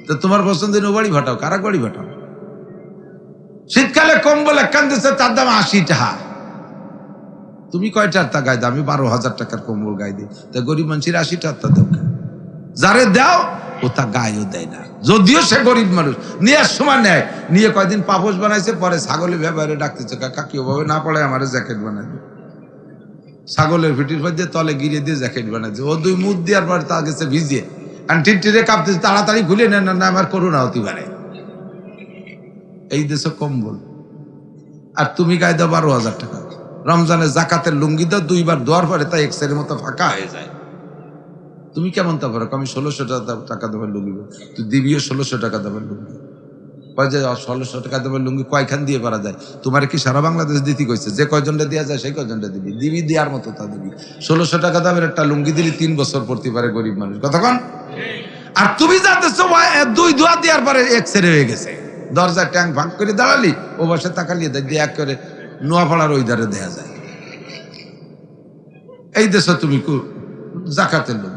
তো তোমার পছন্দ হইনি, ও বাড়ি ভাটাও, কারা বাড়ি ভাটাও। শীতকালে কম্বল একখান দিচ্ছে, তার দাম 80 টাকা। তুমি কয়টার তা গায়ে দাও? আমি 12,000 টাকার কম্বল গায়ে দিই। তা গরিব মানুষের 80 টাকা দাও, যারে দাও ও তা গায়েও দেয় না, যদিও সে গরিব মানুষ। নিয়ে সময় নেয়, নিয়ে কয়দিন পাপোশ বানাইছে, পরে ছাগলের ব্যবহারে ডাকতেছে, কাকি ওভাবে না পড়ে আমার জ্যাকেট বানাই দিই। ছাগলের ফিটির পর দিয়ে তলে গিরিয়ে দিয়ে জ্যাকেট বানাইছে। ও 2 মুখ দেওয়ার পরে তা গেছে ভিজিয়ে, আর টিটটিরে কাঁপতেছে, তাড়াতাড়ি খুলে নেন না, আমার করোনা হতে পারে। এই দেশে কম্বল, আর তুমি গায়ে দাও 12,000 টাকা। রমজানে জাকাতের লুঙ্গি দাও, 2 বার দোয়ার পরে তাই এক্সের মতো ফাঁকা হয়ে যায়। তুমি কেমন তা পারো? আমি 1600 টাকা দেবেন লুঙ্গি, তুই দিবিও 1600 টাকা দেবেন লুঙ্গি। 1600 টাকা দেবেন লুঙ্গি কয়খান দিয়ে পারা যায়? তোমার কি সারা বাংলাদেশ দিতে কইছে? যে কয়জনটা দেওয়া যায় সেই কয়জনটা দিবি, দিবি দেওয়ার মতো তা দিবি। 1600 টাকা দামের একটা লুঙ্গি দিলি 3 বছর পড়তে পারে গরিব মানুষ, কতক্ষণ? আর তুমি যাতেছো 2 দোয়া দেওয়ার পরে এক্সরে হয়ে গেছে, দরজায় ট্যাঙ্ক ভাঙ করে দাঁড়ালি, ও বসে তাকালিয়ে দেয় এক করে নোয়াপাড়ার ওই ধারে দেয়া যায়। এই দেশে তুমি জাকাতের লোক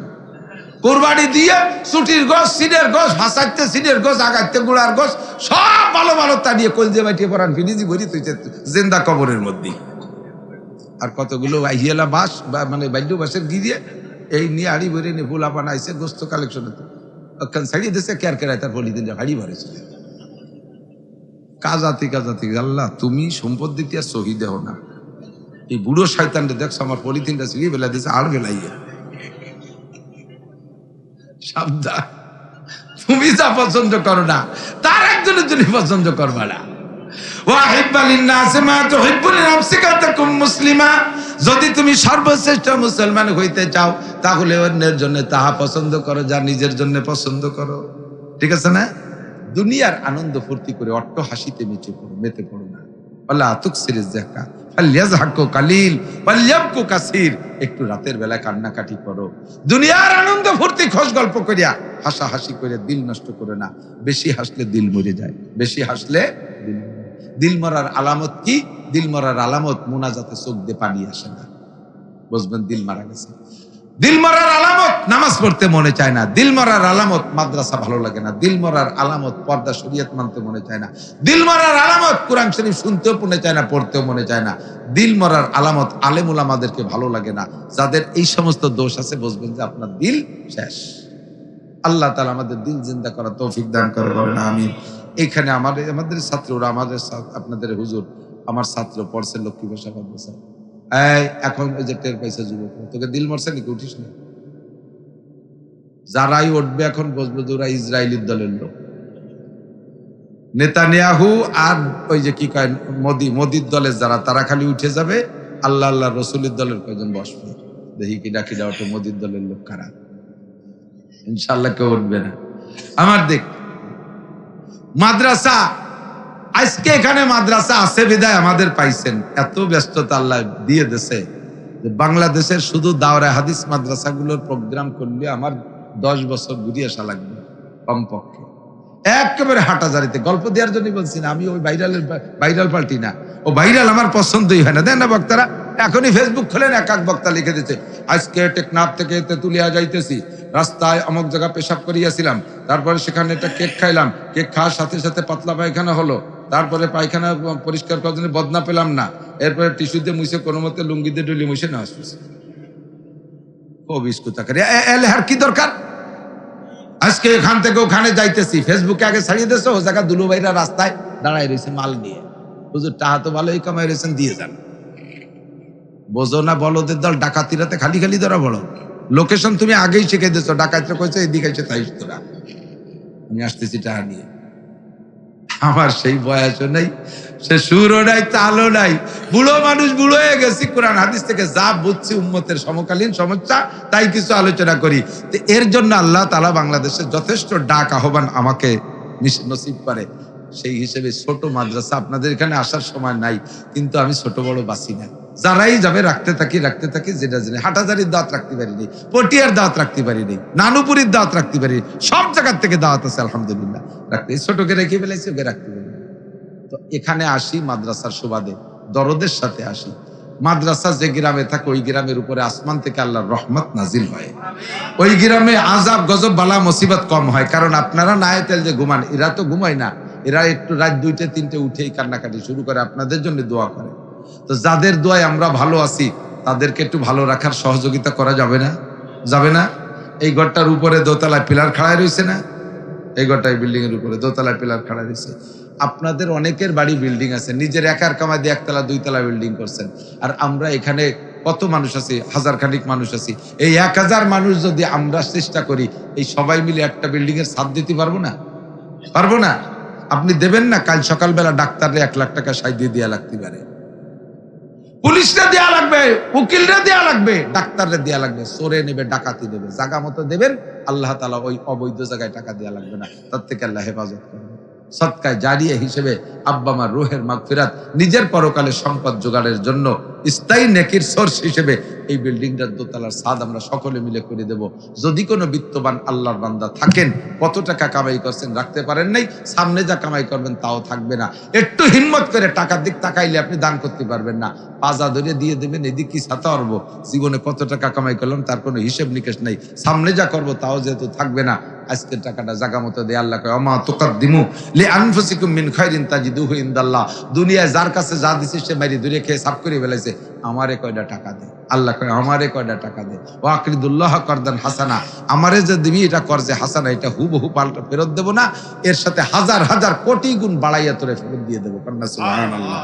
কোরবানি দিয়ে ছুটির গোস, সিনের গোস, ভাসাইতে সিনের গোস, আগাইতে গুড়ার গোস, সব ভালো ভালো তা নিয়ে কল দিয়ে বাইটিয়ে পড়ান ফিনিজি ভরি তুই জেন্দা কবরের মধ্যে। আর কতগুলো আহিয়েলা বাস, মানে বাদ্য বাসের গিয়ে এই নিয়ে হাড়ি ভরে নিয়ে ফুলা বানাইছে গোস্ত কালেকশন ওখান ছাড়িয়ে দিচ্ছে, কেয়ার কেরায় তার বলি দিন হাড়ি ভরেছে। কাজাতি কাজাতি, আল্লাহ তুমি সম্পদ দিতে আর সহি দেহ না। এই বুড়ো শয়তানটা দেখছো আমার পলিথিনটা ছিঁড়িয়ে বেলা দিচ্ছে, আর বেলাইয়ে সাবধান। তুমি যা পছন্দ করো না তার একজনের জন্য পছন্দ করবা না। যদি তুমি সর্বশ্রেষ্ঠ মুসলমান হইতে চাও তাহলে অন্যের জন্য তাহা পছন্দ করো যা নিজের জন্য পছন্দ করো, ঠিক আছে না? দুনিয়ার আনন্দ ফুর্তি করে অট্ট হাসিতে মেতে পড়ো না। আল্লাহ তুকসিরিজ দেখা একটু রাতের বেলা কান্নাকাটি করো, দুনিয়ার আনন্দ ফুর্তি খোঁজ গল্প করিয়া হাসাহাসি করে দিল নষ্ট করে না। বেশি হাসলে দিল মরে যায়, বেশি হাসলে দিল মরার আলামত কি? দিল মরার আলামত মুনাজাতে চোখ দিয়ে পানি আসে না, বুঝবেন দিল মারা গেছে। দিল মরার আলামত নামাজ পড়তে মনে চায় না, দিল মরার আলামত মাদ্রাসা ভালো লাগে না, দিল মরার আলামত পর্দা শরীয়ত মানতে মনে চায় না, দিল মরার আলামত কোরআন শরীফ শুনতেও মনে চায় না, পড়তেও মনে চায় না, দিল মরার আলামত আলেম ওলামাদেরকে ভালো লাগে না। যাদের এই সমস্ত দোষ আছে বুঝবেন যে আপনার দিল শেষ। আল্লাহ তাআলা আমাদের দিল জিন্দা করার তৌফিক দান করে, বলেন আমিন। এখানে আমাদের ছাত্ররা, আপনাদের হুজুর আমার ছাত্র পড়ছে লক্ষ্মী ভাষা মাদ্রাসা। এখন ওই যে টের পাইছে যুবক, তোকে দিল মরছে নাকি? উঠিস না। যারাই উঠবে এখন বুঝবে যে ওরা ইসরায়েলের দলের লোক। নেতানিয়াহু আর ওই যে কি কয় মোদির দলের যারা, তারা খালি উঠে যাবে, আল্লাহ আল্লাহ রসুলের দলের কয়জন বসবে। দেখি কিনা ওঠে মোদির দলের লোক কারা। ইনশাল্লাহ কেউ উঠবে না। আমার দেখ মাদ্রাসা, আজকে এখানে মাদ্রাসা আছে বিদায় আমাদের পাইছেন। এত ব্যস্ততা আল্লাহ দিয়ে দিয়েছে যে বাংলাদেশের শুধু দাওরা হাদিস মাদ্রাসাগুলোর প্রোগ্রাম করলে আমার 10 বছর ঘুরিয়ে আসা লাগবে কমপক্ষে। একেবারে হাঁটাজারিতে গল্প দেওয়ার জন্য বলছি না, আমি ওই ভাইরাল পাল্টি না, ও ভাইরাল আমার পছন্দই হয় না। দেন না বক্তারা এখনই ফেসবুক খোলেন, এক বক্তা লিখে দিচ্ছে আজকে টেকনাফ থেকে তেতুলিয়া যাইতেছি, রাস্তায় অমুক জায়গা পেশাব করিয়াছিলাম, তারপরে সেখানে একটা কেক খাইলাম, কেক খাওয়ার সাথে সাথে পাতলা পায়খানা হলো, তারপরে পায়খানা পরিষ্কার করার জন্য বদনা পেলাম না, এরপরে টিস্যু দিয়ে মুছে কোনো মতে লুঙ্গি দিয়ে ডুলি মুছে না আসতেছে। ও বিস্কুতাকারী এলেহার কি দরকার? আজকে এখান থেকে ওখানে যাইতেছি, ফেসবুকে আগে ছাড়িয়ে দিয়েছে, ও জায়গা দুলু ভাইরা রাস্তায় দাঁড়াই রয়েছে মাল নিয়ে। হুজুর টাহা তো ভালোই কামাই রয়েছেন, দিয়ে যান। বোঝো না বলদের দল, ডাকাতিরাতে খালি খালি ধরা বড় লোকেশন তুমি আগেই শিখে দিছো, ডাকাইতে কইছো এদিকে এসে তাই তোরা, আমি আসতেছি টাকা নিয়ে। আমার সেই বয়সও নাই, সে সুরও নাই, তালও নাই, বুড়ো মানুষ, বুড়ো হয়ে গেছি। কোরআন হাদিস থেকে যা বুঝছি উম্মতের সমকালীন সমস্যা তাই কিছু আলোচনা করি। তো এর জন্য আল্লাহ তাআলা বাংলাদেশে যথেষ্ট ডাক আহ্বান আমাকে নসিব করে। সেই হিসেবে ছোট মাদ্রাসা আপনাদের এখানে আসার সময় নাই, কিন্তু আমি ছোট বড় বাসি না, যারাই যাবে রাখতে থাকি, যেটা জেনে হাটাজারির দাওয়াত রাখতে পারিনি, পটিয়ার দাওয়াত রাখতে পারিনি, নানুপুরির দাওয়াত রাখতে পারিনি, সব জায়গার থেকে দাওয়াত আছে আলহামদুলিল্লাহ রাখতে। ছোটকে রেখে ফেলেছি, ওকে রাখতে পারি। তো এখানে আসি মাদ্রাসার সুবাদে, দরদের সাথে আসি। মাদ্রাসা যে গ্রামে থাকে ওই গ্রামের উপরে আসমান থেকে আল্লাহর রহমত নাজিল হয়। ওই গ্রামে আযাব গজব বালা মুসিবত কম হয়, কারণ আপনারা না তেল যে ঘুমান, এরা তো ঘুমায় না, এরা একটু রাত 2টে 3টে উঠেই কান্নাকাটি শুরু করে, আপনাদের জন্য দোয়া করে। তো যাদের দোয়ায় আমরা ভালো আছি তাদেরকে একটু ভালো রাখার সহযোগিতা করা যাবে না? যাবে না? এই ঘরটার উপরে দোতলায় পিলার খাড়ায় রয়েছে না? এই ঘরটায় বিল্ডিং এর উপরে দোতলায় পিলার খাড়া রয়েছে। আপনাদের অনেকের বাড়ি বিল্ডিং আছে, নিজের একার কামাই দিয়ে 1তলা 2তলা বিল্ডিং করছেন। আর আমরা এখানে কত মানুষ আছি, 1000 খানিক মানুষ আছি। এই 1000 মানুষ যদি আমরা চেষ্টা করি এই সবাই মিলে একটা বিল্ডিং এর ছাদ দিতে পারবো না? পারবো না? আপনি দেবেন না? কাল সকালবেলা ডাক্তাররে 1 লাখ টাকা সাই দিয়ে দেওয়া লাগতে পারে, পুলিশরা দেয়া লাগবে, উকিলরা দেয়া লাগবে, ডাক্তাররা দেয়া লাগবে, চোরে নেবে, ডাকাতি দেবে, জায়গা মতো দেবেন। আল্লাহ তাআলা ওই অবৈধ জায়গায় টাকা দেয়া লাগবে না, তার থেকে আল্লাহ হেফাজত করবে। সদকায়ে জারিয়া হিসেবে আব্বা মার রূহের মাগফিরাত, নিজের পরকালে সম্পদ জোগাড়ের জন্য স্থায়ী নেকির সোর্স হিসেবে এই বিল্ডিংটার দোতলার ছাদ আমরা সকলে মিলে করে দেব। যদি কোনো বিত্তবান আল্লাহর বান্দা থাকেন, কত টাকা কামাই করছেন রাখতে পারেন নাই, সামনে যা কামাই করবেন তাও থাকবে না, একটু হিম্মত করে টাকার দিক তাকাইলে আপনি দান করতে পারবেন না, পাজা ধরে দিয়ে দেবেন, এদিক কি ছাতা অরব, জীবনে কত টাকা কামাই করলাম তার কোনো হিসেব নিকেশ নাই, সামনে যা করবো তাও যেহেতু থাকবে না, আজকের টাকাটা জায়গা মতো দিয়ে আল্লাহ কয় ওমা তুকাদ্দিমু লিআনফুসিকুম মিন খাইরিন তাজিদুহু ইনদাল্লাহ। দুনিয়ায় যার কাছে যা দিছে সে মারি দূরে খেয়ে সাফ করে ফেলেছে, আমারে কয়টা টাকা দে। আল্লাহ কয় আমারে কয়টা টাকা দে। ওয়া আকরিদুল্লাহ করদান হাসানা, আমারে যে দিবি এটা করজে হাসানা, এটা হুবহু পাল্টা ফেরত দেব না, এর সাথে 1000 1000 কোটি গুণ বাড়াইয়া তোরে ফেরত দিয়ে দেবো। কন্যা সুবহানাল্লাহ।